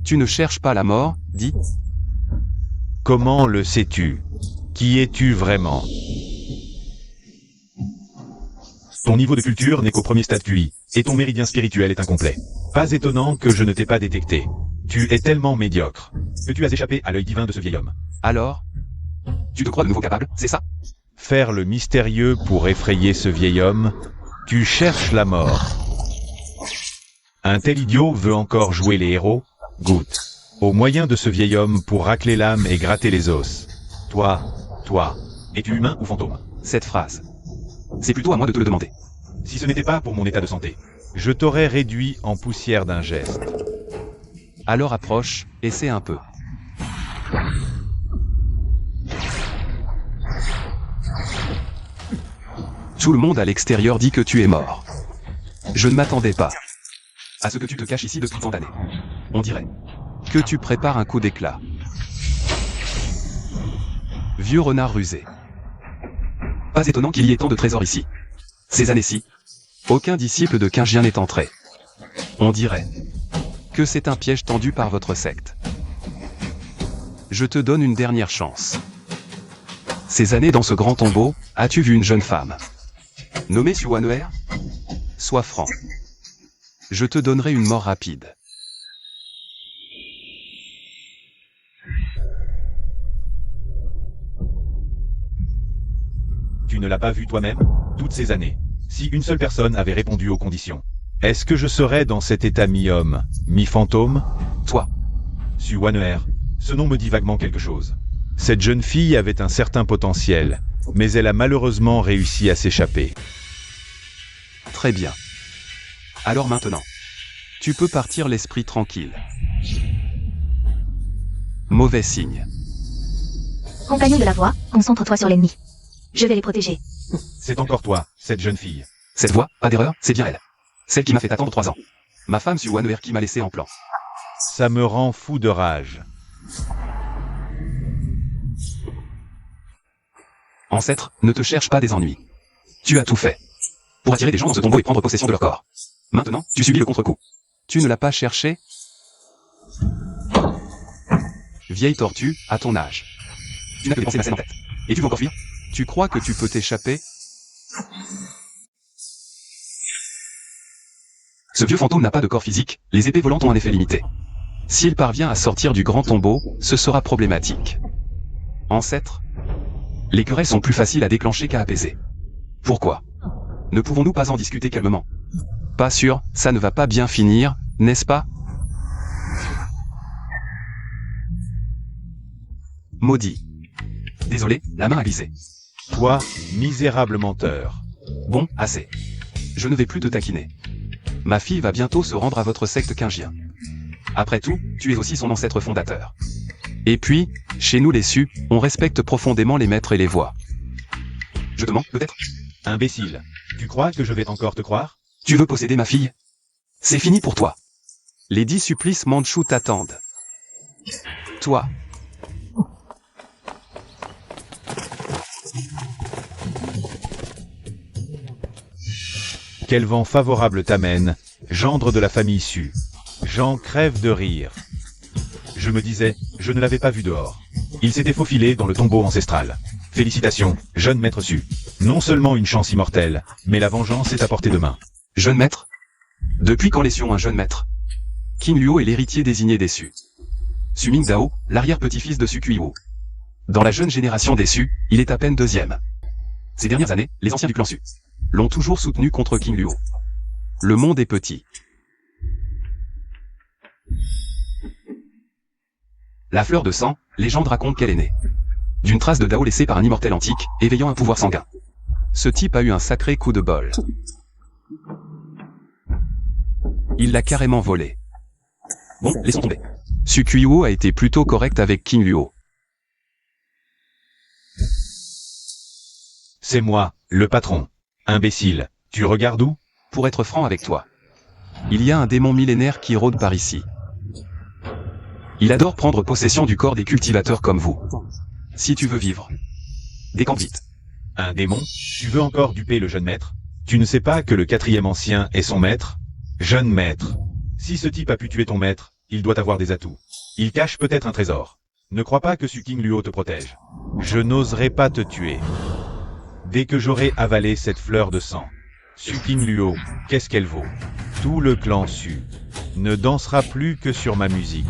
Tu ne cherches pas la mort, dis. Comment le sais-tu? Qui es-tu vraiment? Ton niveau de culture n'est qu'au premier stade QI, et ton méridien spirituel est incomplet. Pas étonnant que je ne t'ai pas détecté. Tu es tellement médiocre que tu as échappé à l'œil divin de ce vieil homme. Alors? Tu te crois de nouveau capable, c'est ça? Faire le mystérieux pour effrayer ce vieil homme, tu cherches la mort. Un tel idiot veut encore jouer les héros? Goûte. Au moyen de ce vieil homme pour racler l'âme et gratter les os. Toi, es-tu humain ou fantôme? Cette phrase. C'est plutôt à moi de te le demander. Si ce n'était pas pour mon état de santé, je t'aurais réduit en poussière d'un geste. Alors approche, essaie un peu. Tout le monde à l'extérieur dit que tu es mort. Je ne m'attendais pas à ce que tu te caches ici depuis tant d'années. On dirait que tu prépares un coup d'éclat. Vieux renard rusé. Pas étonnant qu'il y ait tant de trésors ici. Ces années-ci, aucun disciple de Qingjian n'est entré. On dirait que c'est un piège tendu par votre secte. Je te donne une dernière chance. Ces années dans ce grand tombeau, as-tu vu une jeune femme nommée Suwanuer? Sois franc. Je te donnerai une mort rapide. Tu ne l'as pas vu toi-même, toutes ces années. Si une seule personne avait répondu aux conditions, est-ce que je serais dans cet état mi-homme, mi-fantôme? Toi. Suwanuer, ce nom me dit vaguement quelque chose. Cette jeune fille avait un certain potentiel, mais elle a malheureusement réussi à s'échapper. Très bien. Alors maintenant, tu peux partir l'esprit tranquille. Mauvais signe. Compagnon de la voix, concentre-toi sur l'ennemi. Je vais les protéger. C'est encore toi, cette jeune fille. Cette voix, pas d'erreur, c'est bien elle. Celle qui m'a fait attendre 3 ans. Ma femme Suwanuer qui m'a laissé en plan. Ça me rend fou de rage. Ancêtre, ne te cherche pas des ennuis. Tu as tout fait pour attirer des gens dans ce tombeau et prendre possession de leur corps. Maintenant, tu subis le contre-coup. Tu ne l'as pas cherché? Vieille tortue, à ton âge. Tu n'as que des pensées malsaines en tête. Et tu veux encore fuir? Tu crois que tu peux t'échapper? Ce vieux fantôme n'a pas de corps physique, les épées volantes ont un effet limité. S'il parvient à sortir du grand tombeau, ce sera problématique. Ancêtre, les querelles sont plus faciles à déclencher qu'à apaiser. Pourquoi ne pouvons-nous pas en discuter calmement? Pas sûr, ça ne va pas bien finir, n'est-ce pas? Maudit. Désolé, la main a glissé. Toi, misérable menteur. Bon, assez. Je ne vais plus te taquiner. Ma fille va bientôt se rendre à votre secte Qingjian. Après tout, tu es aussi son ancêtre fondateur. Et puis, chez nous les Su, on respecte profondément les maîtres et les voix. Je te mens, peut-être? Imbécile. Tu crois que je vais encore te croire? Tu veux posséder ma fille? C'est fini pour toi. Les 10 supplices mandchous t'attendent. Toi. Quel vent favorable t'amène, gendre de la famille Su. J'en crève de rire. Je me disais, je ne l'avais pas vu dehors. Il s'était faufilé dans le tombeau ancestral. Félicitations, jeune maître Su. Non seulement une chance immortelle, mais la vengeance est à portée de main. Jeune maître? Depuis quand laissions un jeune maître? Qin Luo est l'héritier désigné des Su. Su Mingdao, l'arrière-petit-fils de Su Kuiwo. Dans la jeune génération des Su, il est à peine 2e. Ces dernières années, les anciens du clan Su l'ont toujours soutenu contre Qin Luo. Le monde est petit. La fleur de sang, légende raconte qu'elle est née d'une trace de Dao laissée par un immortel antique, éveillant un pouvoir sanguin. Ce type a eu un sacré coup de bol. Il l'a carrément volé. Bon, laissons tomber. Su Kuiwo a été plutôt correct avec King Luo. C'est moi, le patron. Imbécile, tu regardes où? Pour être franc avec toi, il y a un démon millénaire qui rôde par ici. Il adore prendre possession du corps des cultivateurs comme vous. Si tu veux vivre, décampe vite. Un démon? Tu veux encore duper le jeune maître? Tu ne sais pas que le 4e ancien est son maître? Jeune maître. Si ce type a pu tuer ton maître, il doit avoir des atouts. Il cache peut-être un trésor. Ne crois pas que Su King Luo te protège. Je n'oserai pas te tuer. Dès que j'aurai avalé cette fleur de sang, Su King Luo, qu'est-ce qu'elle vaut? Tout le clan Su ne dansera plus que sur ma musique.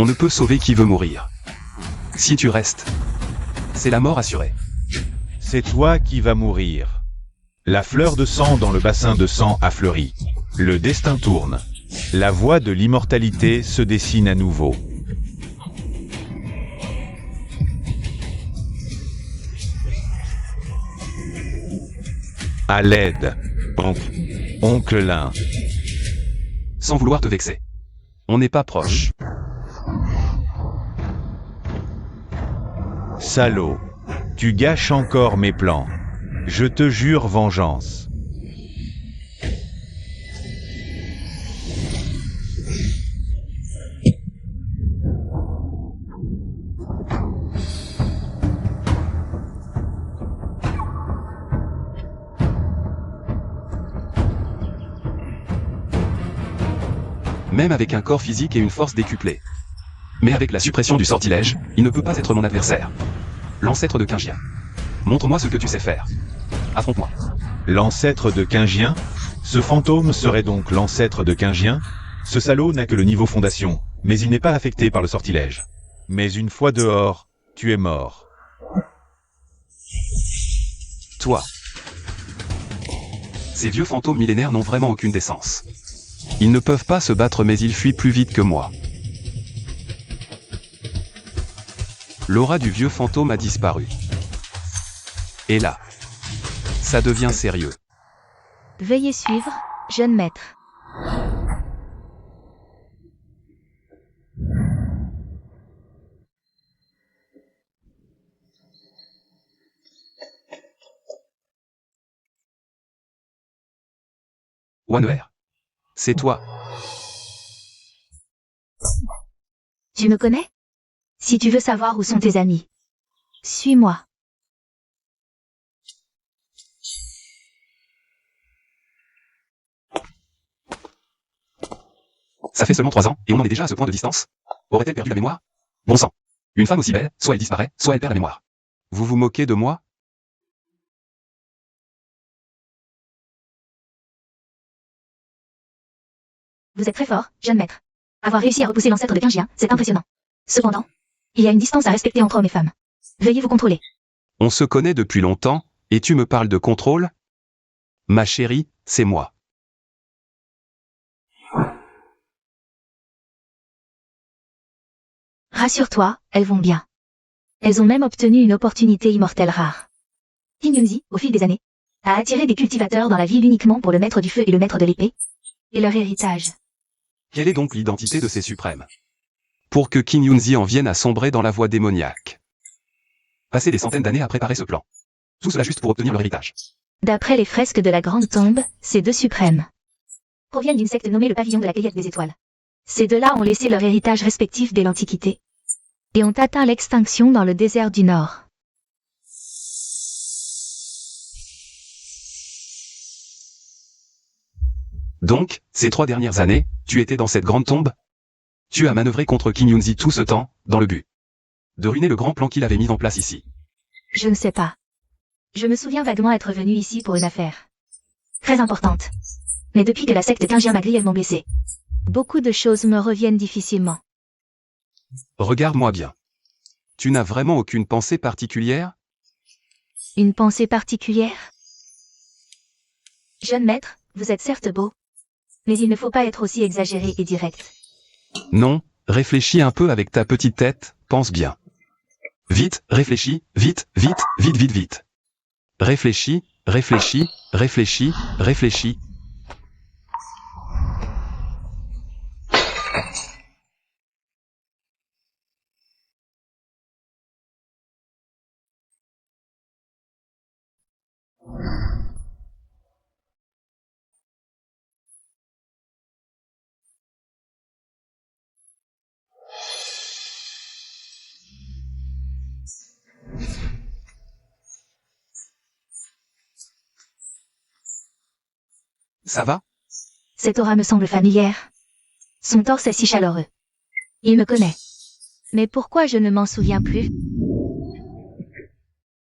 On ne peut sauver qui veut mourir. Si tu restes, c'est la mort assurée. C'est toi qui vas mourir. La fleur de sang dans le bassin de sang a fleuri. Le destin tourne. La voie de l'immortalité se dessine à nouveau. À l'aide, oncle Lin. Sans vouloir te vexer. On n'est pas proche. Salaud. Tu gâches encore mes plans. Je te jure vengeance. Même avec un corps physique et une force décuplée. Mais avec la suppression du sortilège, il ne peut pas être mon adversaire. L'ancêtre de Qingjian. Montre-moi ce que tu sais faire. Affronte-moi. L'ancêtre de Qingjian? Ce fantôme serait donc l'ancêtre de Qingjian? Ce salaud n'a que le niveau fondation, mais il n'est pas affecté par le sortilège. Mais une fois dehors, tu es mort. Toi. Ces vieux fantômes millénaires n'ont vraiment aucune décence. Ils ne peuvent pas se battre mais ils fuient plus vite que moi. L'aura du vieux fantôme a disparu. Et là, ça devient sérieux. Veuillez suivre, jeune maître. Wan'er. C'est toi. Tu me connais? Si tu veux savoir où sont tes amis, Suis-moi. Ça fait seulement 3 ans, et on en est déjà à ce point de distance. Aurait-elle perdu la mémoire? Bon sang. Une femme aussi belle, soit elle disparaît, soit elle perd la mémoire. Vous vous moquez de moi? vous êtes très fort, jeune maître. Avoir réussi à repousser l'ancêtre de Qingjian, c'est impressionnant. Cependant, il y a une distance à respecter entre hommes et femmes. Veuillez vous contrôler. On se connaît depuis longtemps, et tu me parles de contrôle? Ma chérie, c'est moi. Rassure-toi, elles vont bien. Elles ont même obtenu une opportunité immortelle rare. Qin Yunzi, au fil des années, a attiré des cultivateurs dans la ville uniquement pour le maître du feu et le maître de l'épée, et leur héritage. Quelle est donc l'identité de ces suprêmes? Pour que Qin Yunzi en vienne à sombrer dans la voie démoniaque. Passer des centaines d'années à préparer ce plan. Tout cela juste pour obtenir leur héritage. D'après les fresques de la Grande Tombe, ces deux suprêmes Proviennent d'une secte nommée le Pavillon de la Cueillette des Étoiles. Ces deux-là ont laissé leur héritage respectif dès l'Antiquité. et ont atteint l'extinction dans le désert du Nord. Donc, ces 3 dernières années, tu étais dans cette grande tombe? Tu as manœuvré contre Qin Yunzi tout ce temps, dans le but de ruiner le grand plan qu'il avait mis en place ici. Je ne sais pas. Je me souviens vaguement être venu ici pour une affaire très importante. Mais depuis que la secte Qingjian m'a grièvement blessé. Beaucoup de choses me reviennent difficilement. Regarde-moi bien. Tu n'as vraiment aucune pensée particulière? Une pensée particulière? Jeune maître, vous êtes certes beau. Mais il ne faut pas être aussi exagéré et direct. Non, réfléchis un peu avec ta petite tête, pense bien. Vite, réfléchis, vite, vite, vite, vite, vite. Réfléchis, réfléchis, réfléchis, réfléchis. Ça va? Cette aura me semble familière. Son torse est si chaleureux. Il me connaît. Mais pourquoi je ne m'en souviens plus?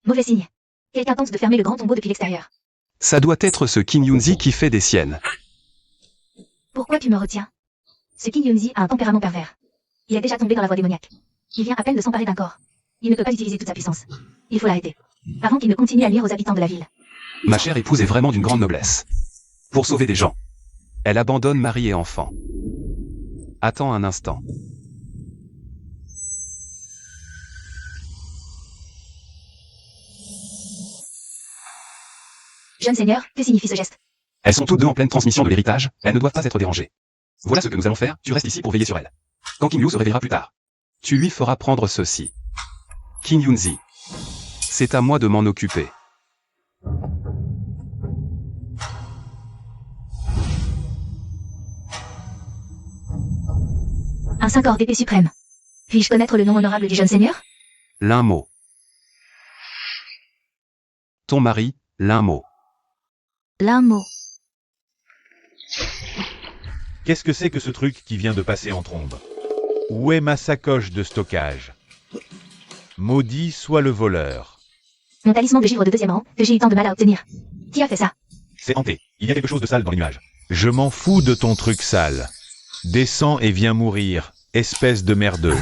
Mauvais signe. Quelqu'un tente de fermer le grand tombeau depuis l'extérieur. Ça doit être ce King Yunzi qui fait des siennes. Pourquoi tu me retiens? Ce King Yunzi a un tempérament pervers. Il est déjà tombé dans la voie démoniaque. Il vient à peine de s'emparer d'un corps. Il ne peut pas utiliser toute sa puissance. Il faut l'arrêter. Avant qu'il ne continue à nuire aux habitants de la ville. Ma chère épouse est vraiment d'une grande noblesse. Pour sauver des gens, elle abandonne mari et enfant. Attends un instant. Jeune seigneur, que signifie ce geste? Elles sont toutes deux en pleine transmission de l'héritage, elles ne doivent pas être dérangées. Voilà ce que nous allons faire, tu restes ici pour veiller sur elle. Quand King Liu se réveillera plus tard, tu lui feras prendre ceci. King Yunzi. C'est à moi de m'en occuper. Un 5 corps d'épée suprême. Puis-je connaître le nom honorable du jeune seigneur? L'un mot. Ton mari, l'un mot. L'un mot. Qu'est-ce que c'est que ce truc qui vient de passer en trombe? Où est ma sacoche de stockage? Maudit soit le voleur. Mon talisman de givre de 2e rang, que j'ai eu tant de mal à obtenir. Qui a fait ça? C'est hanté. Il y a quelque chose de sale dans les nuages. Je m'en fous de ton truc sale. Descends et viens mourir, espèce de merdeux.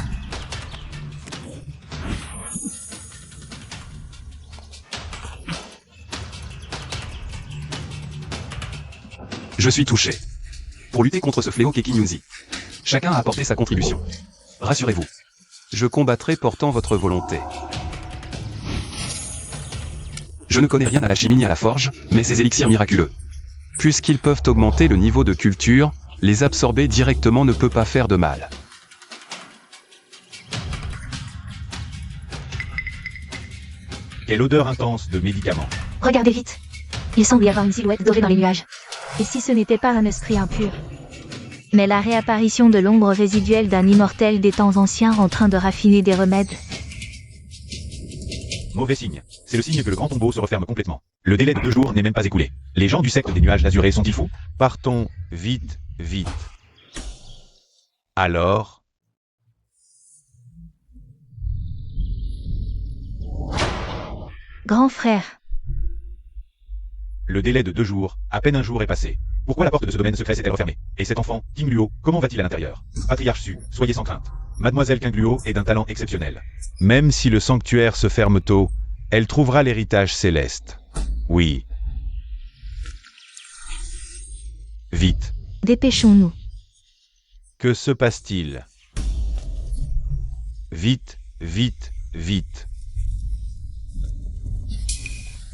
Je suis touché. Pour lutter contre ce fléau qu'est King Yunzi, chacun a apporté sa contribution. Rassurez-vous. Je combattrai portant votre volonté. Je ne connais rien à la chimie ni à la forge, mais ces élixirs miraculeux, puisqu'ils peuvent augmenter le niveau de culture, les absorber directement ne peut pas faire de mal. Quelle odeur intense de médicaments. Regardez vite. Il semble y avoir une silhouette dorée dans les nuages. Et si ce n'était pas un esprit impur? Mais la réapparition de l'ombre résiduelle d'un immortel des temps anciens en train de raffiner des remèdes. Mauvais signe. C'est le signe que le grand tombeau se referme complètement. Le délai de 2 jours n'est même pas écoulé. Les gens du secte des nuages azurés sont-ils fous? Partons, vite, vite. Alors? Grand frère. Le délai de 2 jours, à peine un jour est passé. Pourquoi la porte de ce domaine secret s'est-elle refermée? Et cet enfant, King Luo, comment va-t-il à l'intérieur? Patriarche Su, soyez sans crainte. Mademoiselle King Luo est d'un talent exceptionnel. Même si le sanctuaire se ferme tôt, elle trouvera l'héritage céleste. Oui. Vite. Dépêchons-nous. Que se passe-t-il? Vite, vite, vite.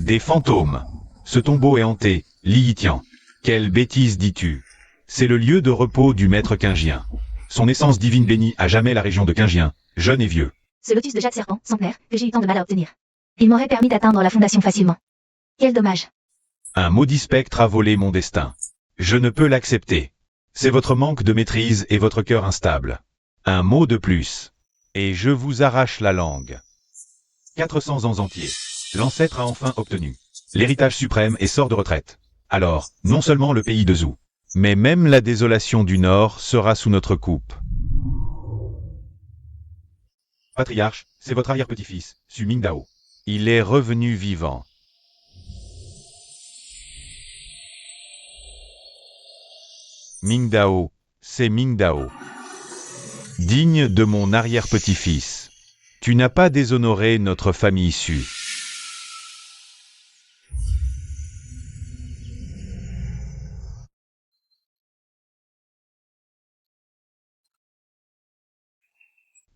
Des fantômes. Ce tombeau est hanté, Li Yitian. Quelle bêtise dis-tu? C'est le lieu de repos du maître Qingien. Son essence divine bénit à jamais la région de Qingien, jeune et vieux. Ce lotus de jade serpent, centenaire, que j'ai eu tant de mal à obtenir. Il m'aurait permis d'atteindre la fondation facilement. Quel dommage. Un maudit spectre a volé mon destin. Je ne peux l'accepter. C'est votre manque de maîtrise et votre cœur instable. Un mot de plus. Et je vous arrache la langue. 400 ans entiers. L'ancêtre a enfin obtenu l'héritage suprême et sort de retraite. Alors, non seulement le pays de Zhou, mais même la désolation du Nord sera sous notre coupe. Patriarche, c'est votre arrière-petit-fils, Su Mingdao. Il est revenu vivant. Mingdao, c'est Mingdao. Digne de mon arrière-petit-fils. Tu n'as pas déshonoré notre famille Su.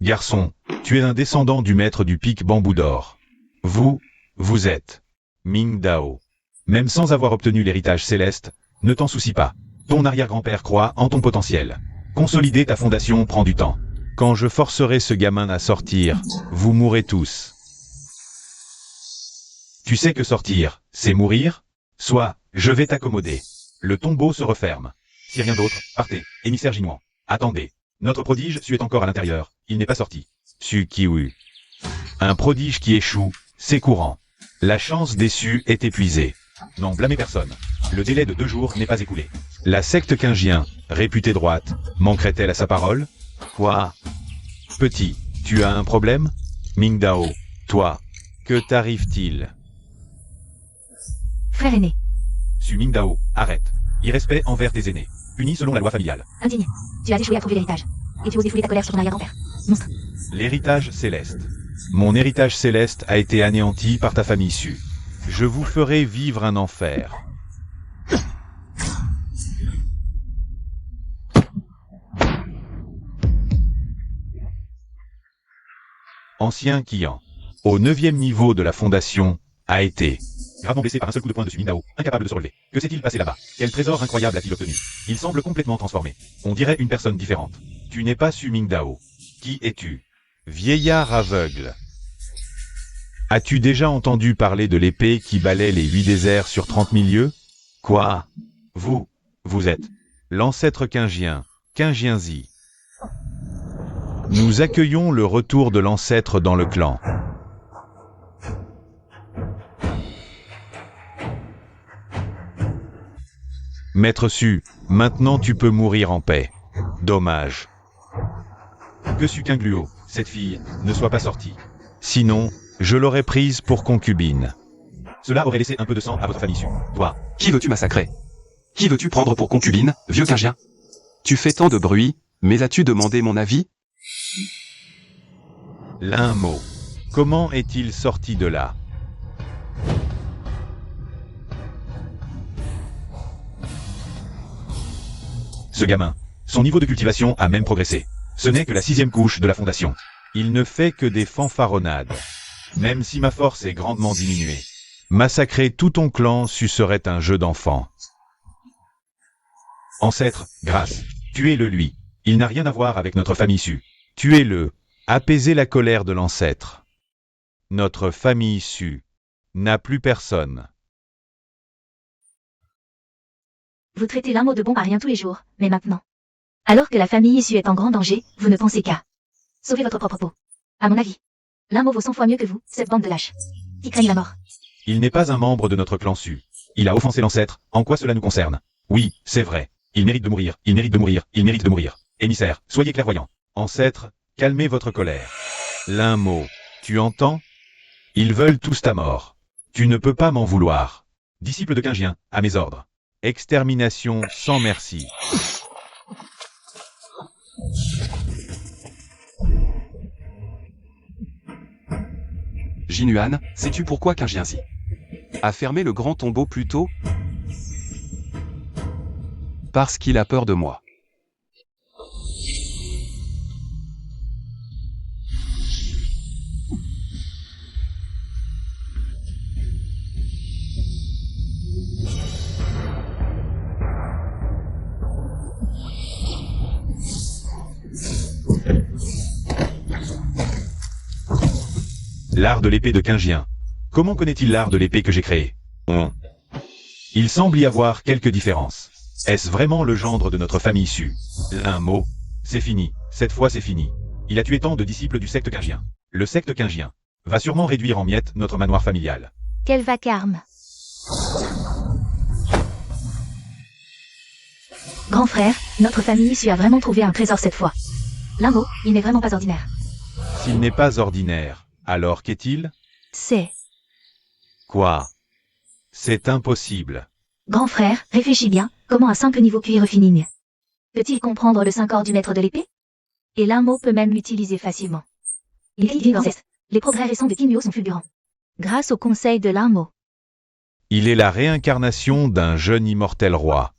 Garçon, tu es un descendant du maître du pic bambou d'or. Vous êtes Ming Dao. Même sans avoir obtenu l'héritage céleste, ne t'en soucie pas. Ton arrière-grand-père croit en ton potentiel. Consolider ta fondation prend du temps. Quand je forcerai ce gamin à sortir, vous mourrez tous. Tu sais que sortir, c'est mourir? Soit, je vais t'accommoder. Le tombeau se referme. Si rien d'autre, partez, émissaire Jinouan. Attendez. Notre prodige suit encore à l'intérieur. Il n'est pas sorti. Su Kiwu. Un prodige qui échoue, c'est courant. La chance déçue est épuisée. Non, blâmez personne. Le délai de 2 jours n'est pas écoulé. La secte Qingien, réputée droite, manquerait-elle à sa parole? Quoi? Petit, tu as un problème? Ming Dao, toi, que t'arrive-t-il? Frère aîné. Su Ming Dao, arrête. Irrespect envers tes aînés. Puni selon la loi familiale. Indigne. Tu as échoué à trouver l'héritage. Et tu oses défouler ta colère sur ton arrière-grand-père. Monstre. L'héritage céleste. Mon héritage céleste a été anéanti par ta famille Su. Je vous ferai vivre un enfer. Ancien Qian, au 9e niveau de la fondation, a été gravement blessé par un seul coup de poing de Su Ming Dao, incapable de se relever. Que s'est-il passé là-bas? Quel trésor incroyable a-t-il obtenu? Il semble complètement transformé. On dirait une personne différente. Tu n'es pas Su Ming Dao. Qui es-tu? Vieillard aveugle. As-tu déjà entendu parler de l'épée qui balaie les 8 déserts sur 30 000 lieues? Quoi? Vous êtes l'ancêtre Qingien, Qingienzi. Nous accueillons le retour de l'ancêtre dans le clan. Maître Su, maintenant tu peux mourir en paix. Dommage. Que Su Qingluo, cette fille, ne soit pas sortie. Sinon, je l'aurais prise pour concubine. Cela aurait laissé un peu de sang à votre famille Su. Toi, Qui veux-tu massacrer? Qui veux-tu prendre pour concubine, vieux Qingien? Tu fais tant de bruit, mais as-tu demandé mon avis? l'un mot. Comment est-il sorti de là? Ce gamin, son niveau de cultivation a même progressé. Ce n'est que la 6e couche de la fondation. Il ne fait que des fanfaronnades. Même si ma force est grandement diminuée. Massacrer tout ton clan serait un jeu d'enfant. Ancêtre, grâce, tuez-le lui. Il n'a rien à voir avec notre famille Su. Tuez-le. Apaisez la colère de l'ancêtre. Notre famille Su n'a plus personne. Vous traitez l'un mot de bon à rien tous les jours, mais maintenant. Alors que la famille issue est en grand danger, vous ne pensez qu'à sauver votre propre peau. À mon avis, l'un mot vaut 100 fois mieux que vous, cette bande de lâches qui craignent la mort. Il n'est pas un membre de notre clan Su. Il a offensé l'ancêtre, en quoi cela nous concerne? Oui, c'est vrai. Il mérite de mourir, il mérite de mourir, il mérite de mourir. Émissaire, soyez clairvoyant. Ancêtre, calmez votre colère. L'un mot, tu entends? Ils veulent tous ta mort. Tu ne peux pas m'en vouloir. Disciple de Qingien, à mes ordres. Extermination sans merci. Jinuan, sais-tu pourquoi Qingienzi a fermé le grand tombeau plus tôt? Parce qu'il a peur de moi. L'art de l'épée de Qingien. Comment connaît-il l'art de l'épée que j'ai créé? Il semble y avoir quelques différences. Est-ce vraiment le gendre de notre famille Su? L'un mot. C'est fini. Cette fois c'est fini. Il a tué tant de disciples du secte Qingien. Le secte Qingien va sûrement réduire en miettes notre manoir familial. Quel vacarme. Grand frère, notre famille issue a vraiment trouvé un trésor cette fois. L'un mot, il n'est vraiment pas ordinaire. S'il n'est pas ordinaire, alors qu'est-il? C'est... Quoi? C'est impossible. Grand frère, réfléchis bien, comment un simple niveau cuir refining peut-il comprendre le 5 corps du maître de l'épée? Et l'un mot peut même l'utiliser facilement. Il dit l'inceste. Les progrès récents de Kinmyo sont fulgurants. Grâce au conseil de l'un mot. Il est la réincarnation d'un jeune immortel roi.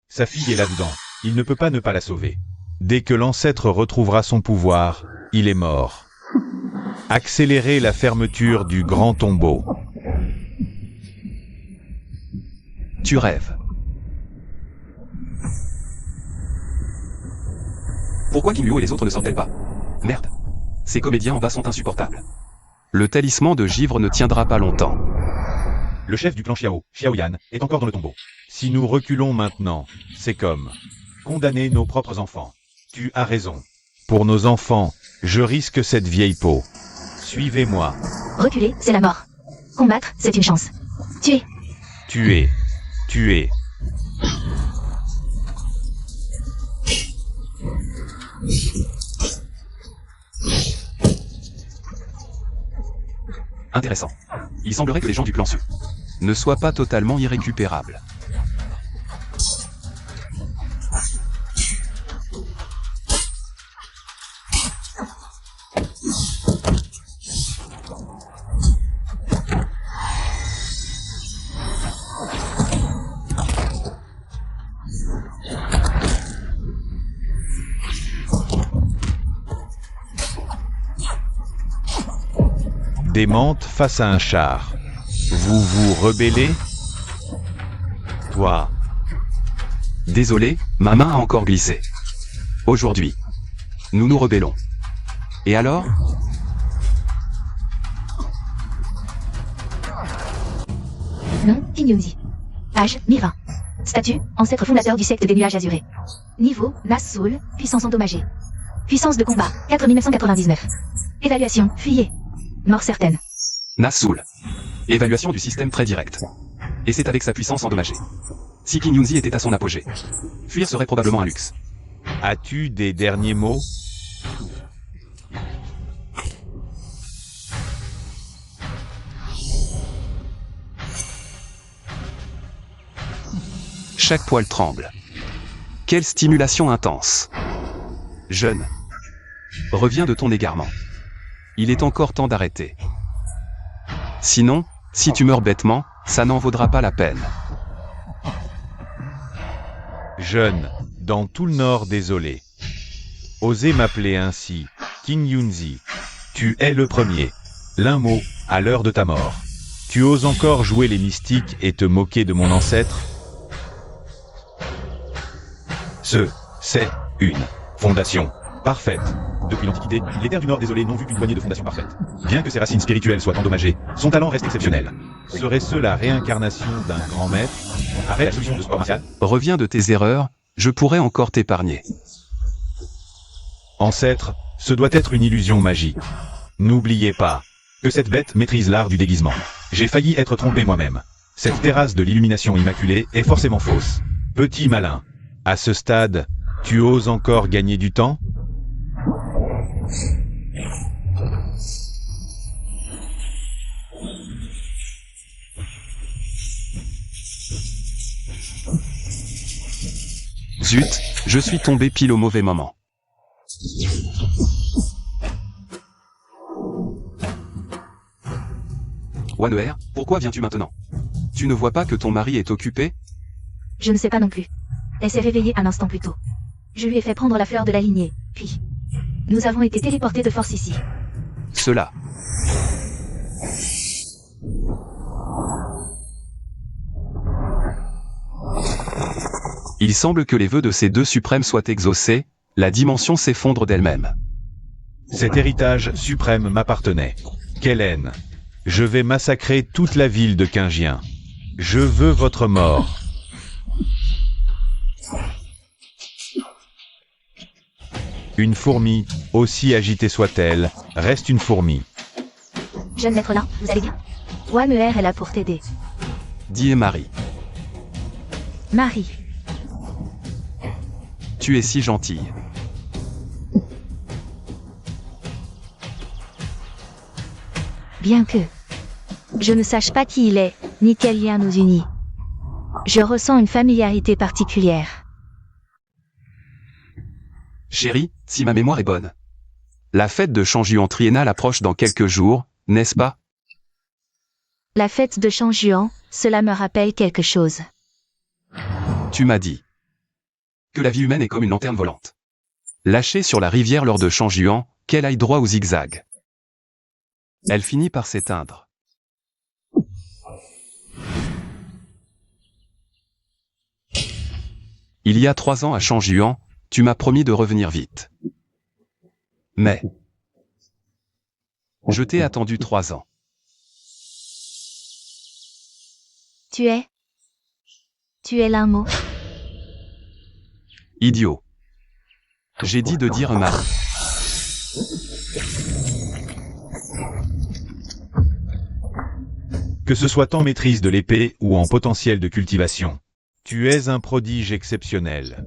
Sa fille est là-dedans. Il ne peut pas ne pas la sauver. Dès que l'ancêtre retrouvera son pouvoir, il est mort. Accélérez la fermeture du grand tombeau. Tu rêves. Pourquoi King Luo et les autres ne sortent-elles pas? Merde. Ces comédiens en bas sont insupportables. Le talisman de givre ne tiendra pas longtemps. Le chef du clan Xiao, Xiao Yan, est encore dans le tombeau. Si nous reculons maintenant, c'est comme condamner nos propres enfants. Tu as raison. Pour nos enfants, je risque cette vieille peau. Suivez-moi. Reculer, c'est la mort. Combattre, c'est une chance. Tuer. Tuez. Tuez. Intéressant. Il semblerait que les gens du clan Su ne soient pas totalement irrécupérables. Des menthes face à un char. Vous vous rebellez? Toi. Désolé, ma main a encore glissé. Aujourd'hui, nous nous rebellons. Et alors? Nom, King Yunzi. Âge, mi-20. Statut, ancêtre fondateur du secte des nuages azurés. Niveau, Nas-Soul, puissance endommagée. Puissance de combat, 4999. Évaluation, fuyez. Mort certaine. Nas-Soul. Évaluation du système très directe. Et c'est avec sa puissance endommagée. Si King Yunzi était à son apogée, fuir serait probablement un luxe. As-tu des derniers mots? Chaque poil tremble. Quelle stimulation intense. Jeune. Reviens de ton égarement. Il est encore temps d'arrêter. Sinon, si tu meurs bêtement, ça n'en vaudra pas la peine. Jeune, dans tout le nord désolé. Osez m'appeler ainsi, King Yunzi. Tu es le premier. L'un mot, à l'heure de ta mort. Tu oses encore jouer les mystiques et te moquer de mon ancêtre? C'est une fondation parfaite. Depuis l'Antiquité, les terres du Nord désolé n'ont vu qu'une poignée de fondations parfaites. Bien que ses racines spirituelles soient endommagées, son talent reste exceptionnel. Serait-ce la réincarnation d'un grand maître? Avec la solution de sport martial? Reviens de tes erreurs, je pourrais encore t'épargner. Ancêtre, ce doit être une illusion magique. N'oubliez pas que cette bête maîtrise l'art du déguisement. J'ai failli être trompé moi-même. Cette terrasse de l'illumination immaculée est forcément fausse. Petit malin. À ce stade, tu oses encore gagner du temps? Zut, je suis tombé pile au mauvais moment. Waner, pourquoi viens-tu maintenant? Tu ne vois pas que ton mari est occupé? Je ne sais pas non plus. Elle s'est réveillée un instant plus tôt. Je lui ai fait prendre la fleur de la lignée, puis... Nous avons été téléportés de force ici. Cela. Il semble que les vœux de ces deux suprêmes soient exaucés, la dimension s'effondre d'elle-même. Cet héritage suprême m'appartenait. Quelle haine! Je vais massacrer toute la ville de Qingien. Je veux votre mort. Une fourmi, aussi agitée soit-elle, reste une fourmi. Jeune maître nain, vous allez bien? Waner est là pour t'aider. Dis Marie, Marie. tu es si gentille. Bien que je ne sache pas qui il est, ni quel lien nous unit, je ressens une familiarité particulière. Chérie, si ma mémoire est bonne. La fête de Changjuan triennale approche dans quelques jours, n'est-ce pas? La fête de Changjuan, cela me rappelle quelque chose. Tu m'as dit que la vie humaine est comme une lanterne volante. Lâchée sur la rivière lors de Shangjuan, qu'elle aille droit au zigzag. Elle finit par s'éteindre. Il y a 3 ans à Shangjuan, tu m'as promis de revenir vite. Mais je t'ai attendu 3 ans. Tu es l'un mot. Idiot. J'ai dit de dire un mari. Que ce soit en maîtrise de l'épée ou en potentiel de cultivation, tu es un prodige exceptionnel.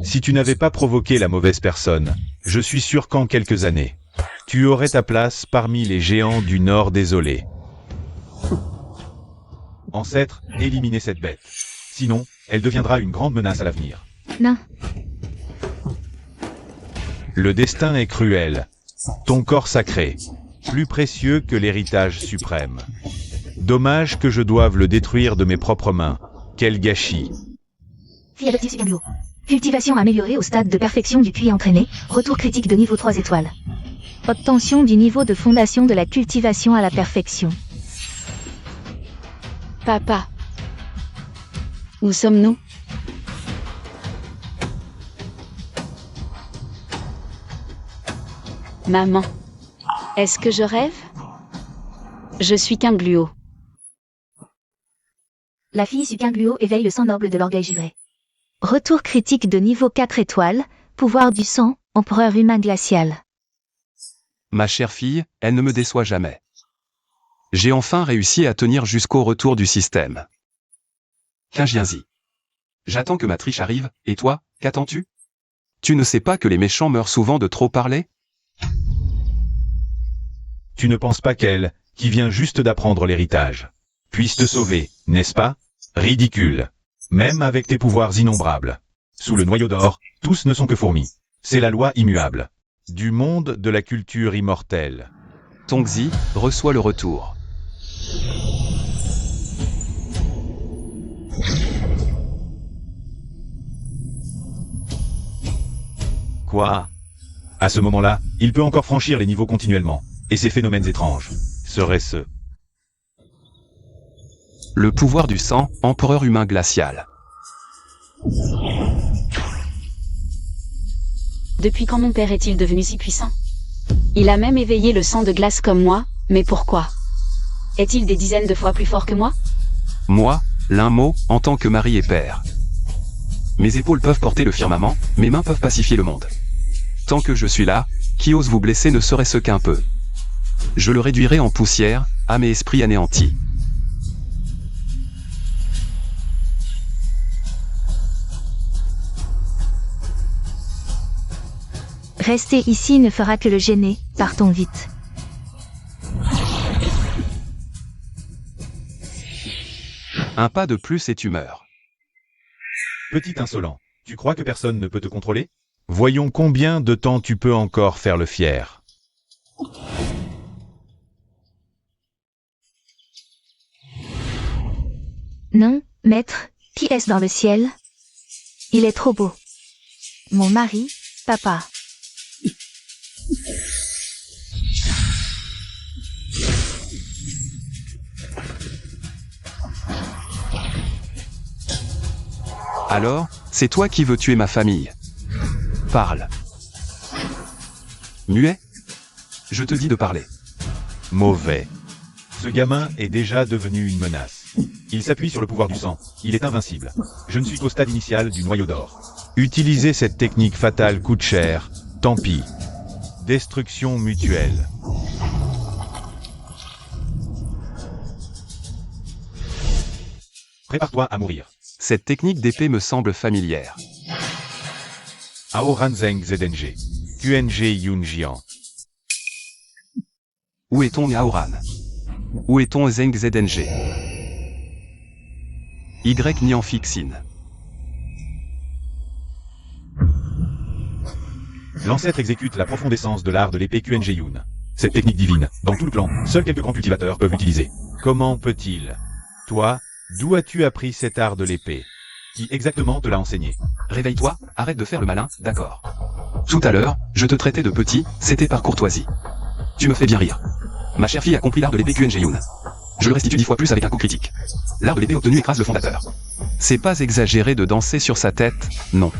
Si tu n'avais pas provoqué la mauvaise personne, je suis sûr qu'en quelques années, tu aurais ta place parmi les géants du Nord désolé. Ancêtre, éliminez cette bête. Sinon, elle deviendra une grande menace à l'avenir. Non. Le destin est cruel. Ton corps sacré, plus précieux que l'héritage suprême. Dommage que je doive le détruire de mes propres mains. Quel gâchis. Fille adoptive super bio. Cultivation améliorée au stade de perfection du QI entraîné. Retour critique de niveau 3 étoiles. Obtention du niveau de fondation de la cultivation à la perfection. Papa. Où sommes-nous? Maman. Est-ce que je rêve? Je suis qu'un gluo. La fille issue qu'un gluo éveille le sang noble de l'orgueil givré. Retour critique de niveau 4 étoiles, pouvoir du sang, empereur humain glacial. Ma chère fille, elle ne me déçoit jamais. J'ai enfin réussi à tenir jusqu'au retour du système. Quingienzi. J'attends que ma triche arrive, et toi, qu'attends-tu? Tu ne sais pas que les méchants meurent souvent de trop parler? Tu ne penses pas qu'elle, qui vient juste d'apprendre l'héritage, puisse te sauver, n'est-ce pas? Ridicule. Même avec tes pouvoirs innombrables. Sous le noyau d'or, tous ne sont que fourmis. C'est la loi immuable. Du monde de la culture immortelle. Tongzi reçoit le retour. Quoi? À ce moment-là, il peut encore franchir les niveaux continuellement. Et ces phénomènes étranges seraient-ce? Le pouvoir du sang, empereur humain glacial. Depuis quand mon père est-il devenu si puissant? Il a même éveillé le sang de glace comme moi, mais pourquoi? Est-il des dizaines de fois plus fort que moi? Moi, l'un mot, en tant que mari et père. Mes épaules peuvent porter le firmament, mes mains peuvent pacifier le monde. Tant que je suis là, qui ose vous blesser ne serait-ce qu'un peu. Je le réduirai en poussière, âme et esprit anéantis. Rester ici ne fera que le gêner, partons vite. Un pas de plus et tu meurs. Petit insolent, tu crois que personne ne peut te contrôler? Voyons combien de temps tu peux encore faire le fier. Non, maître, qui est-ce dans le ciel? Il est trop beau. Mon mari, papa. Alors, c'est toi qui veux tuer ma famille. Parle. Muet? Je te dis de parler. Mauvais. Ce gamin est déjà devenu une menace. Il s'appuie sur le pouvoir du sang. Il est invincible. Je ne suis qu'au stade initial du noyau d'or. Utiliser cette technique fatale coûte cher. Tant pis. Destruction mutuelle. Prépare-toi à mourir. Cette technique d'épée me semble familière. Aoran Zeng Zedenge. QNG Yunjian. Où est ton Aoran? Où est ton Zeng ZNG? Y Nian Fixin. L'ancêtre exécute la profonde essence de l'art de l'épée QNG Yun. Cette technique divine, dans tout le clan, seuls quelques grands cultivateurs peuvent l'utiliser. Comment peut-il? Toi, d'où as-tu appris cet art de l'épée? Qui exactement te l'a enseigné? Réveille-toi, arrête de faire le malin, d'accord. Tout à l'heure, je te traitais de petit, c'était par courtoisie. Tu me fais bien rire. Ma chère fille a compris l'art de l'épée QNG-Yun. Je le restitue 10 fois plus avec un coup critique. L'art de l'épée obtenu écrase le fondateur. C'est pas exagéré de danser sur sa tête, non.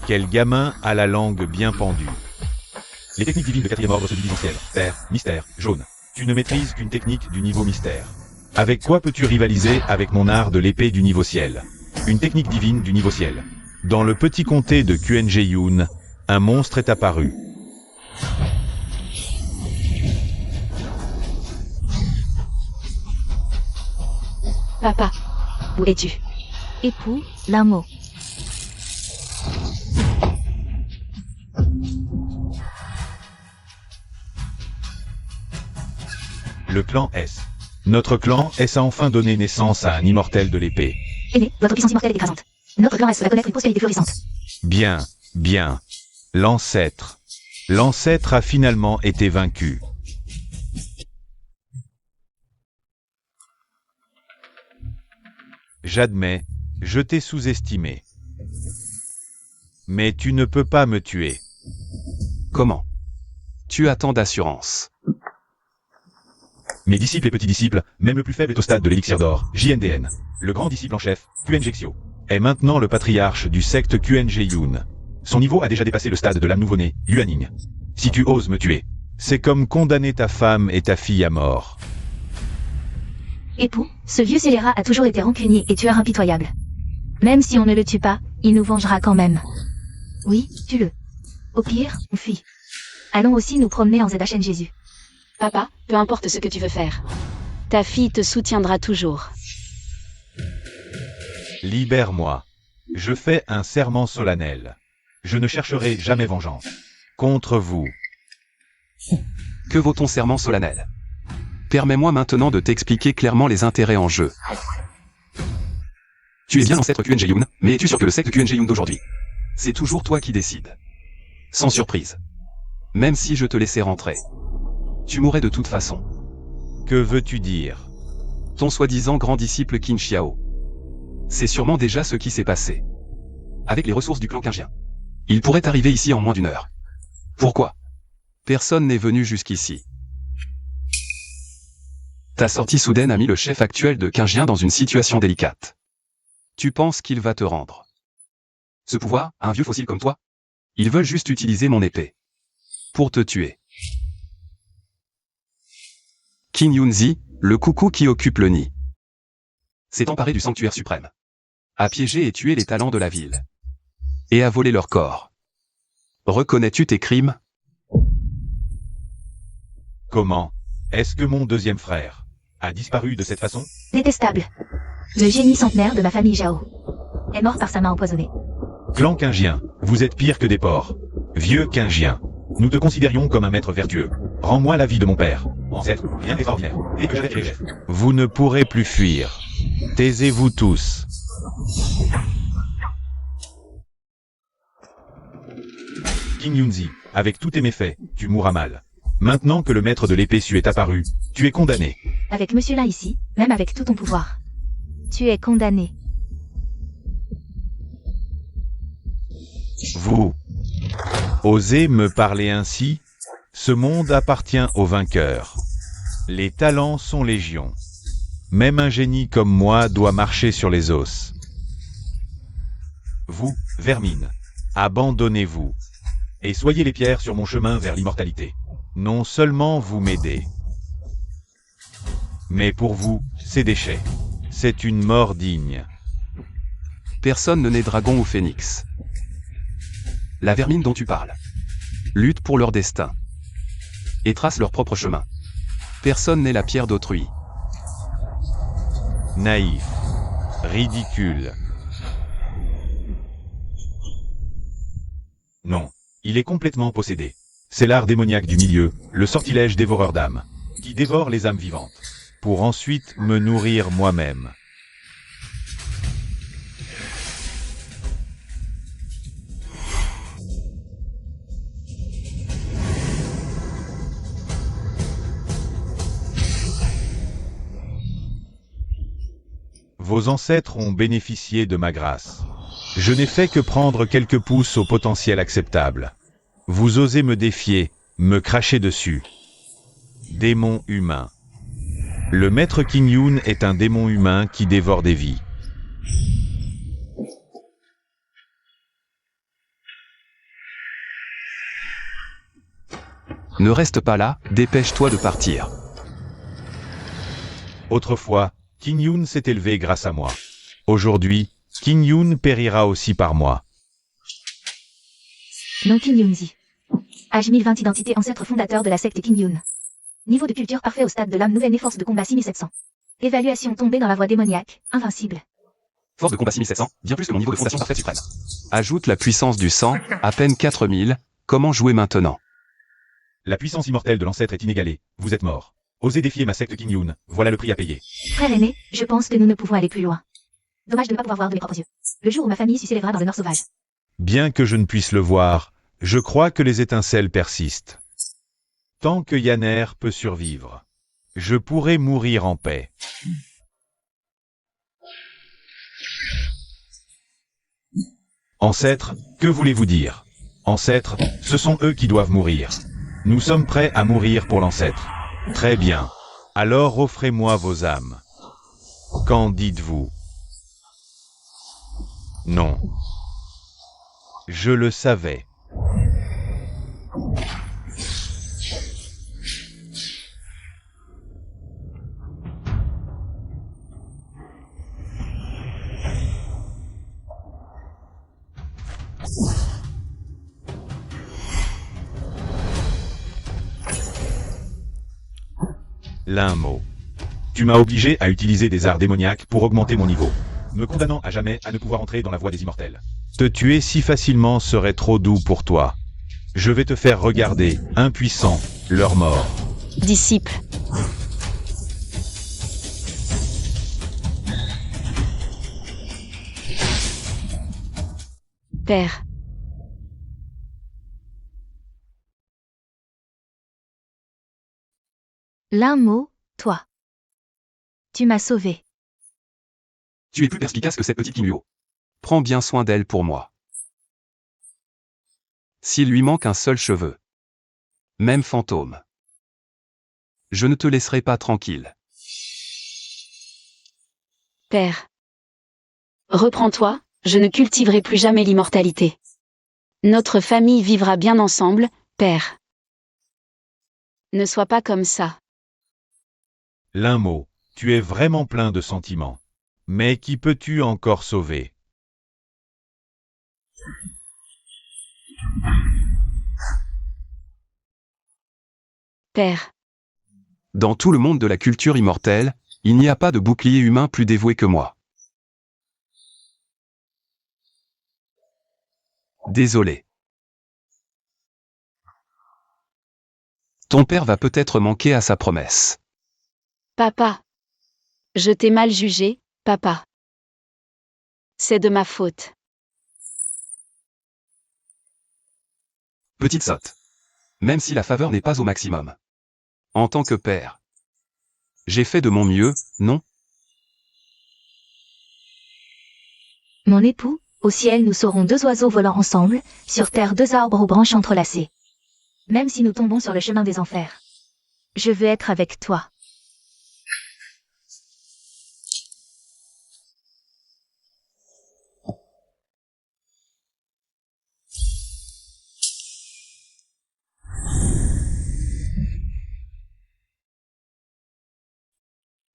Quel gamin a la langue bien pendue. Les techniques divines de 4e ordre se divisent en ciel, terre, mystère, jaune. Tu ne maîtrises qu'une technique du niveau mystère. Avec quoi peux-tu rivaliser avec mon art de l'épée du niveau ciel? Une technique divine du niveau ciel. Dans le petit comté de QNG-Yun, un monstre est apparu. Papa, où es-tu? Époux, l'un mot. Le clan S. Notre clan S a enfin donné naissance à un immortel de l'épée. Aîné, votre puissance immortelle est écrasante. Notre clan S va connaître une prospérité florissante. Bien, bien. L'ancêtre. L'ancêtre a finalement été vaincu. J'admets, je t'ai sous-estimé. Mais tu ne peux pas me tuer. Comment? Tu as tant d'assurance. Mes disciples et petits disciples, même le plus faible est au stade de l'élixir d'or, JNDN. Le grand disciple en chef, QNG-Xio, est maintenant le patriarche du secte QNG-Yun. Son niveau a déjà dépassé le stade de l'âme nouveau-née, Yuaning. Si tu oses me tuer, c'est comme condamner ta femme et ta fille à mort. Époux, ce vieux scélérat a toujours été rancunier et tueur impitoyable. Même si on ne le tue pas, il nous vengera quand même. Oui, tue-le. Au pire, on fuit. Allons aussi nous promener en ZHN Jésus. Papa, peu importe ce que tu veux faire. Ta fille te soutiendra toujours. Libère-moi. Je fais un serment solennel. Je ne chercherai jamais vengeance. Contre vous. Que vaut ton serment solennel? Permets-moi maintenant de t'expliquer clairement les intérêts en jeu. Tu es bien l'ancêtre QNG-Yun, mais es-tu sûr que le secte QNG-Yun d'aujourd'hui? C'est toujours toi qui décides. Sans surprise. Même si je te laissais rentrer. Tu mourrais de toute façon. Que veux-tu dire? Ton soi-disant grand disciple Qin Xiao. C'est sûrement déjà ce qui s'est passé. Avec les ressources du clan Qingien. Il pourrait arriver ici en moins d'1 heure. Pourquoi? Personne n'est venu jusqu'ici. Ta sortie soudaine a mis le chef actuel de Qingien dans une situation délicate. Tu penses qu'il va te rendre. Ce pouvoir, un vieux fossile comme toi? Ils veulent juste utiliser mon épée. Pour te tuer. Qin Yunzi, le coucou qui occupe le nid. S'est emparé du sanctuaire suprême. A piégé et tué les talents de la ville. Et a volé leur corps. Reconnais-tu tes crimes? Comment? Est-ce que mon deuxième frère a disparu de cette façon? Détestable. Le génie centenaire de ma famille Zhao est mort par sa main empoisonnée. Clan Qingien, vous êtes pire que des porcs. Vieux Qingien. Nous te considérions comme un maître vertueux. Rends-moi la vie de mon père. Ancêtre, bien extraordinaire. Et que j'arrête les gestes. Vous ne pourrez plus fuir. Taisez-vous tous. Qin Yunzi, avec tous tes méfaits, tu mourras mal. Maintenant que le maître de l'épée Su est apparu, tu es condamné. Avec monsieur là ici, même avec tout ton pouvoir. Tu es condamné. Vous osez me parler ainsi? Ce monde appartient aux vainqueurs. Les talents sont légion. Même un génie comme moi doit marcher sur les os. Vous, vermine, abandonnez-vous. Et soyez les pierres sur mon chemin vers l'immortalité. Non seulement vous m'aidez, mais pour vous, c'est déchet. C'est une mort digne. Personne ne naît dragon ou phénix. La vermine dont tu parles lutte pour leur destin et trace leur propre chemin. Personne n'est la pierre d'autrui. Naïf. Ridicule. Non, il est complètement possédé. C'est l'art démoniaque du milieu, le sortilège dévoreur d'âmes, qui dévore les âmes vivantes, pour ensuite me nourrir moi-même. Vos ancêtres ont bénéficié de ma grâce. Je n'ai fait que prendre quelques pouces au potentiel acceptable. Vous osez me défier, me cracher dessus. Démon humain. Le maître King Yoon est un démon humain qui dévore des vies. Ne reste pas là, dépêche-toi de partir. Autrefois, King Yoon s'est élevé grâce à moi. Aujourd'hui, King Yoon périra aussi par moi. Nom King Yoon-zi. Âge 1020, identité ancêtre fondateur de la secte King Yoon. Niveau de culture parfait au stade de l'âme, nouvelle et force de combat 6700. Évaluation tombée dans la voie démoniaque, invincible. Force de combat 6700, bien plus que mon niveau de fondation parfaite suprême. Ajoute la puissance du sang, à peine 4000, comment jouer maintenant? La puissance immortelle de l'ancêtre est inégalée, vous êtes mort. Osez défier ma secte King Yoon, voilà le prix à payer. Frère aîné, je pense que nous ne pouvons aller plus loin. Dommage de ne pas pouvoir voir de mes propres yeux. Le jour où ma famille s'élèvera dans le nord sauvage. Bien que je ne puisse le voir, je crois que les étincelles persistent. Tant que Yanner peut survivre, je pourrai mourir en paix. Ancêtres, que voulez-vous dire? Ancêtres, ce sont eux qui doivent mourir. Nous sommes prêts à mourir pour l'ancêtre. Très bien. Alors offrez-moi vos âmes. Qu'en dites-vous? Non. Je le savais. L'un mot. Tu m'as obligé à utiliser des arts démoniaques pour augmenter mon niveau, me condamnant à jamais à ne pouvoir entrer dans la voie des immortels. Te tuer si facilement serait trop doux pour toi. Je vais te faire regarder, impuissant, leur mort. Disciple. Père. L'un mot, toi. Tu m'as sauvé. Tu es plus perspicace que cette petite King Luo. Prends bien soin d'elle pour moi. S'il lui manque un seul cheveu, même fantôme, je ne te laisserai pas tranquille. Père. Reprends-toi, je ne cultiverai plus jamais l'immortalité. Notre famille vivra bien ensemble, Père. Ne sois pas comme ça. L'un mot. Tu es vraiment plein de sentiments. Mais qui peux-tu encore sauver? Père. Dans tout le monde de la culture immortelle, il n'y a pas de bouclier humain plus dévoué que moi. Désolé. Ton père va peut-être manquer à sa promesse. Papa. Je t'ai mal jugé, papa. C'est de ma faute. Petite sotte. Même si la faveur n'est pas au maximum. En tant que père, j'ai fait de mon mieux, non? Mon époux, au ciel nous serons deux oiseaux volant ensemble, sur terre deux arbres aux branches entrelacées. Même si nous tombons sur le chemin des enfers. Je veux être avec toi.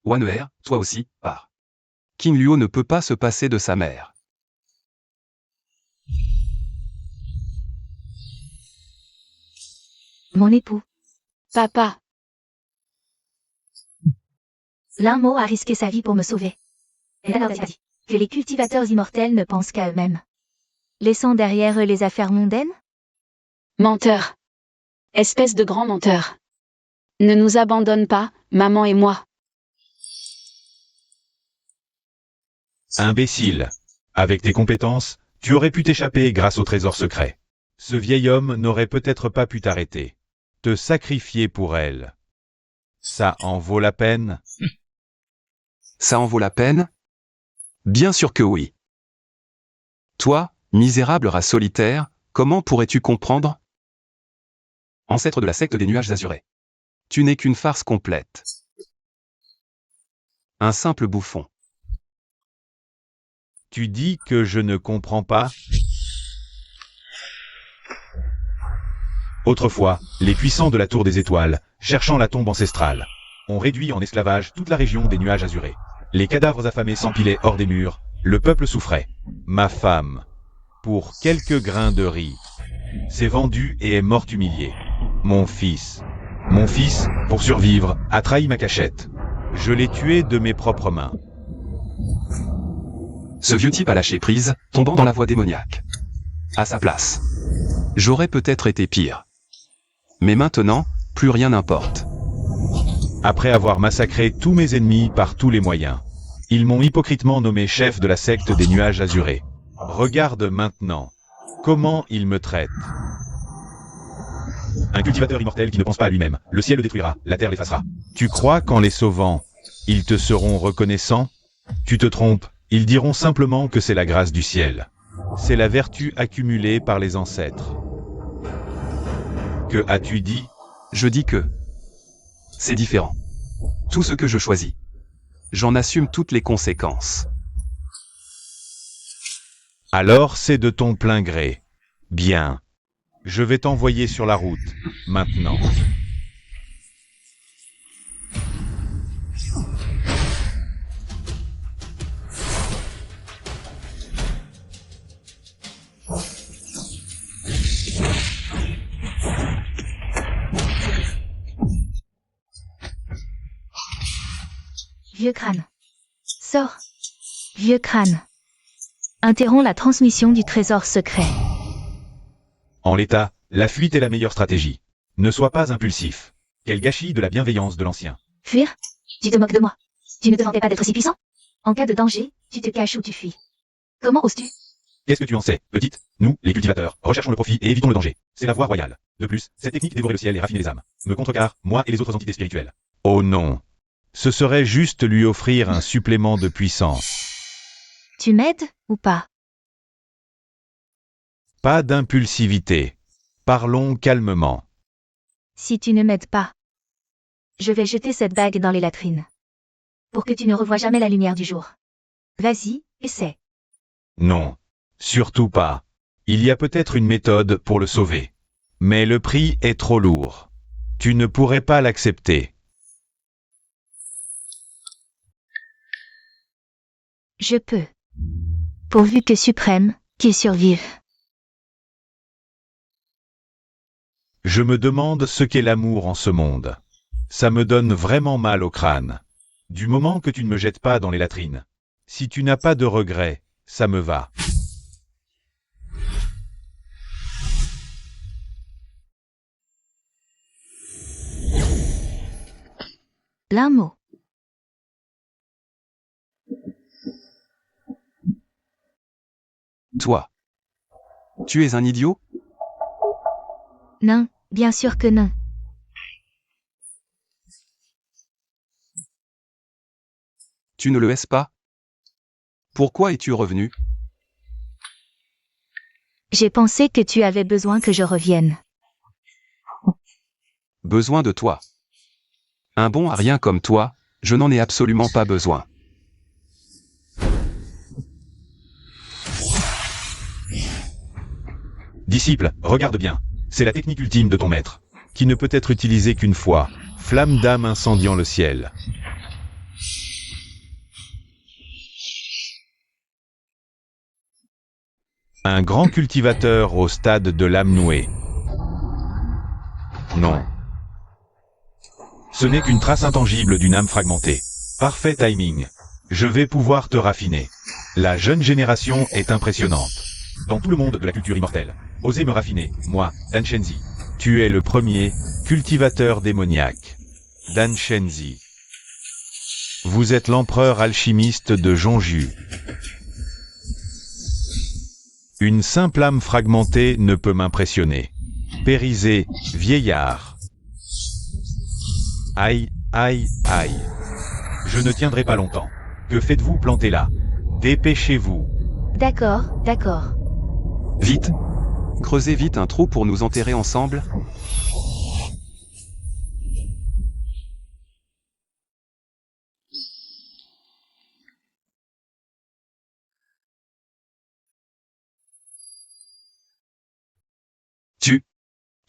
Waner, toi aussi, pars. King Luo ne peut pas se passer de sa mère. Mon époux. Papa. L'un mot a risqué sa vie pour me sauver. Elle a dit que les cultivateurs immortels ne pensent qu'à eux-mêmes. Laissant derrière eux les affaires mondaines? Menteur. Espèce de grand menteur. Ne nous abandonne pas, maman et moi. Imbécile. Avec tes compétences, tu aurais pu t'échapper grâce au trésor secret. Ce vieil homme n'aurait peut-être pas pu t'arrêter. Te sacrifier pour elle. Ça en vaut la peine? Ça en vaut la peine? Bien sûr que oui. Toi, misérable rat solitaire, comment pourrais-tu comprendre? Ancêtre de la secte des nuages azurés. Tu n'es qu'une farce complète. Un simple bouffon. Tu dis que je ne comprends pas? Autrefois, les puissants de la Tour des Étoiles, cherchant la tombe ancestrale, ont réduit en esclavage toute la région des nuages azurés. Les cadavres affamés s'empilaient hors des murs, le peuple souffrait. Ma femme, pour quelques grains de riz, s'est vendue et est morte humiliée. Mon fils, pour survivre, a trahi ma cachette. Je l'ai tué de mes propres mains. Ce vieux type a lâché prise, tombant dans la voie démoniaque. À sa place, j'aurais peut-être été pire. Mais maintenant, plus rien n'importe. Après avoir massacré tous mes ennemis par tous les moyens, ils m'ont hypocritement nommé chef de la secte des nuages azurés. Regarde maintenant comment ils me traitent. Un cultivateur immortel qui ne pense pas à lui-même. Le ciel le détruira, la terre l'effacera. Tu crois qu'en les sauvant, ils te seront reconnaissants? Tu te trompes, ils diront simplement que c'est la grâce du ciel. C'est la vertu accumulée par les ancêtres. Que as-tu dit? Je dis que c'est différent. Tout ce que je choisis, j'en assume toutes les conséquences. Alors c'est de ton plein gré. Bien. Je vais t'envoyer sur la route, maintenant. Vieux crâne. Sors. Vieux crâne. Interromps la transmission du trésor secret. En l'état, la fuite est la meilleure stratégie. Ne sois pas impulsif. Quel gâchis de la bienveillance de l'ancien. Fuir? Tu te moques de moi. Tu ne te vantais pas d'être si puissant? En cas de danger, tu te caches ou tu fuis. Comment oses-tu? Qu'est-ce que tu en sais, petite? Nous, les cultivateurs, recherchons le profit et évitons le danger. C'est la voie royale. De plus, cette technique dévorait le ciel et raffiner les âmes. Me contrecarre, moi et les autres entités spirituelles. Oh non. Ce serait juste lui offrir un supplément de puissance. Tu m'aides ou pas? Pas d'impulsivité. Parlons calmement. Si tu ne m'aides pas, je vais jeter cette bague dans les latrines. Pour que tu ne revoies jamais la lumière du jour. Vas-y, essaie. Non. Surtout pas. Il y a peut-être une méthode pour le sauver. Mais le prix est trop lourd. Tu ne pourrais pas l'accepter. Je peux. Pourvu que Suprême, qu'il survive. Je me demande ce qu'est l'amour en ce monde. Ça me donne vraiment mal au crâne. Du moment que tu ne me jettes pas dans les latrines. Si tu n'as pas de regrets, ça me va. L'un mot. Toi. Tu es un idiot? Non, bien sûr que non. Tu ne le es pas? Pourquoi es-tu revenu? J'ai pensé que tu avais besoin que je revienne. Besoin de toi. Un bon à rien comme toi, je n'en ai absolument pas besoin. Disciple, regarde bien. C'est la technique ultime de ton maître, qui ne peut être utilisée qu'une fois. Flamme d'âme incendiant le ciel. Un grand cultivateur au stade de l'âme nouée. Non. Ce n'est qu'une trace intangible d'une âme fragmentée. Parfait timing. Je vais pouvoir te raffiner. La jeune génération est impressionnante. Dans tout le monde de la culture immortelle. Osez me raffiner, moi, Dan Shenzi. Tu es le premier cultivateur démoniaque. Dan Shenzi. Vous êtes l'empereur alchimiste de Jonju. Une simple âme fragmentée ne peut m'impressionner. Périsé, vieillard. Aïe, aïe, aïe. Je ne tiendrai pas longtemps. Que faites-vous planter là? Dépêchez-vous. D'accord, d'accord. Vite. Creusez vite un trou pour nous enterrer ensemble.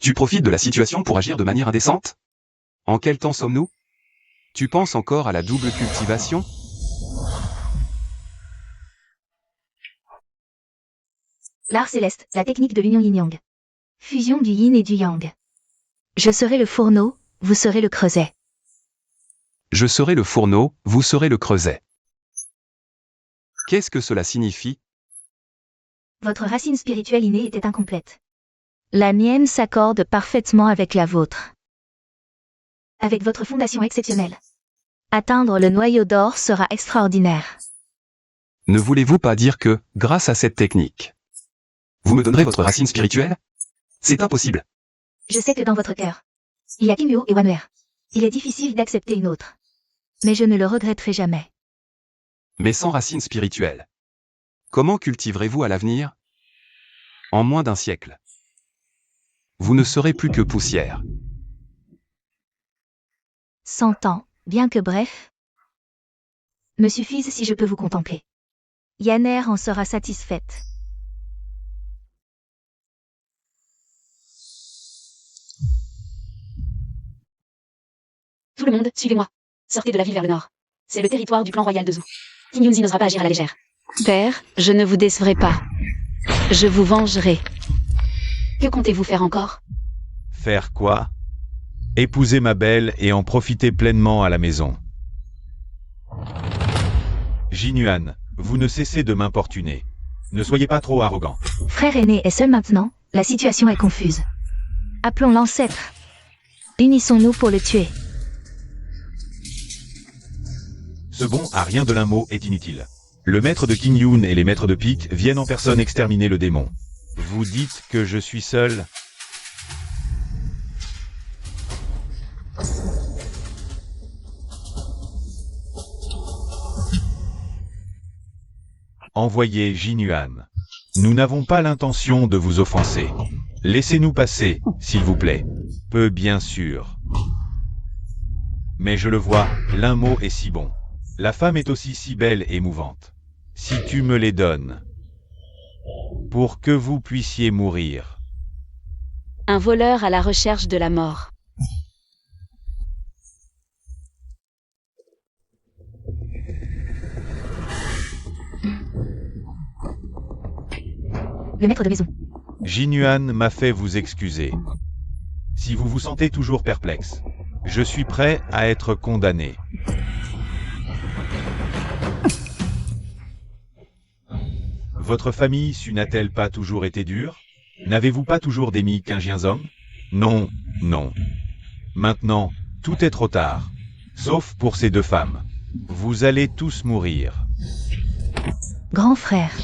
Tu profites de la situation pour agir de manière indécente? En quel temps sommes-nous? Tu penses encore à la double cultivation? L'art céleste, la technique de l'union yin-yang. Fusion du yin et du yang. Je serai le fourneau, vous serez le creuset. Je serai le fourneau, vous serez le creuset. Qu'est-ce que cela signifie? Votre racine spirituelle innée était incomplète. La mienne s'accorde parfaitement avec la vôtre. Avec votre fondation exceptionnelle. Atteindre le noyau d'or sera extraordinaire. Ne voulez-vous pas dire que, grâce à cette technique, vous me donnerez votre racine spirituelle? C'est impossible. Je sais que dans votre cœur, il y a Kim Yuo et Wanwer. Il est difficile d'accepter une autre. Mais je ne le regretterai jamais. Mais sans racine spirituelle. Comment cultiverez-vous à l'avenir? En moins d'un siècle. Vous ne serez plus que poussière. 100 ans, bien que bref, Me suffisent si je peux vous contempler. Yanner en sera satisfaite. Tout le monde, suivez-moi. Sortez de la ville vers le nord. C'est le territoire du clan royal de Zhou. King Yunzi n'osera pas agir à la légère. Père, je ne vous décevrai pas. Je vous vengerai. Que comptez-vous faire encore? Faire quoi? Épouser ma belle et en profiter pleinement à la maison. Jinuan, vous ne cessez de m'importuner. Ne soyez pas trop arrogant. Frère aîné est seul maintenant, la situation est confuse. Appelons l'ancêtre. Unissons-nous pour le tuer. Ce bon à rien de l'un mot est inutile. Le maître de King Yun et les maîtres de pique viennent en personne exterminer le démon. Vous dites que je suis seul? Envoyez Jinuan. Nous n'avons pas l'intention de vous offenser. Laissez-nous passer, s'il vous plaît. Peu bien sûr. Mais je le vois, l'un mot est si bon. La femme est aussi si belle et mouvante. Si tu me les donnes. Pour que vous puissiez mourir. Un voleur à la recherche de la mort. Le maître de maison. Jinuan m'a fait vous excuser. Si vous vous sentez toujours perplexe, je suis prêt à être condamné. Votre famille issue n'a-t-elle pas toujours été dure? N'avez-vous pas toujours démis qu'un hommes? Non, non. Maintenant, tout est trop tard. Sauf pour ces deux femmes. Vous allez tous mourir. Grand frère.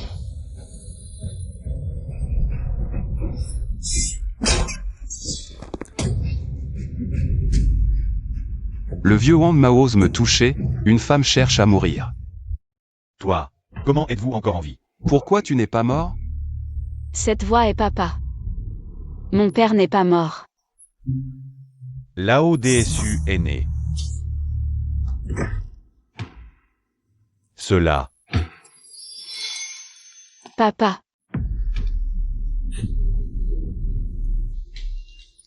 Le vieux Wang Mao ose me toucher, une femme cherche à mourir. Toi, comment êtes-vous encore en vie? Pourquoi tu n'es pas mort? Cette voix est papa. Mon père n'est pas mort. Lao DSU est né. Cela. Papa.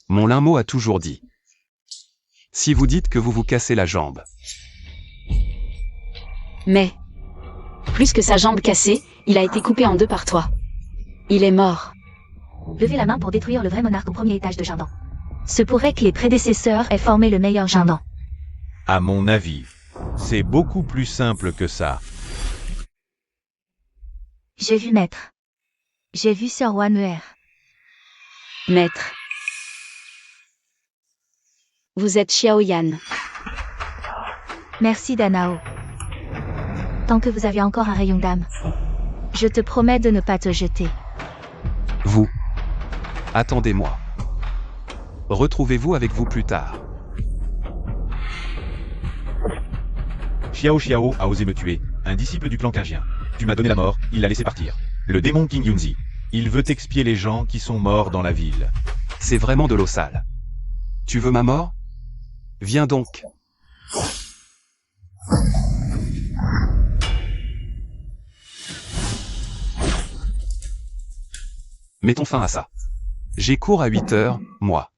Mon Linmo a toujours dit. Si vous dites que vous vous cassez la jambe. Mais, plus que sa jambe cassée, il a été coupé en deux par toi. Il est mort. Levez la main pour détruire le vrai monarque au premier étage de Jindan. Se pourrait que les prédécesseurs aient formé le meilleur Jindan. À mon avis, c'est beaucoup plus simple que ça. J'ai vu maître. J'ai vu Sir Wanwer. Maître. Vous êtes Xiaoyan. Merci Danao. Tant que vous avez encore un rayon d'âme. Je te promets de ne pas te jeter. Vous. Attendez-moi. Retrouvez-vous avec vous plus tard. Xiao Xiao a osé me tuer, un disciple du clan Qingien. Tu m'as donné la mort, il l'a laissé partir. Le démon King Yunzi. Il veut expier les gens qui sont morts dans la ville. C'est vraiment de l'eau sale. Tu veux ma mort? Viens donc. Mettons fin à ça. J'ai cours à 8 heures, moi.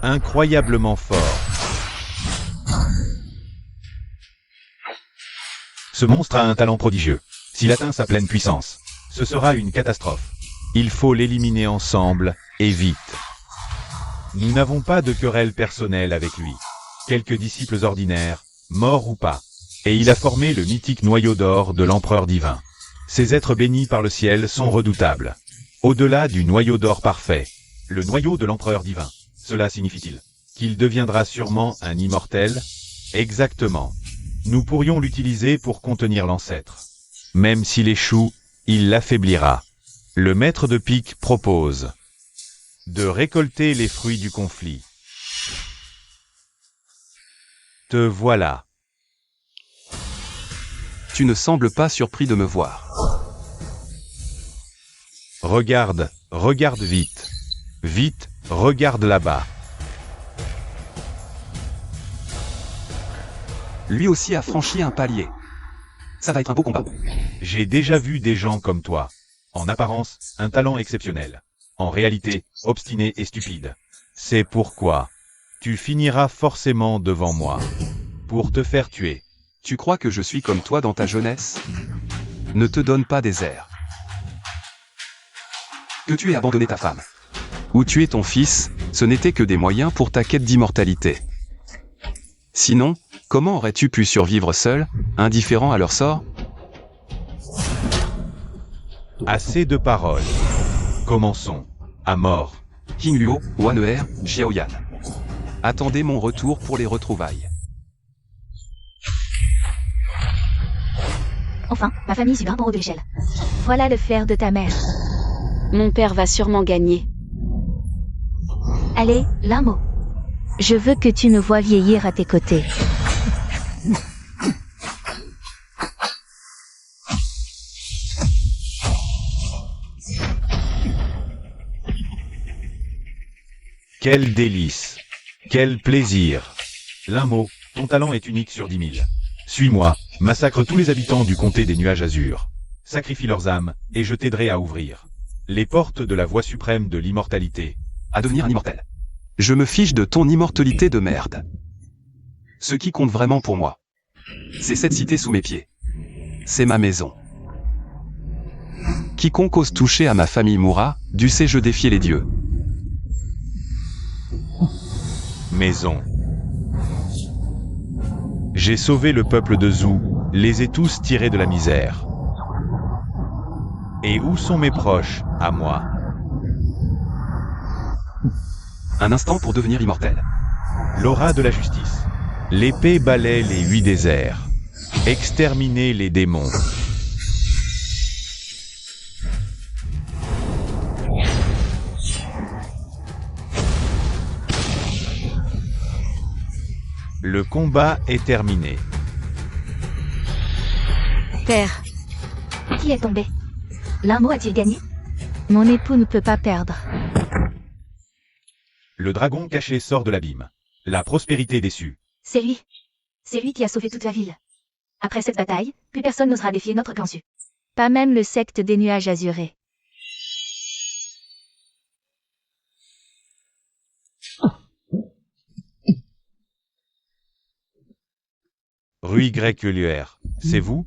Incroyablement fort. Ce monstre a un talent prodigieux. S'il atteint sa pleine puissance, ce sera une catastrophe. Il faut l'éliminer ensemble, et vite. Nous n'avons pas de querelle personnelle avec lui. Quelques disciples ordinaires, morts ou pas. Et il a formé le mythique noyau d'or de l'empereur divin. Ces êtres bénis par le ciel sont redoutables. Au-delà du noyau d'or parfait, le noyau de l'empereur divin. Cela signifie-t-il qu'il deviendra sûrement un immortel? Exactement. Nous pourrions l'utiliser pour contenir l'ancêtre. Même s'il échoue, il l'affaiblira. Le maître de pique propose de récolter les fruits du conflit. Te voilà. Tu ne sembles pas surpris de me voir. Regarde, regarde vite. Vite, regarde là-bas. Lui aussi a franchi un palier. Ça va être un beau combat. J'ai déjà vu des gens comme toi. En apparence, un talent exceptionnel. En réalité, obstiné et stupide. C'est pourquoi tu finiras forcément devant moi. Pour te faire tuer. Tu crois que je suis comme toi dans ta jeunesse? Ne te donne pas des airs. Que tu aies abandonné ta femme, ou tué ton fils, ce n'était que des moyens pour ta quête d'immortalité. Sinon, comment aurais-tu pu survivre seul, indifférent à leur sort? Assez de paroles. Commençons. À mort. King Luo, Waneer, Xiaoyan. Attendez mon retour pour les retrouvailles. Enfin, ma famille subit un en haut de l'échelle. Voilà le flair de ta mère. Mon père va sûrement gagner. Allez, l'un mot. Je veux que tu me vois vieillir à tes côtés. Quel délice. Quel plaisir. L'un mot, ton talent est unique sur 10 000. Suis-moi, massacre tous les habitants du comté des nuages azur. Sacrifie leurs âmes, et je t'aiderai à ouvrir les portes de la voie suprême de l'immortalité. À devenir un immortel. Je me fiche de ton immortalité de merde. Ce qui compte vraiment pour moi, c'est cette cité sous mes pieds. C'est ma maison. Quiconque ose toucher à ma famille mourra, du sais-je défier les dieux. Maison. J'ai sauvé le peuple de Zhou, les ai tous tirés de la misère. Et où sont mes proches, à moi? Un instant pour devenir immortel. L'aura de la justice. L'épée balaie les 8 déserts. Exterminer les démons. Le combat est terminé. Père, Qui est tombé? L'un mot a-t-il gagné? mon époux ne peut pas perdre. Le dragon caché sort de l'abîme. La prospérité déçue. C'est lui. C'est lui qui a sauvé toute la ville. Après cette bataille, plus personne n'osera défier notre clan Su. Pas même le secte des nuages azurés. Rue YLUR. C'est vous?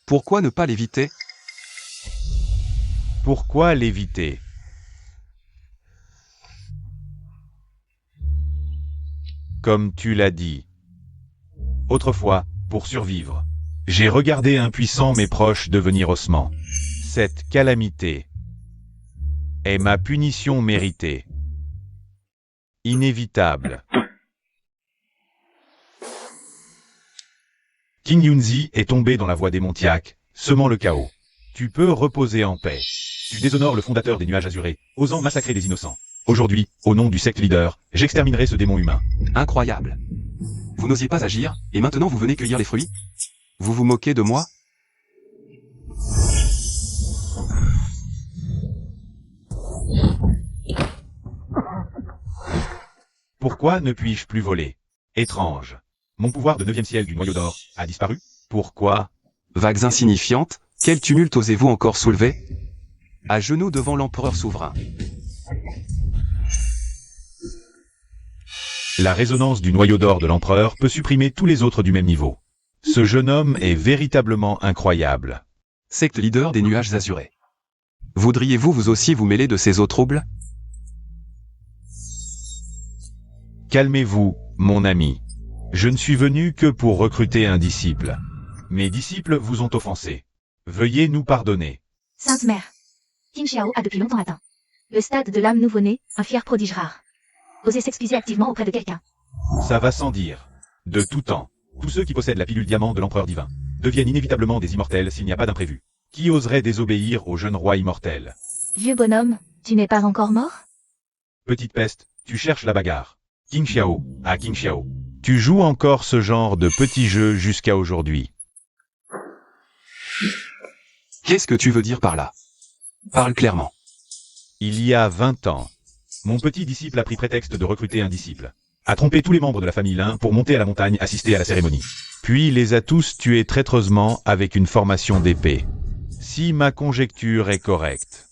Pourquoi ne pas l'éviter? Pourquoi l'éviter? Comme tu l'as dit. Autrefois, pour survivre, j'ai regardé impuissant mes proches devenir ossements. Cette calamité est ma punition méritée. Inévitable. King Yunzi est tombé dans la voie démoniaque, semant le chaos. Tu peux reposer en paix. Tu déshonores le fondateur des nuages azurés, osant massacrer des innocents. Aujourd'hui, au nom du secte leader, j'exterminerai ce démon humain. Incroyable. Vous n'osiez pas agir, et maintenant vous venez cueillir les fruits? Vous vous moquez de moi? Pourquoi ne puis-je plus voler? Étrange. Mon pouvoir de 9e ciel du noyau d'or a disparu? Pourquoi? Vagues insignifiantes, quel tumulte osez-vous encore soulever? À genoux devant l'empereur souverain. La résonance du noyau d'or de l'empereur peut supprimer tous les autres du même niveau. Ce jeune homme est véritablement incroyable. Secte leader des nuages azurés. Voudriez-vous vous aussi vous mêler de ces eaux troubles? Calmez-vous, mon ami. Je ne suis venu que pour recruter un disciple. Mes disciples vous ont offensé. Veuillez nous pardonner. Sainte Mère. Qin Xiao a depuis longtemps atteint le stade de l'âme nouveau-née, un fier prodige rare. Osez s'excuser activement auprès de quelqu'un. Ça va sans dire. De tout temps, tous ceux qui possèdent la pilule diamant de l'empereur divin deviennent inévitablement des immortels s'il n'y a pas d'imprévu. Qui oserait désobéir au jeune roi immortel? Vieux bonhomme, tu n'es pas encore mort? Petite peste, tu cherches la bagarre. King Xiao, à King Xiao. Tu joues encore ce genre de petits jeux jusqu'à aujourd'hui. Qu'est-ce que tu veux dire par là? Parle clairement. Il y a 20 ans, mon petit disciple a pris prétexte de recruter un disciple. A trompé tous les membres de la famille Lin pour monter à la montagne assister à la cérémonie. Puis les a tous tués traîtreusement avec une formation d'épée. Si ma conjecture est correcte.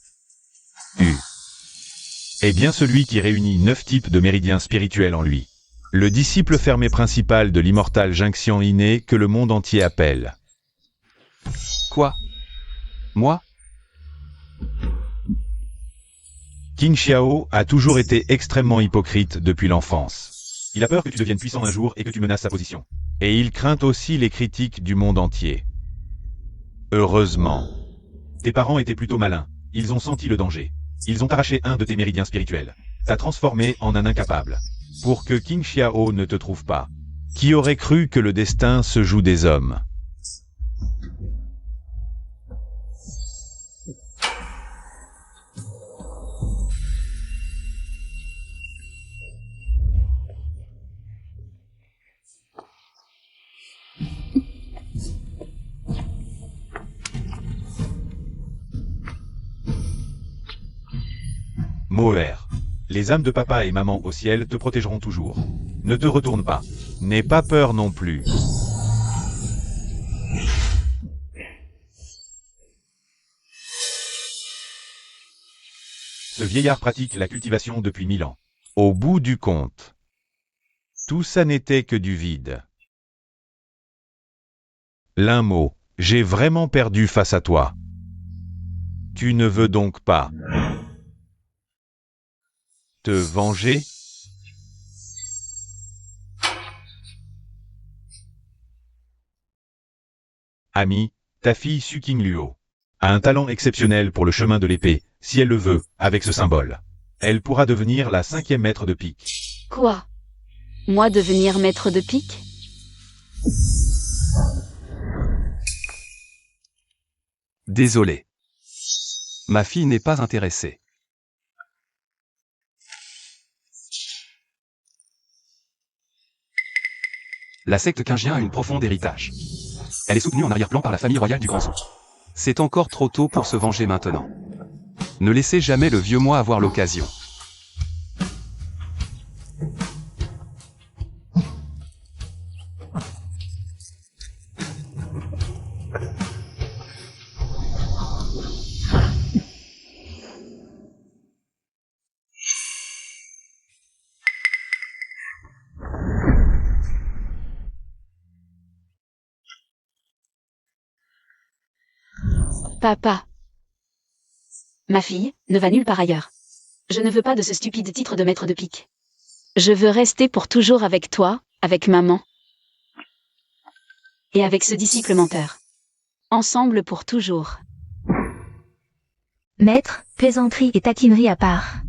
Est bien celui qui réunit 9 types de méridiens spirituels en lui. Le disciple fermé principal de l'immortal Jinxian inné que le monde entier appelle. Quoi? Moi? Qin Xiao a toujours été extrêmement hypocrite depuis l'enfance. Il a peur que tu deviennes puissant un jour et que tu menaces sa position. Et il craint aussi les critiques du monde entier. Heureusement. Tes parents étaient plutôt malins. Ils ont senti le danger. Ils ont arraché un de tes méridiens spirituels. T'as transformé en un incapable. Pour que Qin Xiao ne te trouve pas. Qui aurait cru que le destin se joue des hommes? Moher. Les âmes de papa et maman au ciel te protégeront toujours. Ne te retourne pas. N'aie pas peur non plus. Ce vieillard pratique la cultivation depuis 1000 ans. Au bout du compte, tout ça n'était que du vide. L'un mot, j'ai vraiment perdu face à toi. Tu ne veux donc pas te venger? Ami, ta fille Su King Luo a un talent exceptionnel pour le chemin de l'épée, si elle le veut, avec ce symbole. Elle pourra devenir la 5e maître de pique. Quoi? Moi devenir maître de pique? Désolé. Ma fille n'est pas intéressée. La secte Qingien a une profonde héritage. Elle est soutenue en arrière-plan par la famille royale du Grand Zhou. C'est encore trop tôt pour se venger maintenant. Ne laissez jamais le vieux moi avoir l'occasion. Papa. Ma fille ne va nulle part ailleurs. Je ne veux pas de ce stupide titre de maître de pique. Je veux rester pour toujours avec toi, avec maman. Et avec ce disciple menteur. Ensemble pour toujours. Maître, plaisanterie et taquinerie à part.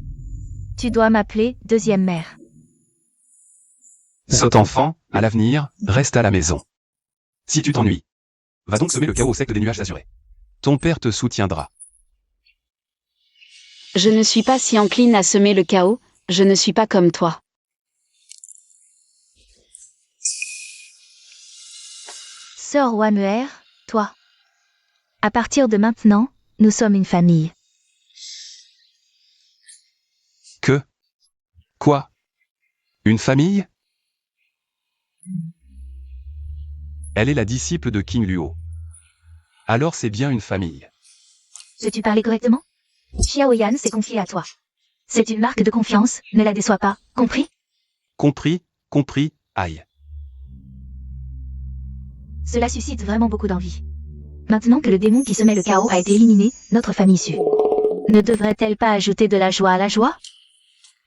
Tu dois m'appeler deuxième mère. Sot enfant, à l'avenir, reste à la maison. Si tu t'ennuies, va donc semer le chaos au secte des nuages azurés. Ton père te soutiendra. Je ne suis pas si encline à semer le chaos, je ne suis pas comme toi. Sœur Wanuer, toi. À partir de maintenant, nous sommes une famille. Que? Quoi? Une famille? Elle est la disciple de King Luo. Alors c'est bien une famille. Sais-tu parler correctement? Xiao Yan s'est confié à toi. C'est une marque de confiance, ne la déçois pas, compris? Compris, aïe. Cela suscite vraiment beaucoup d'envie. Maintenant que le démon qui semait le chaos a été éliminé, notre famille sue. Ne devrait-elle pas ajouter de la joie à la joie?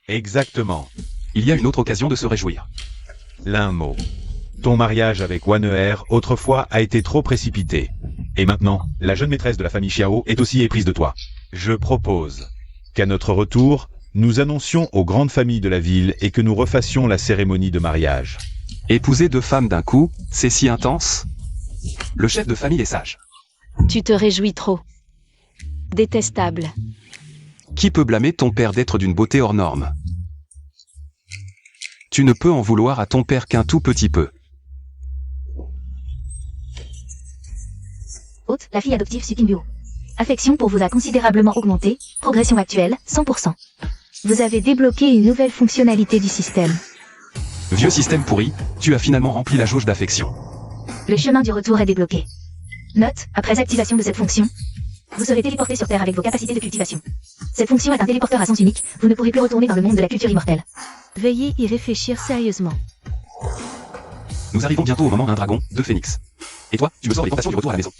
Exactement. Il y a une autre occasion de se réjouir. L'un mot. Ton mariage avec Wanuer, autrefois, a été trop précipité. Et maintenant, la jeune maîtresse de la famille Xiao est aussi éprise de toi. Je propose qu'à notre retour, nous annoncions aux grandes familles de la ville et que nous refassions la cérémonie de mariage. Épouser 2 femmes d'un coup, c'est si intense? Le chef de famille est sage. Tu te réjouis trop. Détestable. Qui peut blâmer ton père d'être d'une beauté hors norme? Tu ne peux en vouloir à ton père qu'un tout petit peu. Hôte, la fille adoptive Supin Luo. Affection pour vous a considérablement augmenté, progression actuelle, 100%. Vous avez débloqué une nouvelle fonctionnalité du système. Vieux système pourri, tu as finalement rempli la jauge d'affection. Le chemin du retour est débloqué. Note, après activation de cette fonction, vous serez téléporté sur Terre avec vos capacités de cultivation. Cette fonction est un téléporteur à sens unique, vous ne pourrez plus retourner dans le monde de la culture immortelle. Veuillez y réfléchir sérieusement. Nous arrivons bientôt au moment d'un dragon, 2 phénix. Et toi, tu me sors les tentations du retour à la maison.